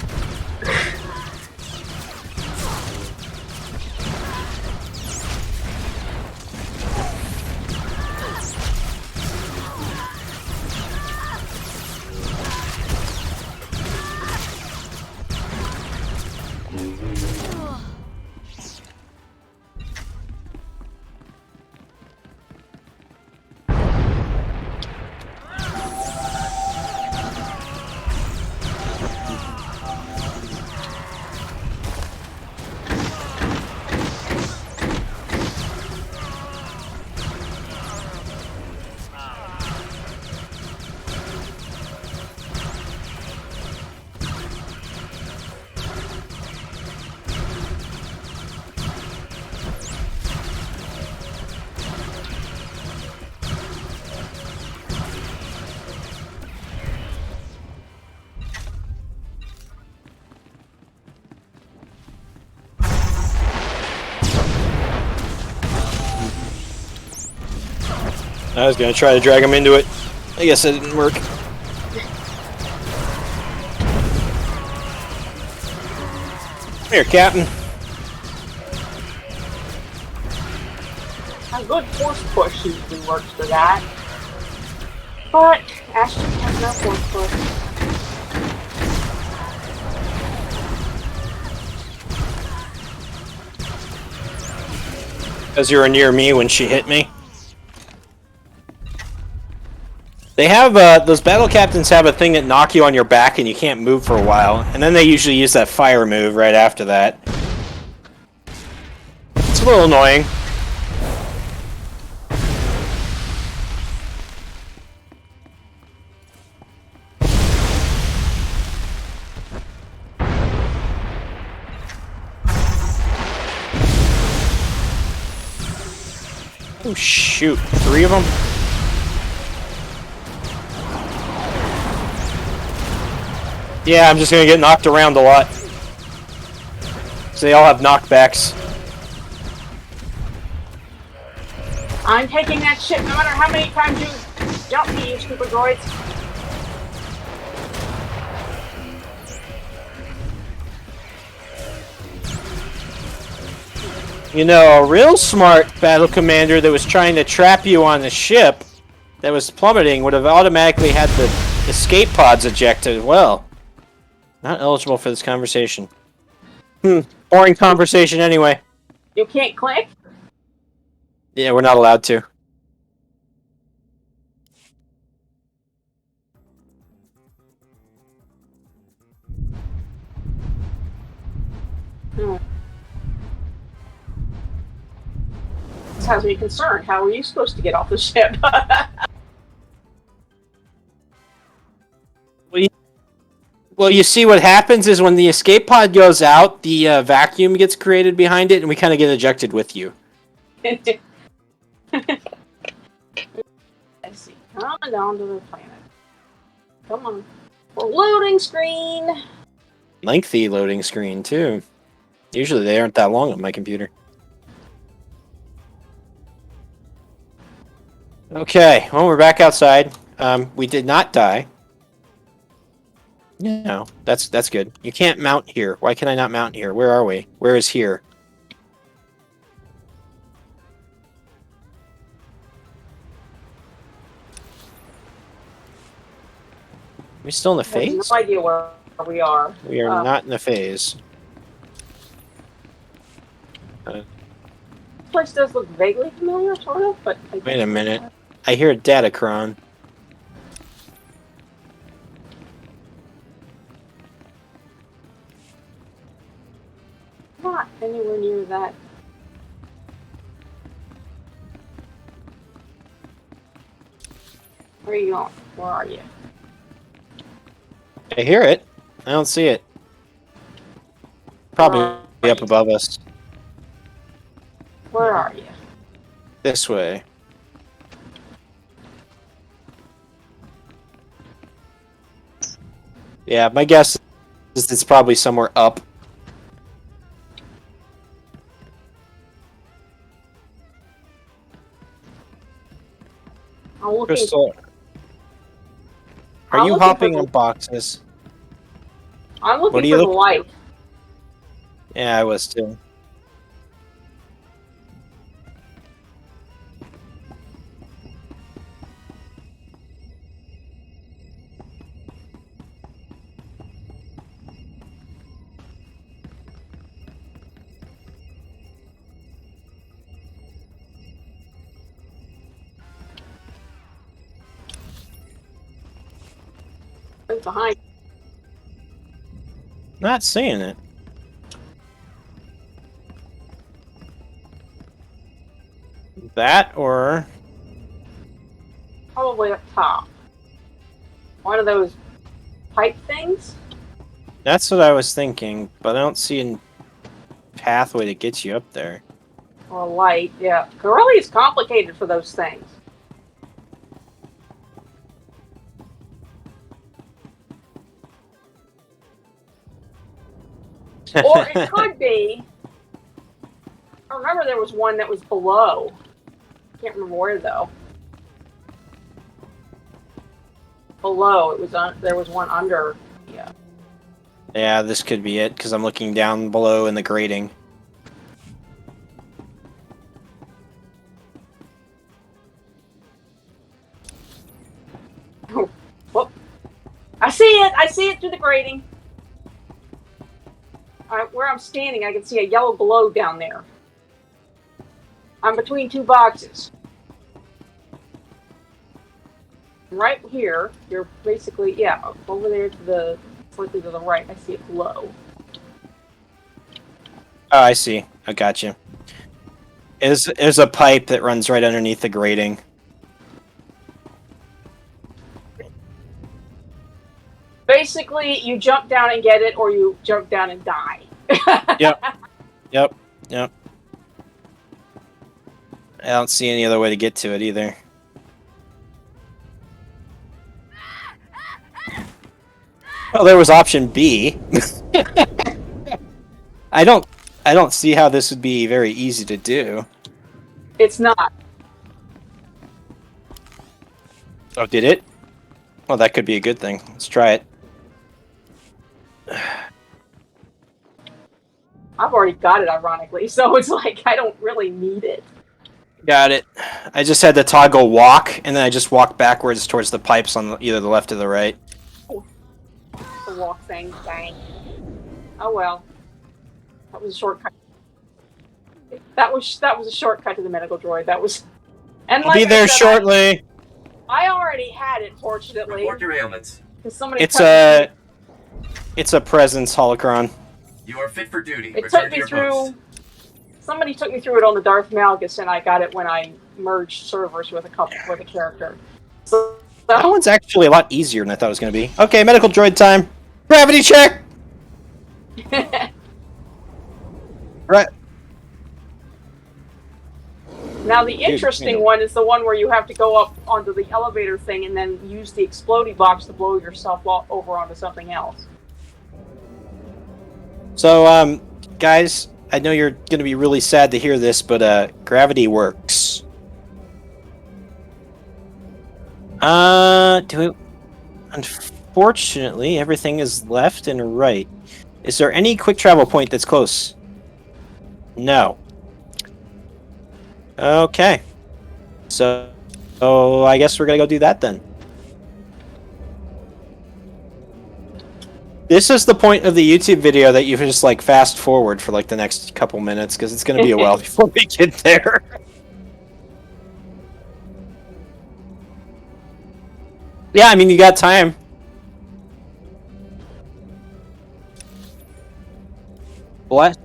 I was gonna try to drag him into it. I guess it didn't work. Come here, Captain. A good force push usually works for that. But Ashton has no force push. Because you were near me when she hit me. They have, those battle captains have a thing that knock you on your back and you can't move for a while. And then they usually use that fire move right after that. It's a little annoying. Oh shoot, 3 of them? Yeah, I'm just gonna get knocked around a lot. So they all have knockbacks. I'm taking that shit no matter how many times you jump me, you stupid droids. You know, a real smart battle commander that was trying to trap you on the ship that was plummeting would have automatically had the escape pods ejected as well. Not eligible for this conversation. Boring conversation anyway. You can't click? Yeah, we're not allowed to. This has me concerned. How are you supposed to get off the ship? Well, you see what happens is when the escape pod goes out, the vacuum gets created behind it, and we kind of get ejected with you. I see. Come on down to the planet. Come on. We're loading screen. Lengthy loading screen, too. Usually they aren't that long on my computer. Okay, well, we're back outside. We did not die. No, that's good. You can't mount here. Why can I not mount here? Where are we? Where is here? Are we still in the I have phase? no idea where we are. We are not in the phase. This place does look vaguely familiar, sort of, but... Wait a minute. I hear a Datacron. Not anywhere near that. Where are you going? Where are you? I hear it. I don't see it. Probably up above us. Where are you? This way. Yeah, my guess is it's probably somewhere up. I'm looking. Crystal, are you hopping on boxes? I'm What looking are for you the light. Yeah, I was too. Right behind. Not seeing it. That or Probably up top. One of those pipe things? that's what I was thinking, but I don't see a pathway that gets you up there. Or a light, yeah. Corelli is complicated for those things. Or it could be. I remember there was one that was below. Can't remember where though. below. It was there was one under. Yeah. Yeah, this could be it, because I'm looking down below in the grating. Oh, whoop. I see it! I see it through the grating. Where I'm standing, I can see a yellow glow down there. I'm between two boxes. Right here, you're basically, yeah, over there to the, slightly to the right, I see it glow. Oh, I see. I got you. There's a pipe that runs right underneath the grating. Basically, you jump down and get it, or you jump down and die. Yep. Yep. Yep. I don't see any other way to get to it either. Well, there was option B. I don't see how this would be very easy to do. It's not. Oh, did it? Well, that could be a good thing. Let's try it. I've already got it, ironically, so it's like I don't really need it. Got it. I just had to toggle walk, and then I just walked backwards towards the pipes on either the left or the right. The walk thing, dang. Oh well. That was a shortcut. That was a shortcut to the medical droid. That was. And I'll be there shortly. I already had it, fortunately. Report your ailments. Somebody It's a presence holocron. You are fit for duty. It Return took to me your through. post. Somebody took me through it on the Darth Malgus, and I got it when I merged servers with a character. So That one's actually a lot easier than I thought it was going to be. Okay, medical droid time. Gravity check. Right. Now the interesting one is the one where you have to go up onto the elevator thing and then use the explodey box to blow yourself over onto something else. So, guys, I know you're going to be really sad to hear this, but gravity works. Unfortunately, everything is left and right. Is there any quick travel point that's close? No. Okay. So I guess we're gonna go do that then. This is the point of the YouTube video that you just like fast forward for like the next couple minutes because it's gonna be a while before we get there. Yeah, I mean you got time. What?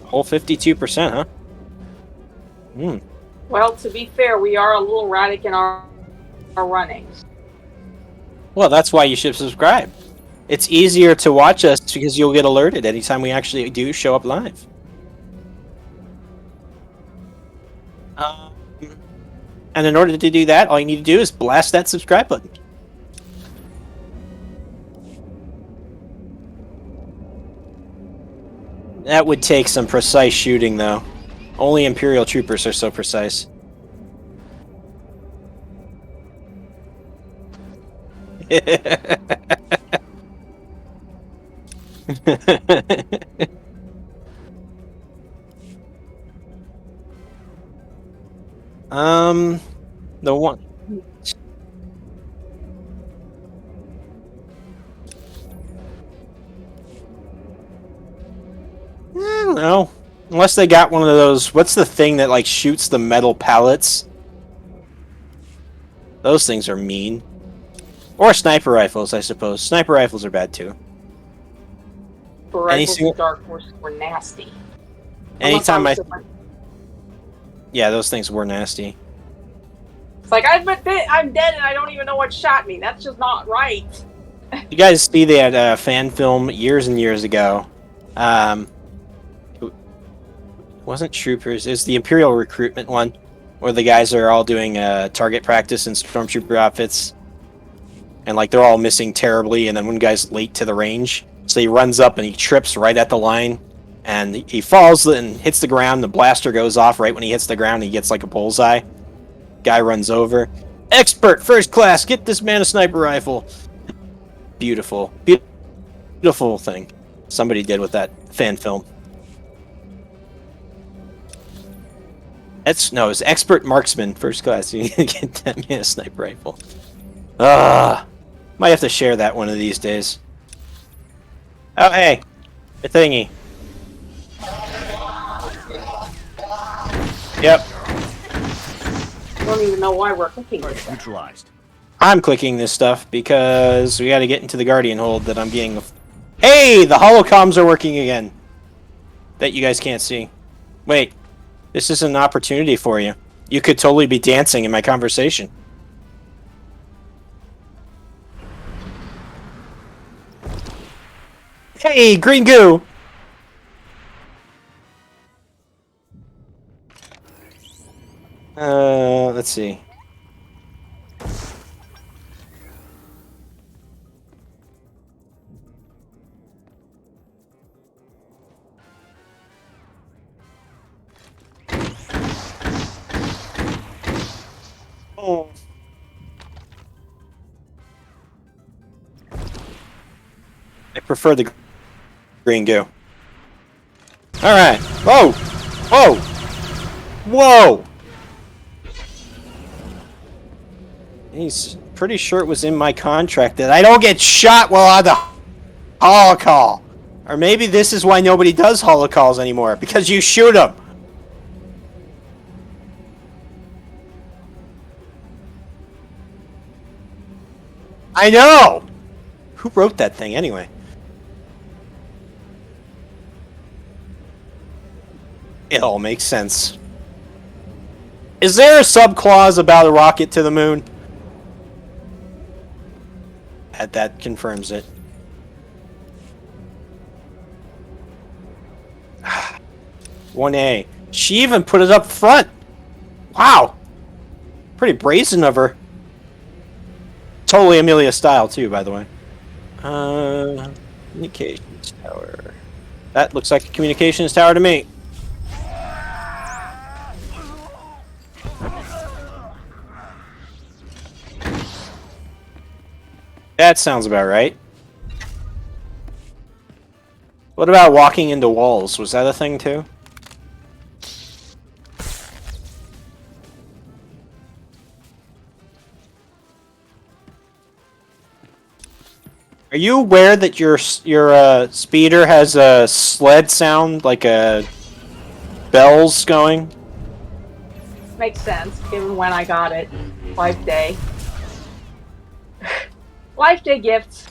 Whole 52%, huh? Hmm. Well, to be fair, we are a little erratic in our runnings. Well, that's why you should subscribe. It's easier to watch us because you'll get alerted anytime we actually do show up live. And in order to do that, all you need to do is blast that subscribe button. That would take some precise shooting, though. Only Imperial troopers are so precise. The one. I don't know. Unless they got one of those. What's the thing that like shoots the metal pallets? Those things are mean. Or sniper rifles, I suppose. Sniper rifles are bad too. For rifles and Dark Forces were nasty. Anytime yeah, those things were nasty. It's like I'm dead and I don't even know what shot me. That's just not right. You guys see they had a fan film years and years ago. It wasn't Troopers. It was the Imperial recruitment one, where the guys are all doing target practice in Stormtrooper outfits, and like they're all missing terribly. And then one guy's late to the range, so he runs up and he trips right at the line, And he falls and hits the ground. The blaster goes off right when he hits the ground. He gets like a bullseye. Guy runs over. Expert, first class, get this man a sniper rifle. Beautiful. Beautiful thing somebody did with that fan film. It's expert marksman, first class. You can get that man a sniper rifle. Might have to share that one of these days. Oh, hey. A thingy. Yep. I don't even know why we're clicking this. Neutralized. I'm clicking this stuff because we gotta get into the Guardian hold that I'm getting. Hey! The holocoms are working again. That you guys can't see. Wait. This is an opportunity for you. You could totally be dancing in my conversation. Hey, green goo! Let's see. Oh. I prefer the green goo. Alright. Whoa! Whoa! Whoa! He's pretty sure it was in my contract that I don't get shot while on the holocall. Or maybe this is why nobody does holocalls anymore. Because you shoot them. I know! Who wrote that thing anyway? It all makes sense. Is there a subclause about a rocket to the moon? That confirms it. 1A. She even put it up front. Wow. Pretty brazen of her. Totally Amelia style too, by the way. Communications tower. That looks like a communications tower to me. That sounds about right. What about walking into walls? Was that a thing too? Are you aware that your speeder has a sled sound, like a bells going? Makes sense, given when I got it. Life Day. Life Day gifts.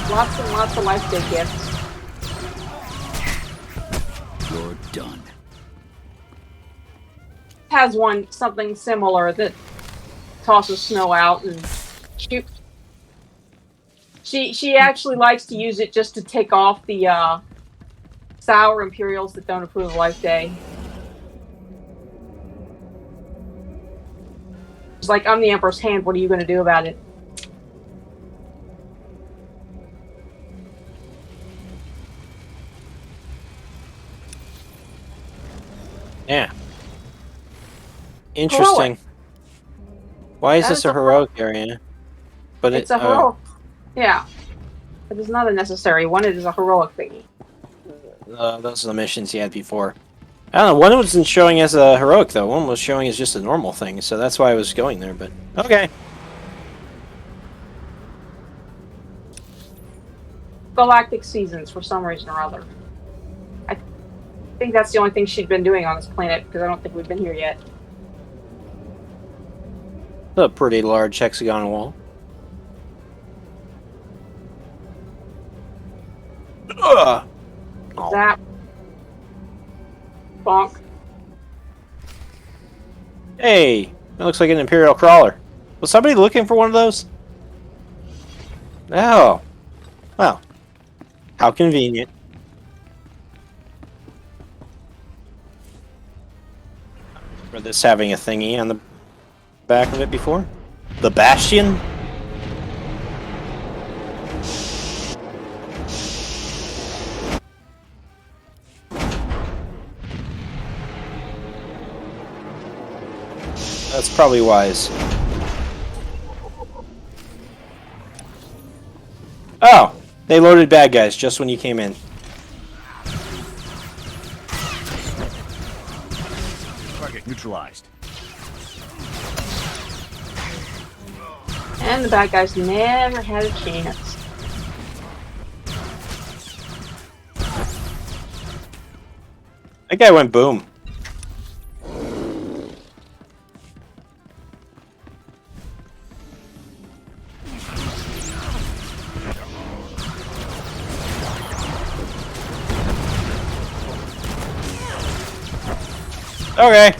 Lots and lots of Life Day gifts. You're done. Has something similar that tosses snow out and shoot. She actually likes to use it just to take off the sour Imperials that don't approve of Life Day. It's like, I'm the Emperor's hand, what are you going to do about it? Yeah. Interesting. Heroic. Why is That this is a a heroic area? But It's a heroic. Yeah. It is not a necessary one, it is a heroic thingy. Those are the missions he had before. I don't know, one wasn't showing as a heroic though, one was showing as just a normal thing, so that's why I was going there, but okay. Galactic Seasons for some reason or other. I think that's the only thing she'd been doing on this planet, because I don't think we've been here yet. A pretty large hexagon wall. Ugh. Oh. Zap. Bonk. Hey, that looks like an Imperial crawler. Was somebody looking for one of those? Oh. Well. How convenient. Remember this having a thingy on the back of it before? The Bastion? That's probably wise. Oh! They loaded bad guys just when you came in. Target neutralized. And the bad guys never had a chance. That guy went boom. Okay.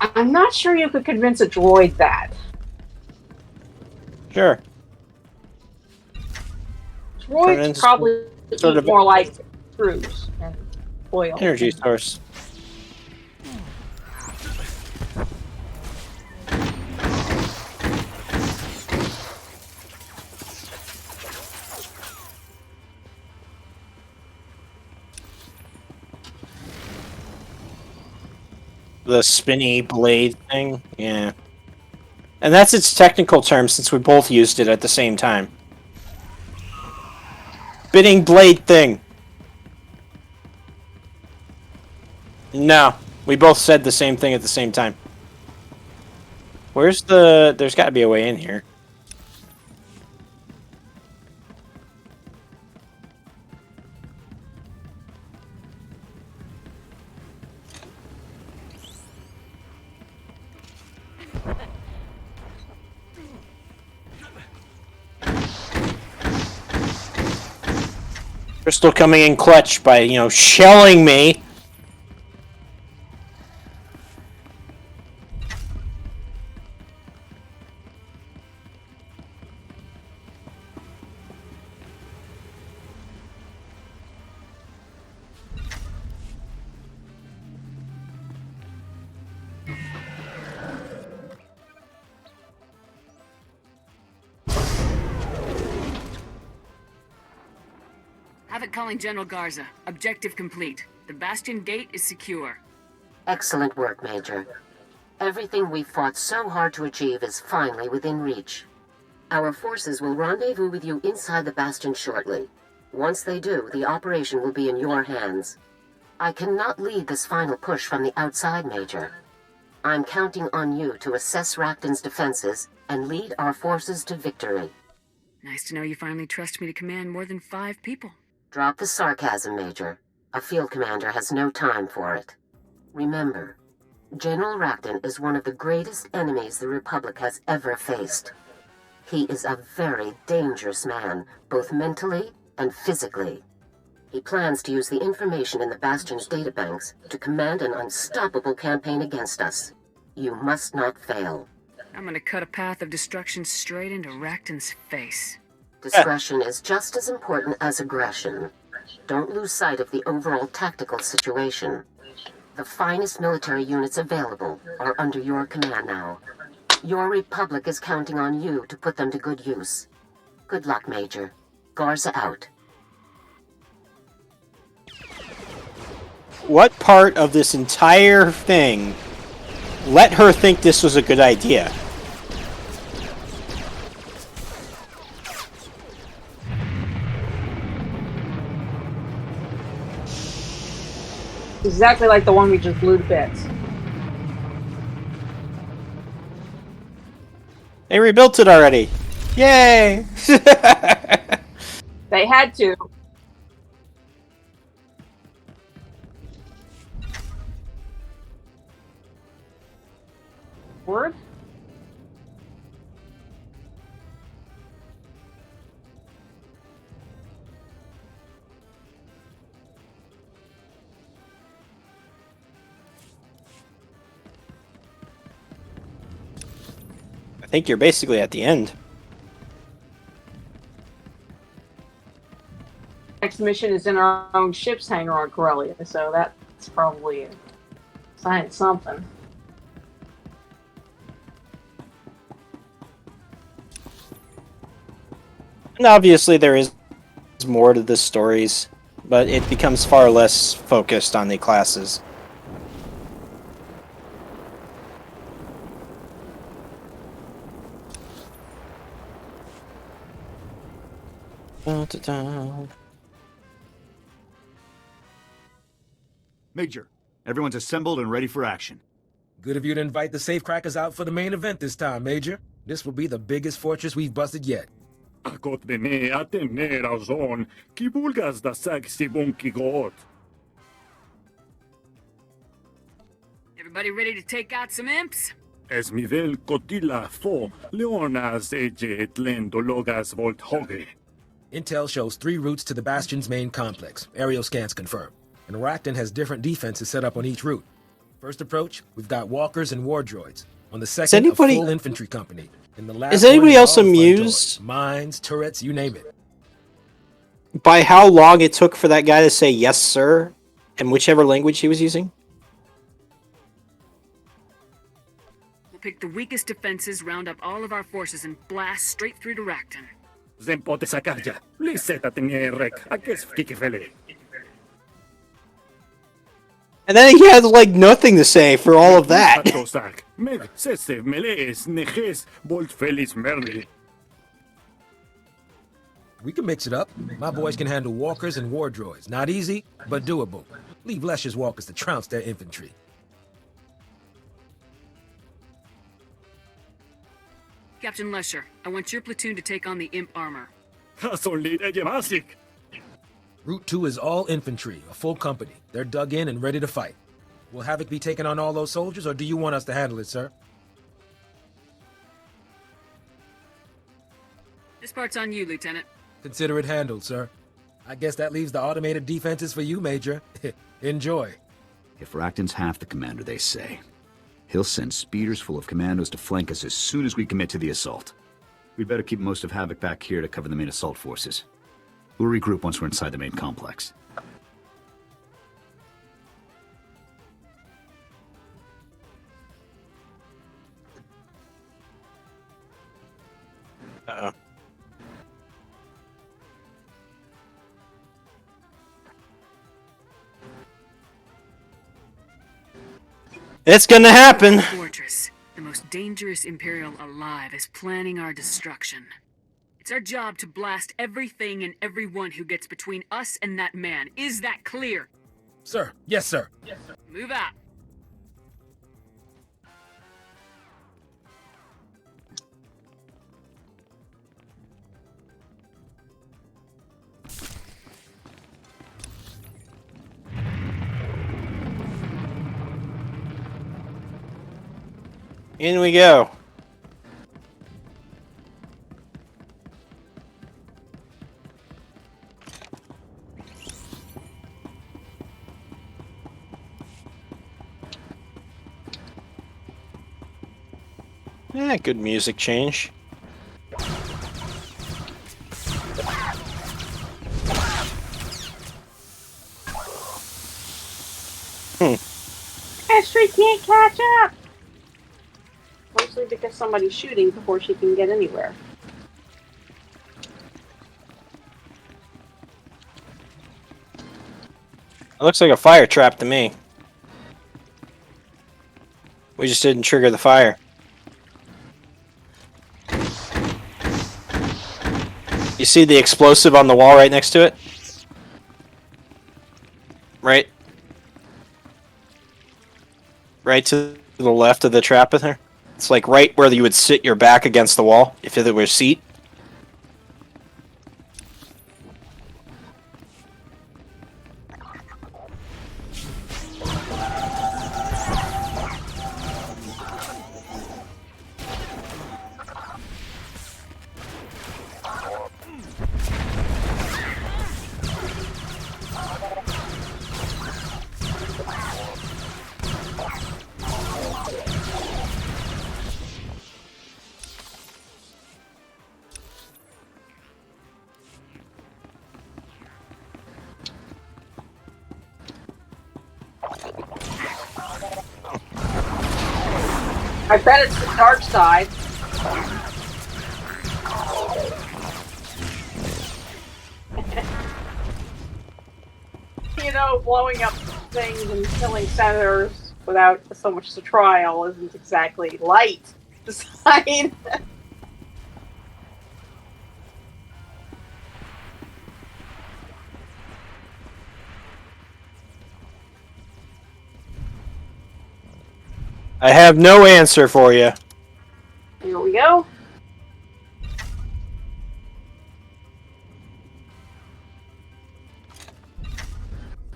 I'm not sure you could convince a droid that. Sure. Droids probably sort eat of more like screws and oil. energy source. The spinny blade thing, yeah. And that's its technical term since we both used it at the same time. Spinning blade thing. No, we both said the same thing at the same time. Where's the... There's got to be a way in here. Crystal coming in clutch by, you know, shelling me. Have it calling General Garza. Objective complete. The Bastion gate is secure. Excellent work, Major. Everything we fought so hard to achieve is finally within reach. Our forces will rendezvous with you inside the Bastion shortly. Once they do, the operation will be in your hands. I cannot lead this final push from the outside, Major. I'm counting on you to assess Racton's defenses and lead our forces to victory. Nice to know you finally trust me to command more than 5 people. Drop the sarcasm, Major. A field commander has no time for it. Remember, General Racton is one of the greatest enemies the Republic has ever faced. He is a very dangerous man, both mentally and physically. He plans to use the information in the Bastion's databanks to command an unstoppable campaign against us. You must not fail. I'm gonna cut a path of destruction straight into Racton's face. Discretion is just as important as aggression. Don't lose sight of the overall tactical situation. The finest military units available are under your command now. Your Republic is counting on you to put them to good use. Good luck, Major. Garza out. What part of this entire thing let her think this was a good idea? Exactly like the one we just blew to bits. They rebuilt it already. Yay! They had to. Word? I think you're basically at the end. Next mission is in our own ship's hangar on Corellia, so that's probably a sign of something. And obviously there is more to the stories, but it becomes far less focused on the classes. Major, everyone's assembled and ready for action. Good of you to invite the safecrackers out for the main event this time, Major. This will be the biggest fortress we've busted yet. Akot bene atem ne razon, ki bulgas da saksi bunki got. Everybody ready to take out some imps? Es mivel kotila fo, leonas eje et lendo logas volt hoge. Intel shows 3 routes to the Bastion's main complex. Aerial scans confirm. And Racton has different defenses set up on each route. First approach, we've got walkers and war droids. On the second, a full infantry company. In the last is anybody one, else amused? Mines, turrets, you name it. By how long it took for that guy to say yes, sir, in whichever language he was using? We'll pick the weakest defenses, round up all of our forces, and blast straight through to Racton. Zempote sakarja, liseta tenye rek, akes kikifele. And then he had like nothing to say for all of that. Meg sese melees nejes bolt felis merli. We can mix it up. My boys can handle walkers and war droids. Not easy, but doable. Leave Lester's walkers to trounce their infantry. Captain Lesher, I want your platoon to take on the imp armor. Route 2 is all infantry, a full company. They're dug in and ready to fight. Will Havoc be taking on all those soldiers, or do you want us to handle it, sir? This part's on you, Lieutenant. Consider it handled, sir. I guess that leaves the automated defenses for you, Major. Enjoy. If Racton's half the commander they say, he'll send speeders full of commandos to flank us as soon as we commit to the assault. We'd better keep most of Havoc back here to cover the main assault forces. We'll regroup once we're inside the main complex. Uh-oh. It's gonna happen! Fortress, the most dangerous Imperial alive, is planning our destruction. It's our job to blast everything and everyone who gets between us and that man. Is that clear? Sir. Yes, sir. Yes, sir. Move out. In we go. Yeah, good music change. Astrid can't catch up! Mostly because somebody's shooting before she can get anywhere. It looks like a fire trap to me. We just didn't trigger the fire. You see the explosive on the wall right next to it? Right? Right to the left of the trap in there? It's like right where you would sit your back against the wall, if there were a seat. I bet it's the dark side. you know, blowing up things and killing senators without so much as a trial isn't exactly light to decide. I have no answer for you. Here we go.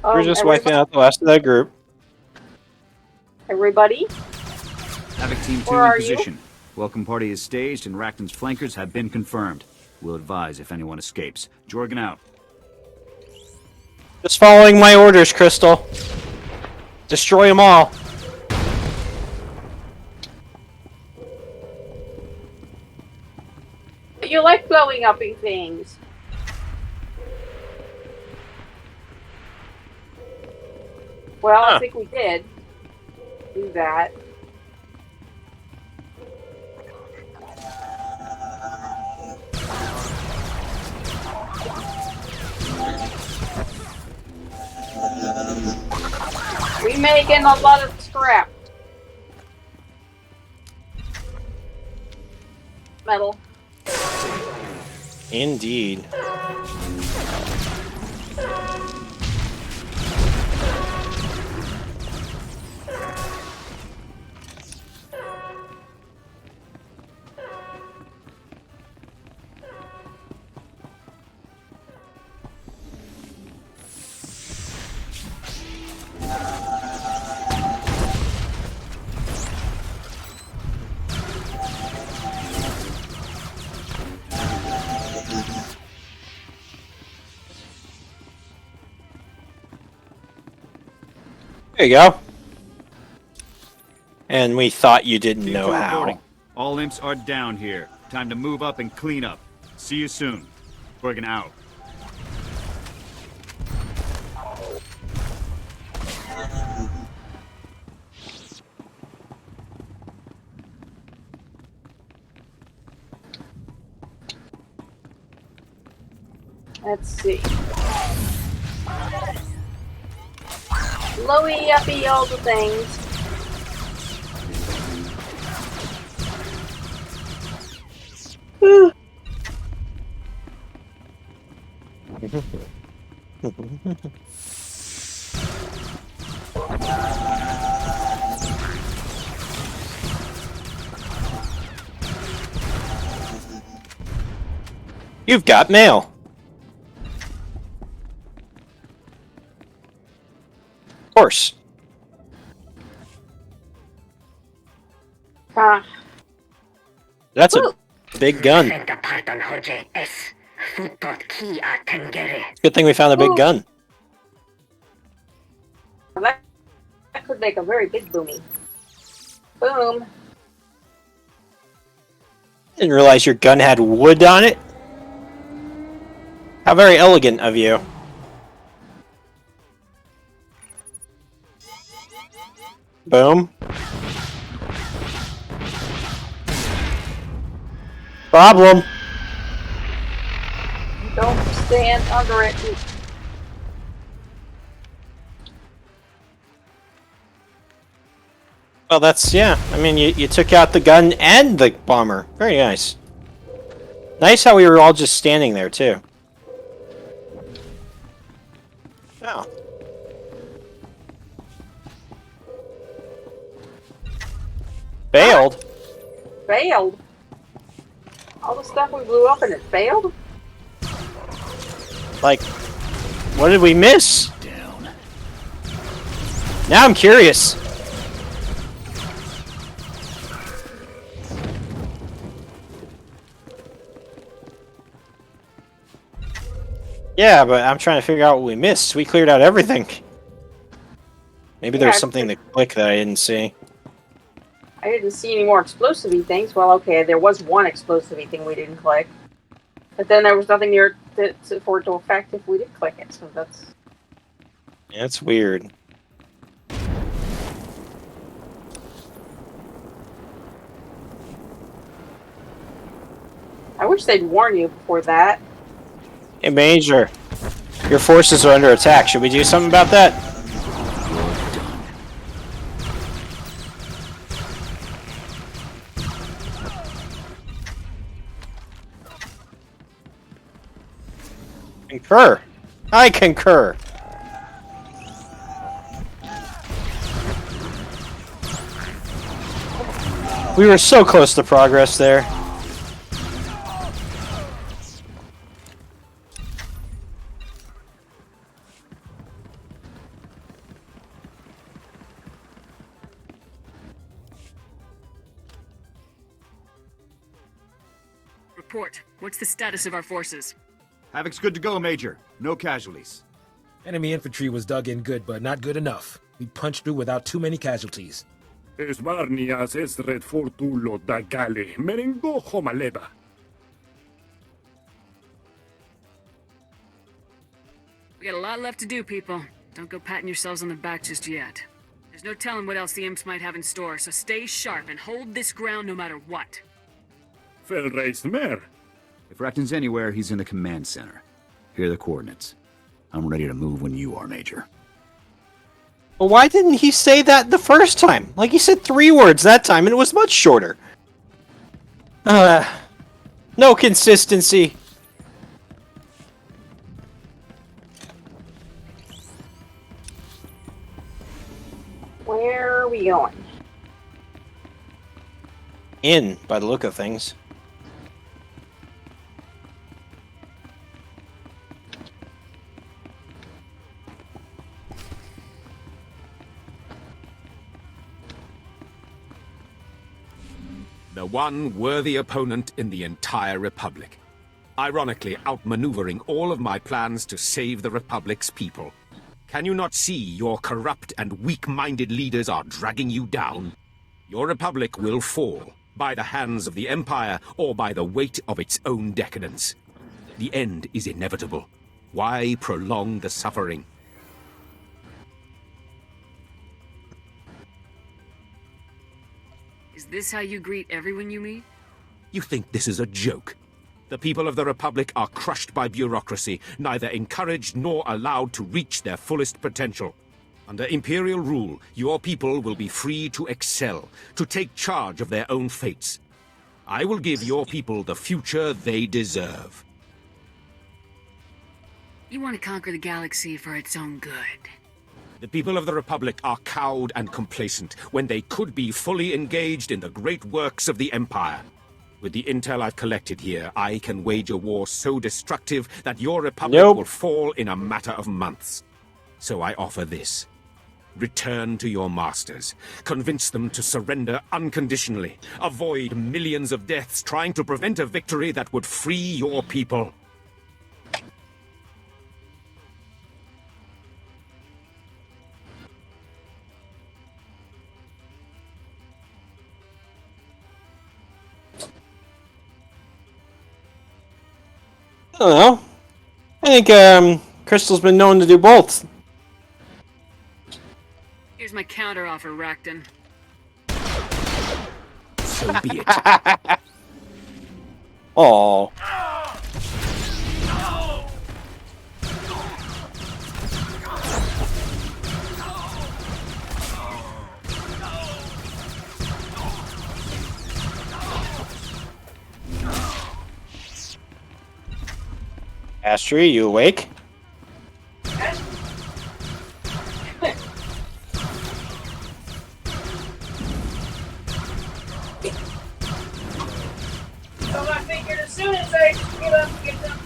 We're just wiping out the last of that group. Everybody? Havoc Team 2 Where in are you? position. Welcome party is staged and Racton's flankers have been confirmed. We'll advise if anyone escapes. Jorgen out. Just following my orders, Crystal. Destroy them all. You like blowing up things. Well, I think we did do that. We making a lot of scrap. Metal. Indeed. There you go. And we thought you didn't Team know 2 how. reporting. All imps are down here. Time to move up and clean up. See you soon. Jorgen out. Let's see. Blowy uppy all the things. You've got mail. Of course. That's a big gun. Good thing we found a big gun. That could make a very big boomy. Boom. Didn't realize your gun had wood on it. How very elegant of you. Boom. Problem. Don't stand under it. Well, that's, yeah. I mean, you took out the gun and the bomber. Very nice. Nice how we were all just standing there, too. Oh. Failed? Failed? All the stuff we blew up and it failed? Like, what did we miss? Down. Now I'm curious. Yeah, but I'm trying to figure out what we missed. We cleared out everything. Maybe there's something to click that I didn't see. I didn't see any more explosive-y things. Well, okay, there was one explosive-y thing we didn't click. But then there was nothing near for it to affect if we did click it, so that's... Yeah, it's weird. I wish they'd warn you before that. Hey, Major. Your forces are under attack. Should we do something about that? Concur. I concur. We were so close to progress there. Report. What's the status of our forces? Havoc's good to go, Major. No casualties. Enemy infantry was dug in good, but not good enough. We punched through without too many casualties. Esbarnias esret fortulo da gale, merengo homaleba. We got a lot left to do, people. Don't go patting yourselves on the back just yet. There's no telling what else the imps might have in store, so stay sharp and hold this ground no matter what. If Racton's anywhere, he's in the command center. Here are the coordinates. I'm ready to move when you are, Major. Well, why didn't he say that the first time? Like, he said 3 words that time, and it was much shorter. No consistency. Where are we going? In, by the look of things. The one worthy opponent in the entire Republic. Ironically, outmaneuvering all of my plans to save the Republic's people. Can you not see your corrupt and weak-minded leaders are dragging you down? Your Republic will fall, by the hands of the Empire or by the weight of its own decadence. The end is inevitable. Why prolong the suffering? Is this how you greet everyone you meet? You think this is a joke? The people of the Republic are crushed by bureaucracy, neither encouraged nor allowed to reach their fullest potential. Under Imperial rule, your people will be free to excel, to take charge of their own fates. I will give your people the future they deserve. You want to conquer the galaxy for its own good. The people of the Republic are cowed and complacent when they could be fully engaged in the great works of the Empire. With the intel I've collected here, I can wage a war so destructive that your Republic will fall in a matter of months. So I offer this. Return to your masters. Convince them to surrender unconditionally. Avoid millions of deaths trying to prevent a victory that would free your people. I don't know. I think Crystal's been known to do both. Here's my counter offer, Racton. So be it. Oh. Astrid, you awake? So I figured as soon as I get up and get done,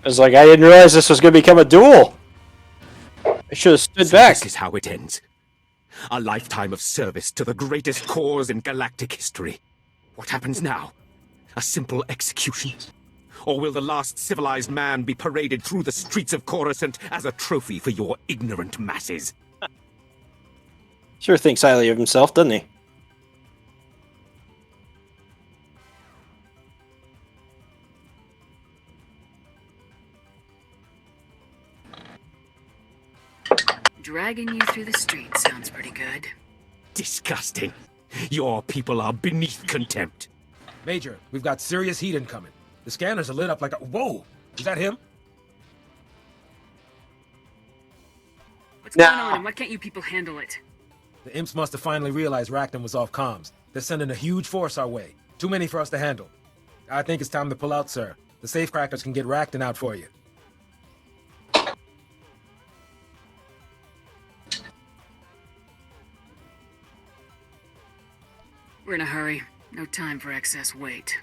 I was like, I didn't realize this was going to become a duel. I should have stood back. This is how it ends. A lifetime of service to the greatest cause in galactic history. What happens now? A simple execution? Or will the last civilized man be paraded through the streets of Coruscant as a trophy for your ignorant masses? Sure thinks highly of himself, doesn't he? Dragging you through the streets sounds pretty good. Disgusting. Your people are beneath contempt. Major, we've got serious heat incoming. The scanners are lit up like a... Whoa! Is that him? What's going on, and why can't you people handle it? The imps must have finally realized Rackham was off comms. They're sending a huge force our way. Too many for us to handle. I think it's time to pull out, sir. The safecrackers can get Rackham out for you. We're in a hurry. No time for excess weight.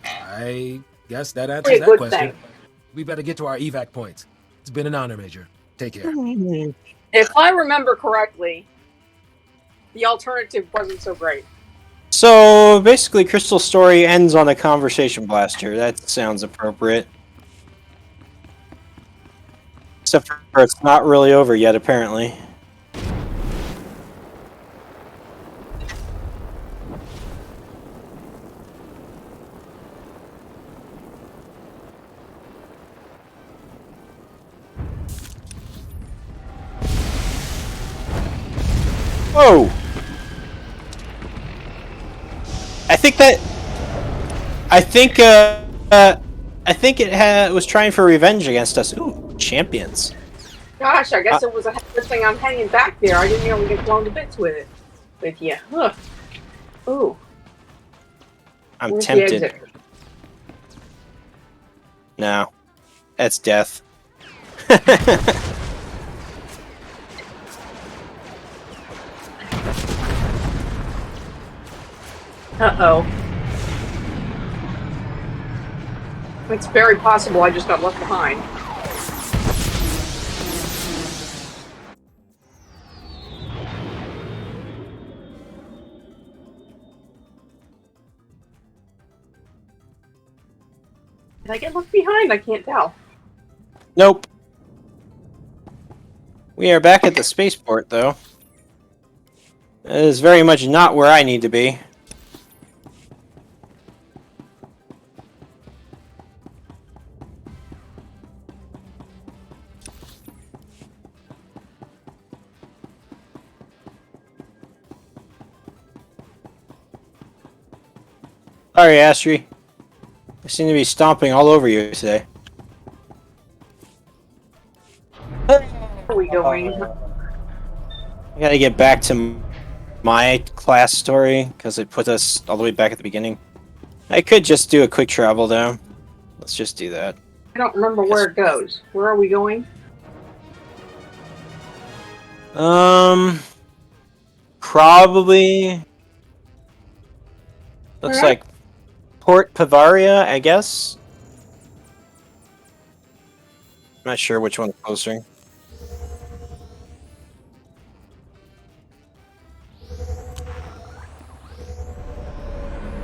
I guess that answers that question. We better get to our evac points. It's been an honor, Major. Take care. If I remember correctly, the alternative wasn't so great. So basically, Crystal's story ends on a conversation blaster. That sounds appropriate. Except for it's not really over yet, apparently. Whoa! I think it was trying for revenge against us. Ooh, champions. Gosh, I guess it was a good thing I'm hanging back there. I didn't know we get blown to bits with it. But yeah, huh. Ooh. I'm Where's tempted. No. That's death. Uh-oh. It's very possible I just got left behind. Did I get left behind? I can't tell. Nope. We are back at the spaceport, though. That is very much not where I need to be. Sorry, Astri. I seem to be stomping all over you today. Where are we going? I gotta get back to my class story, because it put us all the way back at the beginning. I could just do a quick travel, though. Let's just do that. I don't remember where it goes. Where are we going? Probably... Looks like Port Pavaria, I guess? I'm not sure which one's closer.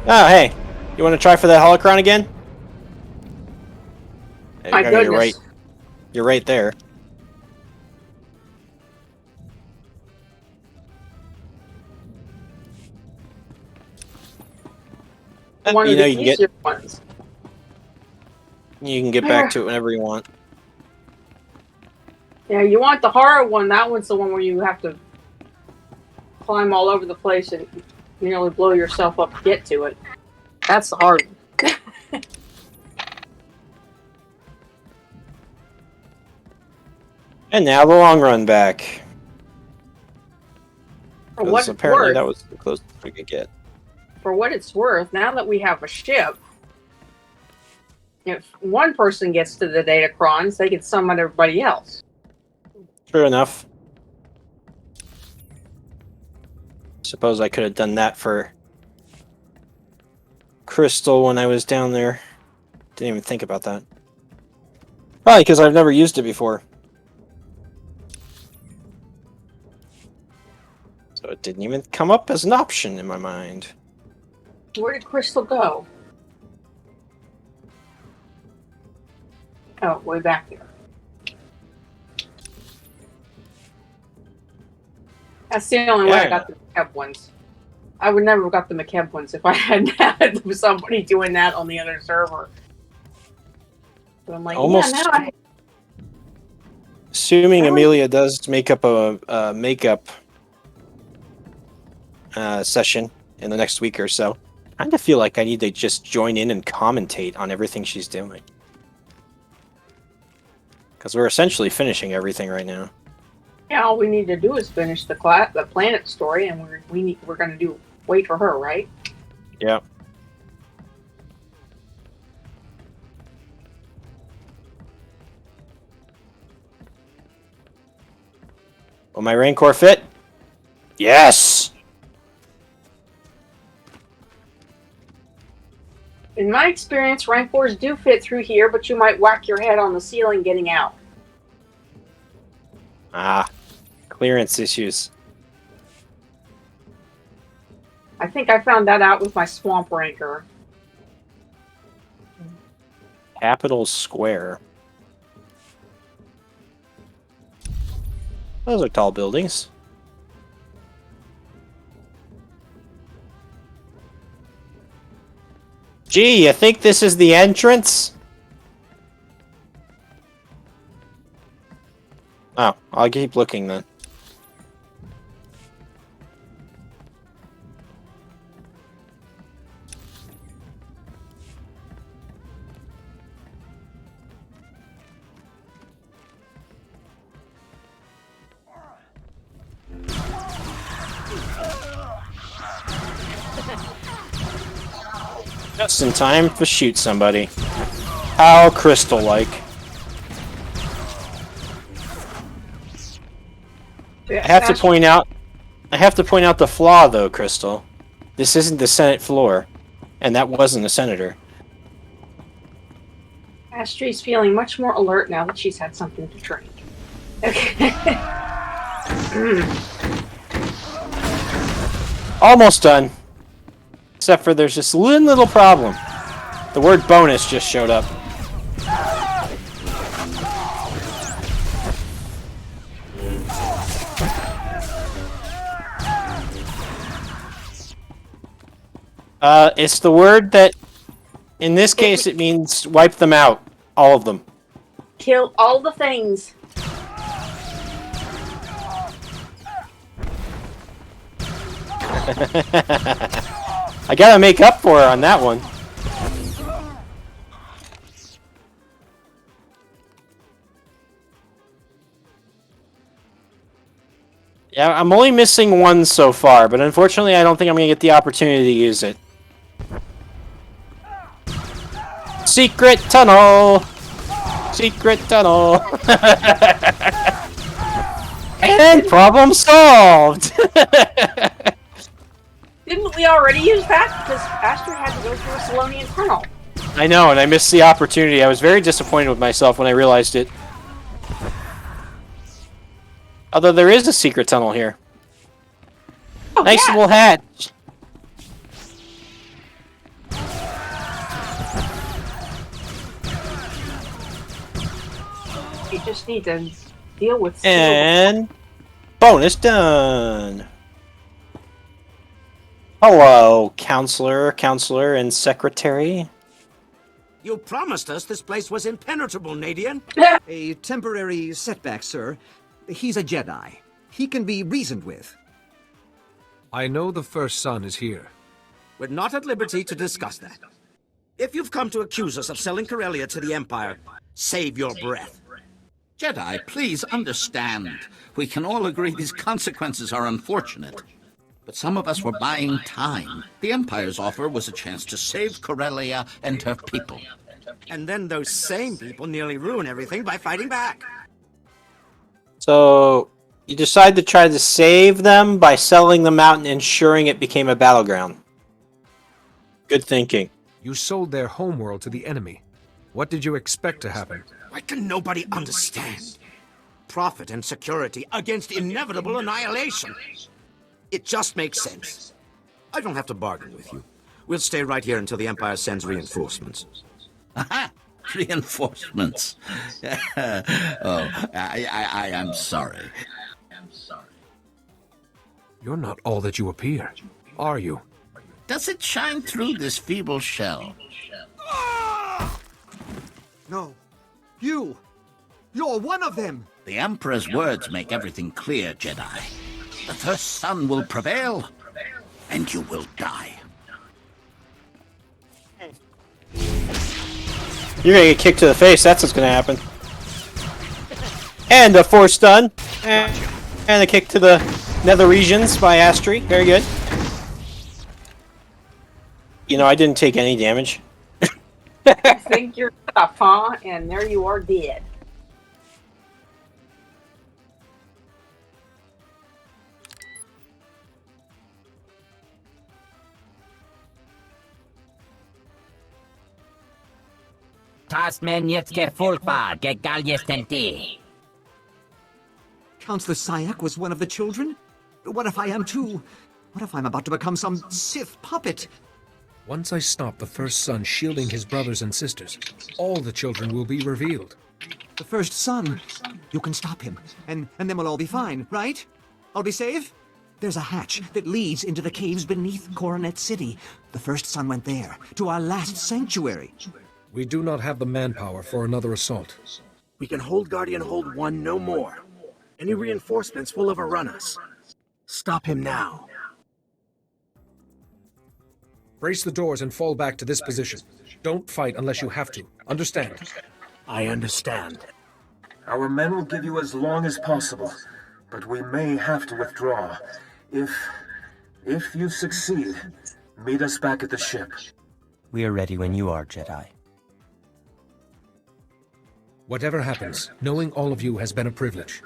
Oh, hey. You want to try for that holocron again? My goodness. You're right. You're right there. One of the easier ones. You can get back to it whenever you want. Yeah, you want the horror one. That one's the one where you have to climb all over the place and nearly blow yourself up to get to it. That's the hard one. And now the long run back. For what apparently it's worth, that was the closest we could get. for what it's worth, now that we have a ship, if one person gets to the Datacrons, they can summon everybody else. True enough. Suppose I could have done that for Crystal when I was down there. Didn't even think about that. Probably because I've never used it before. So it didn't even come up as an option in my mind. Where did Crystal go? Oh, way back there. That's the only way I got the McKeb ones. I would never have got the McKeb ones if I hadn't had somebody doing that on the other server. But I'm like, Almost. yeah, now I... Assuming Amelia does make up a makeup session, in the next week or so. I kind of feel like I need to just join in and commentate on everything she's doing. Because we're essentially finishing everything right now. Yeah, all we need to do is finish the planet story, and we're going to wait for her, right? Yeah. Will my Rancor fit? Yes! In my experience, Rancors do fit through here, but you might whack your head on the ceiling getting out. Ah, clearance issues. I think I found that out with my Swamp Rancor. Capital Square. Those are tall buildings. Gee, you think this is the entrance? Oh, I'll keep looking then. Just in time to shoot somebody. How Crystal-like. I have to point out the flaw, though, Crystal. This isn't the Senate floor, and that wasn't a senator. Astrie's feeling much more alert now that she's had something to drink. Okay. Almost done. Except for there's just one little problem. The word bonus just showed up. It's the word that, in this case, it means wipe them out. All of them. Kill all the things. I gotta make up for her on that one. Yeah, I'm only missing one so far, but unfortunately I don't think I'm gonna get the opportunity to use it. Secret tunnel! Secret tunnel! And problem solved! Didn't we already use that? Because Astrid had to go through a Solonian tunnel. I know, and I missed the opportunity. I was very disappointed with myself when I realized it. Although there is a secret tunnel here. Oh, nice yeah. Little hat. You just need to deal with... And... bonus done! Hello, counselor, and secretary. You promised us this place was impenetrable, Nadian. A temporary setback, sir. He's a Jedi. He can be reasoned with. I know the First Son is here. We're not at liberty to discuss that. If you've come to accuse us of selling Corellia to the Empire, save your breath. Jedi, please understand. We can all agree these consequences are unfortunate. But some of us were buying time. The Empire's offer was a chance to save Corellia and her people. And then those same people nearly ruin everything by fighting back. So, you decide to try to save them by selling them out and ensuring it became a battleground. Good thinking. You sold their homeworld to the enemy. What did you expect to happen? Why can nobody understand? Profit and security against inevitable annihilation. It just makes sense. I don't have to bargain with you. We'll stay right here until the Empire sends reinforcements. Aha! Reinforcements. Oh, I am sorry. You're not all that you appear, are you? Does it shine through this feeble shell? No. You're one of them! The Emperor's words make everything clear, Jedi. The First Son will prevail. and you will die. You're gonna get kicked to the face, that's what's gonna happen. And a force stun. And a kick to the nether regions by Astri. Very good. You know, I didn't take any damage. I think you're tough, huh? And there you are dead. Counselor Sayak was one of the children? What if I am too? What if I'm about to become some Sith puppet? Once I stop the first son shielding his brothers and sisters, all the children will be revealed. The first son? You can stop him, and then we'll all be fine, right? I'll be safe? There's a hatch that leads into the caves beneath Coronet City. The first son went there, to our last sanctuary. We do not have the manpower for another assault. We can hold Guardian Hold 1 no more. Any reinforcements will overrun us. Stop him now. Brace the doors and fall back to this position. Don't fight unless you have to. Understand? I understand. Our men will give you as long as possible, but we may have to withdraw. If you succeed, meet us back at the ship. We are ready when you are, Jedi. Whatever happens, knowing all of you has been a privilege.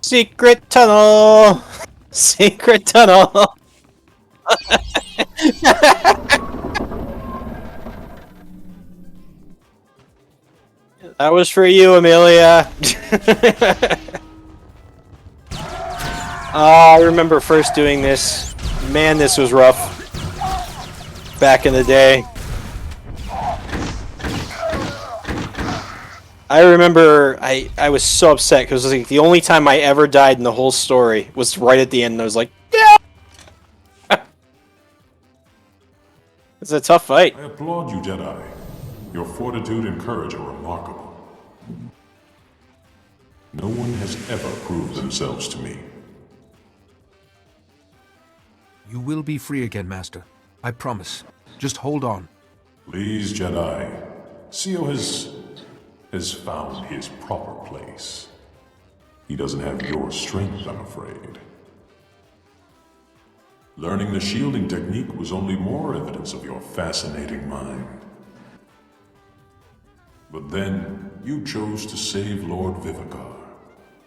Secret tunnel! Secret tunnel! That was for you, Amelia. I remember first doing this. Man, this was rough. Back in the day. I remember I was so upset because it was like the only time I ever died in the whole story was right at the end, and I was like, yeah! It's a tough fight. I applaud you, Jedi. Your fortitude and courage are remarkable. No one has ever proved themselves to me. You will be free again, Master. I promise. Just hold on. Please, Jedi. Sio has found his proper place. He doesn't have your strength, I'm afraid. Learning the shielding technique was only more evidence of your fascinating mind. But then, you chose to save Lord Vivicar,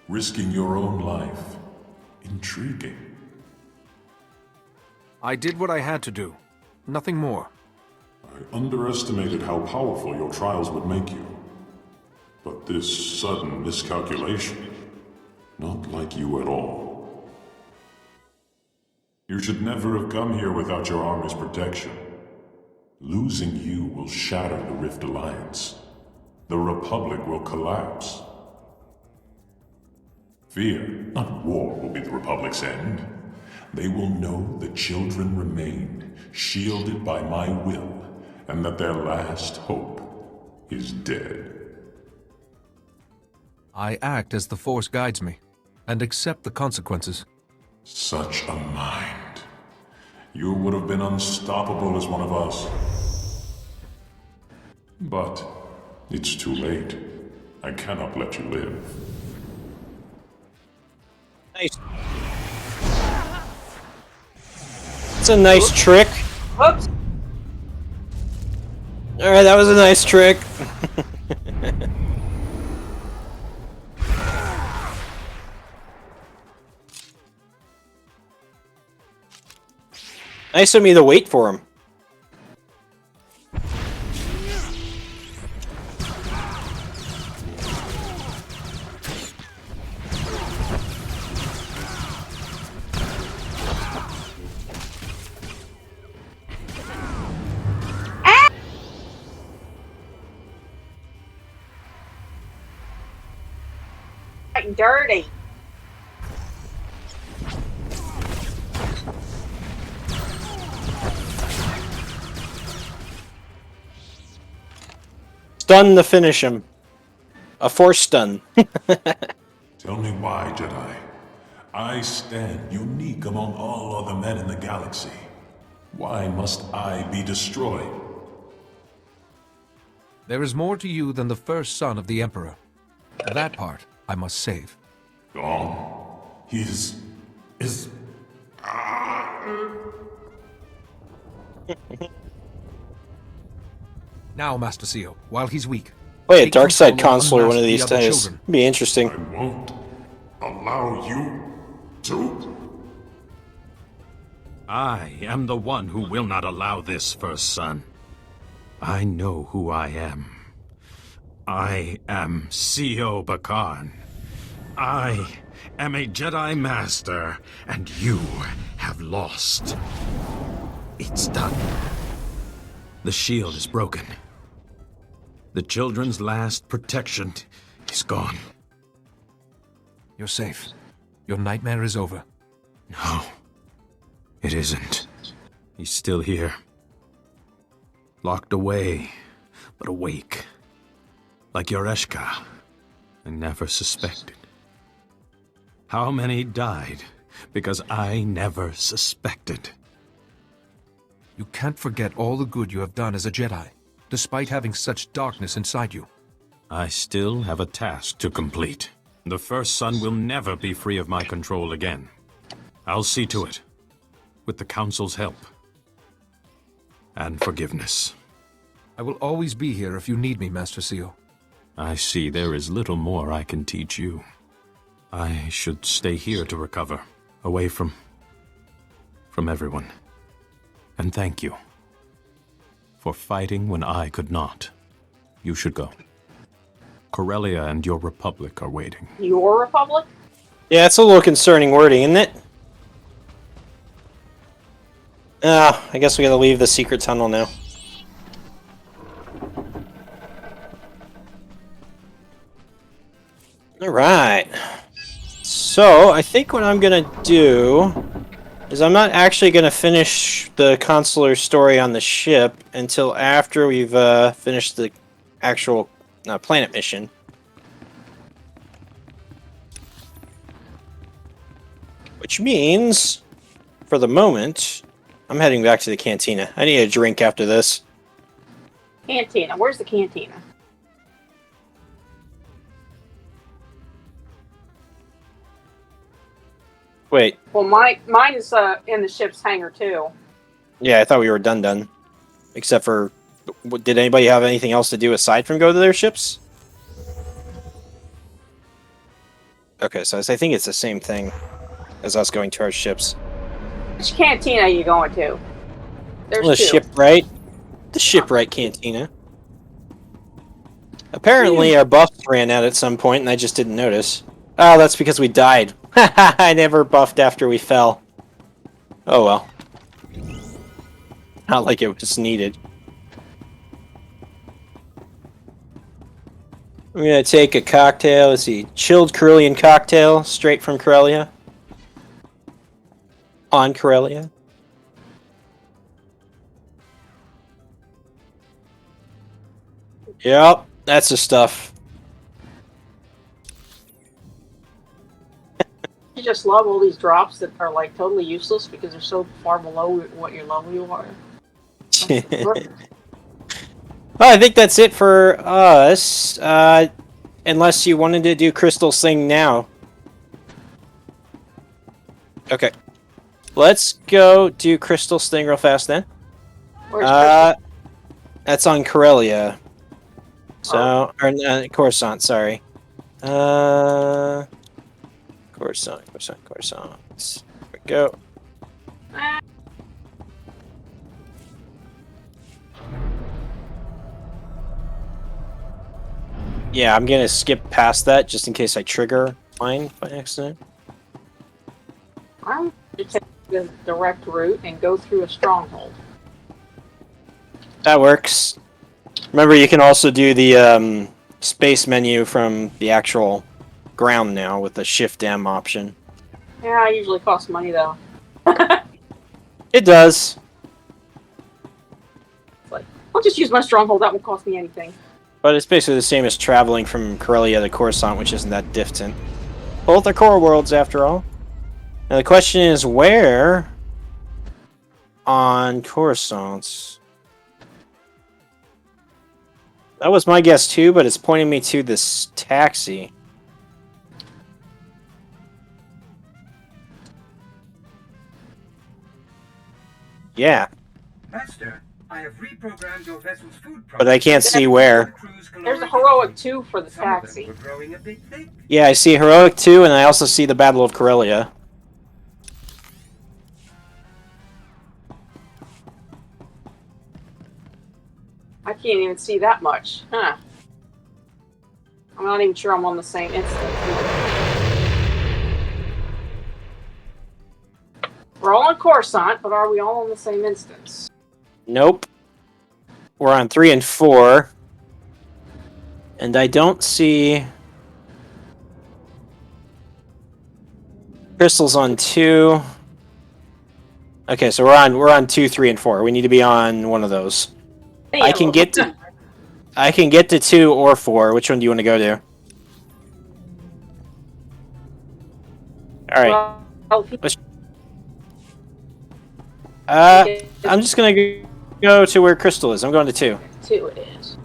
risking your own life. Intriguing. I did what I had to do. Nothing more. I underestimated how powerful your trials would make you. But this sudden miscalculation, not like you at all. You should never have come here without your army's protection. Losing you will shatter the Rift Alliance. The Republic will collapse. Fear, not war, will be the Republic's end. They will know the children remained, shielded by my will, and that their last hope is dead. I act as the Force guides me, and accept the consequences. Such a mind. You would have been unstoppable as one of us. But it's too late. I cannot let you live. Nice. It's a nice trick. Whoops. Alright, that was a nice trick. Nice of me to wait for him. Dirty. Stun to finish him. A force stun. Tell me why, Jedi. I stand unique among all other men in the galaxy. Why must I be destroyed? There is more to you than the first son of the Emperor. That part I must save. Gone. Is... Now, Master Seal, while he's weak. Wait, a take dark side control and consular one of unmask these the other days. children. Be interesting. I won't allow you to... I am the one who will not allow this, First Son. I know who I am. I am Sio Bakan. I am a Jedi Master, and you have lost. It's done. The shield is broken. The children's last protection is gone. You're safe. Your nightmare is over. No, it isn't. He's still here. Locked away, but awake. Like Yoreshka. I never suspected. How many died because I never suspected? You can't forget all the good you have done as a Jedi, despite having such darkness inside you. I still have a task to complete. The First Son will never be free of my control again. I'll see to it, with the Council's help. And forgiveness. I will always be here if you need me, Master Seal. I see there is little more I can teach you. I should stay here to recover, away from everyone. And thank you for fighting when I could not. You should go. Corellia and your Republic are waiting. Your Republic? Yeah, it's a little concerning wording, isn't it? I guess we gotta leave the secret tunnel now. Alright. So, I think what I'm gonna do is I'm not actually gonna finish the consular story on the ship until after we've finished the actual planet mission. Which means, for the moment, I'm heading back to the cantina. I need a drink after this. Cantina. Where's the cantina? Wait. Well, mine is in the ship's hangar too. Yeah, I thought we were done. Except for, did anybody have anything else to do aside from go to their ships? Okay, so I think it's the same thing as us going to our ships. Which cantina are you going to? There's The two. shipwright. The shipwright cantina. Apparently our buffs ran out at some point and I just didn't notice. Oh, that's because we died. I never buffed after we fell. Oh well. Not like it was needed. I'm gonna take a cocktail. Let's see. Chilled Corellian cocktail, straight from Corellia. On Corellia. Yep, that's the stuff. You just love all these drops that are like totally useless because they're so far below what your level you are. Well, I think that's it for us. Unless you wanted to do Crystal's thing now. Okay. Let's go do Crystal's thing real fast then. Where's Crystal? That's on Corellia. So, or Coruscant, sorry. Coruscant. There we go. Yeah, I'm gonna skip past that just in case I trigger mine by accident. I'm going to take the direct route and go through a stronghold. That works. Remember, you can also do the space menu from the actual ground now with the Shift M option. Yeah, it usually costs money though. It does. It's like, I'll just use my stronghold, that won't cost me anything. But it's basically the same as traveling from Corellia to Coruscant, which isn't that distant. Both are core worlds, after all. Now the question is, where on Coruscant? That was my guess too, but it's pointing me to this taxi. Yeah. Master, I have reprogrammed your vessel's food But I can't see where. There's a heroic 2 for the taxi. Yeah, I see Heroic 2, and I also see the Battle of Corellia. I can't even see that much. Huh. I'm not even sure I'm on the same instance. We're all on Coruscant, but are we all on the same instance? Nope. We're on 3 and 4. And I don't see... Crystal's on 2. Okay, so we're on 2, 3, and 4. We need to be on one of those. I can get to 2 or 4. Which one do you want to go to? Alright. I'm just gonna go to where Crystal is. I'm going to 2. 2 it is.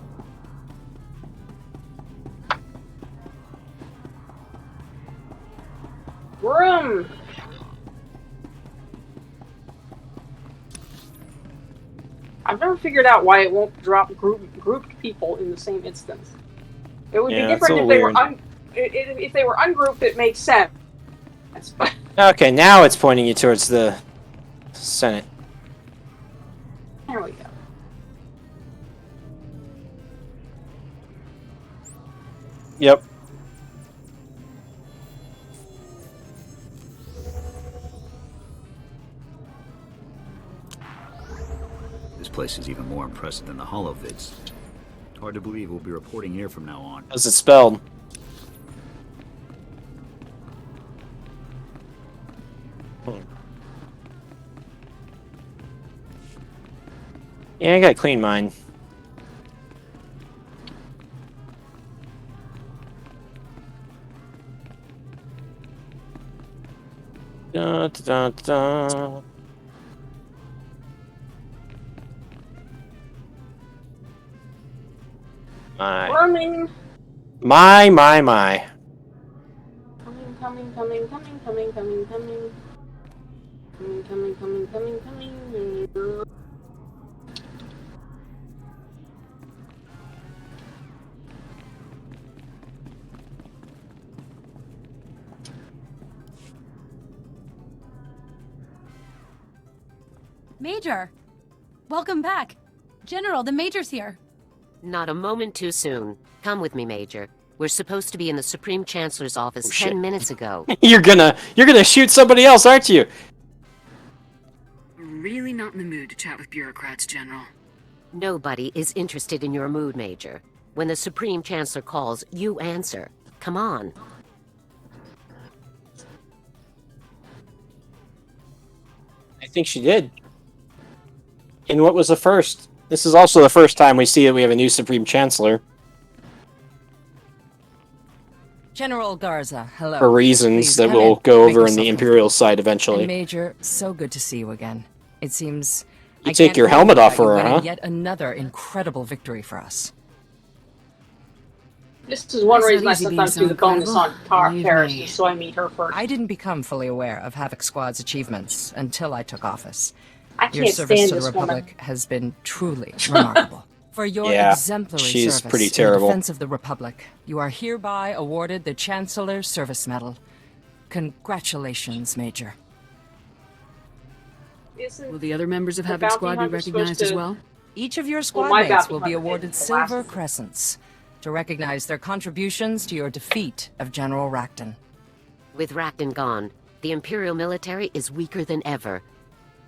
Room. I've never figured out why it won't drop grouped people in the same instance. It would be different if they were if they were ungrouped. It makes sense. Okay, now it's pointing you towards the Senate. There we go. Yep. This place is even more impressive than the holovids. Hard to believe we'll be reporting here from now on. How's it spelled? Yeah, I gotta clean mine. Da, da, da. My. Running. My. Coming. Major! Welcome back. General, the Major's here. Not a moment too soon. Come with me, Major. We're supposed to be in the Supreme Chancellor's office 10 minutes ago. You're gonna shoot somebody else, aren't you? Really not in the mood to chat with bureaucrats, General. Nobody is interested in your mood, Major. When the Supreme Chancellor calls, you answer. Come on. I think she did. And what was the first? This is also the first time we see that we have a new Supreme Chancellor. General Garza, hello. For reasons Please that come we'll in. go Make over in the yourself Imperial side eventually. And Major, so good to see you again. It seems You I take can't your believe helmet that off for you her, winning huh? Yet another incredible victory for us. This is one It's not reason I easy being sometimes so do the bonus on incredible, believe Paris, me. so I meet her first. I didn't become fully aware of Havoc Squad's achievements until I took office. I Your can't service stand to the this woman. Republic has been truly remarkable. For your Yeah, exemplary she's service pretty in the terrible. defense of the Republic, you are hereby awarded the Chancellor's Service Medal. Congratulations, Major. Will the other members of the Havoc bounty Squad be hunter supposed recognized as to- well? Each of your Well, squad my mates bounty will be hunter awarded did the last silver one. crescents to recognize their contributions to your defeat of General Racton. With Racton gone, the Imperial military is weaker than ever.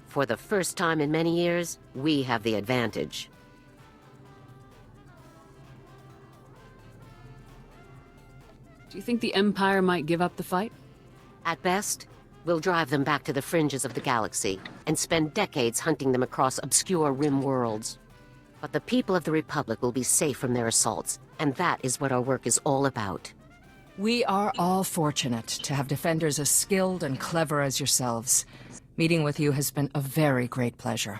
For the first time in many years, we have the advantage. Do you think the Empire might give up the fight? At best, we'll drive them back to the fringes of the galaxy and spend decades hunting them across obscure rim worlds. But the people of the Republic will be safe from their assaults, and that is what our work is all about. We are all fortunate to have defenders as skilled and clever as yourselves. Meeting with you has been a very great pleasure.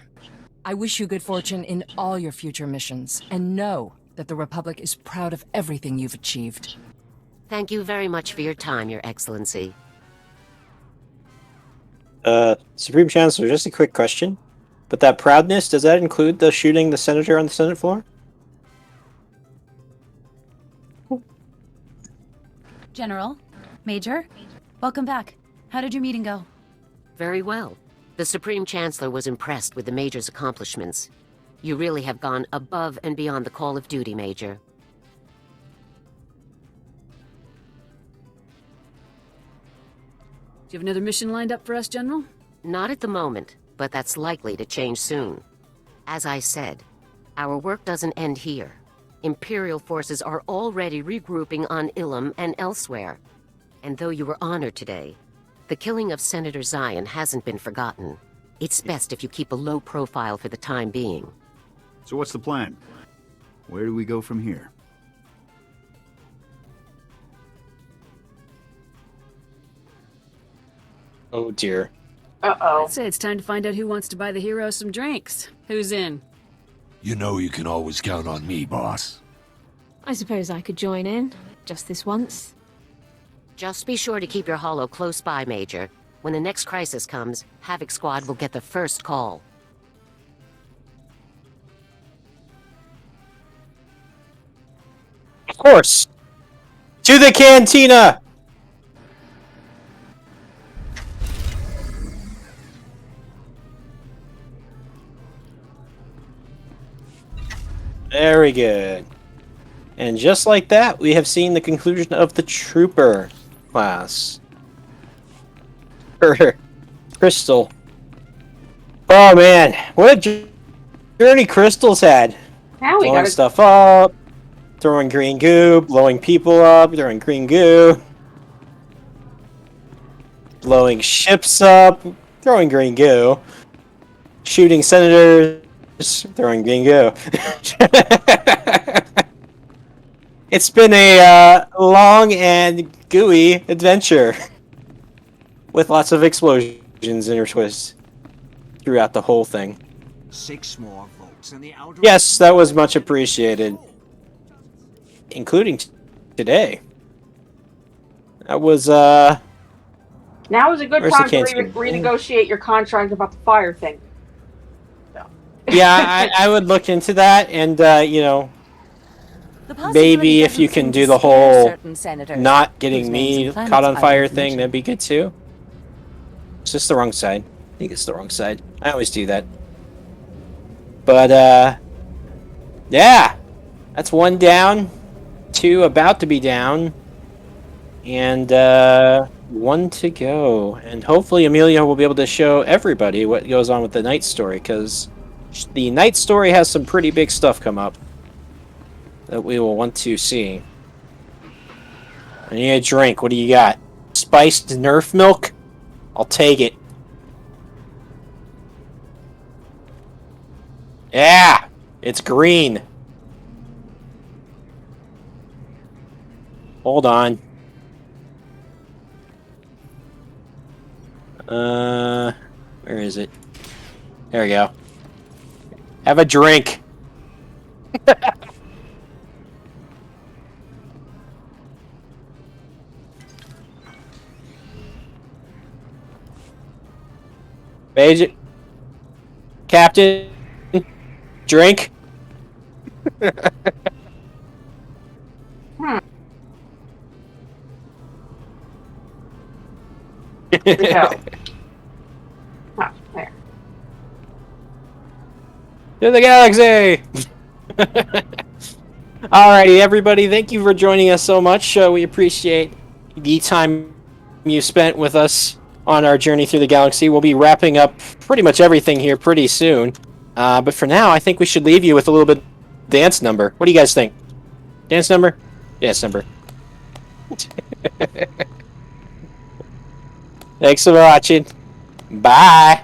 I wish you good fortune in all your future missions, and know that the Republic is proud of everything you've achieved. Thank you very much for your time, Your Excellency. Supreme Chancellor, just a quick question. But that proudness, does that include the shooting the senator on the Senate floor? General, Major, welcome back. How did your meeting go? Very well. The Supreme Chancellor was impressed with the Major's accomplishments. You really have gone above and beyond the call of duty, Major. Do you have another mission lined up for us, General? Not at the moment, but that's likely to change soon. As I said, our work doesn't end here. Imperial forces are already regrouping on Ilum and elsewhere. And though you were honored today, the killing of Senator Zion hasn't been forgotten. It's best if you keep a low profile for the time being. So what's the plan? Where do we go from here? Oh dear. Uh-oh. I'd say it's time to find out who wants to buy the hero some drinks. Who's in? You know you can always count on me, boss. I suppose I could join in, just this once. Just be sure to keep your holo close by, Major. When the next crisis comes, Havoc Squad will get the first call. Of course! To the cantina! Very good. And just like that, we have seen the conclusion of the Trooper class. Crystal. Oh man, what a journey Crystal's had. Now we Blowing gotta... stuff up, throwing green goo, blowing people up, throwing green goo. Blowing ships up, throwing green goo. Shooting senators, throwing green goo. It's been a long and gooey adventure with lots of explosions intertwisted throughout the whole thing. 6 more votes and the outer... Yes, that was much appreciated, including today. That was Now is a good Where's time the to canteen? renegotiate your contract about the fire thing. yeah, I would look into that, and you know, maybe if you can do the whole not getting me caught on fire thing, that'd be good too. It's just the wrong side. I think it's the wrong side. I always do that. But yeah, that's 1 down, 2 about to be down, and 1 to go. And hopefully Amelia will be able to show everybody what goes on with the night story, because the night story has some pretty big stuff come up that we will want to see. I need a drink. What do you got? Spiced Nerf milk? I'll take it. Yeah! It's green. Hold on. Where is it? There we go. Have a drink. Major, Captain, drink. Yeah. Ah, there. To the galaxy! Alrighty, everybody, thank you for joining us so much. We appreciate the time you spent with us on our journey through the galaxy. We'll be wrapping up pretty much everything here pretty soon. But for now, I think we should leave you with a little bit of dance number. What do you guys think? Dance number? Dance number. Thanks for watching. Bye!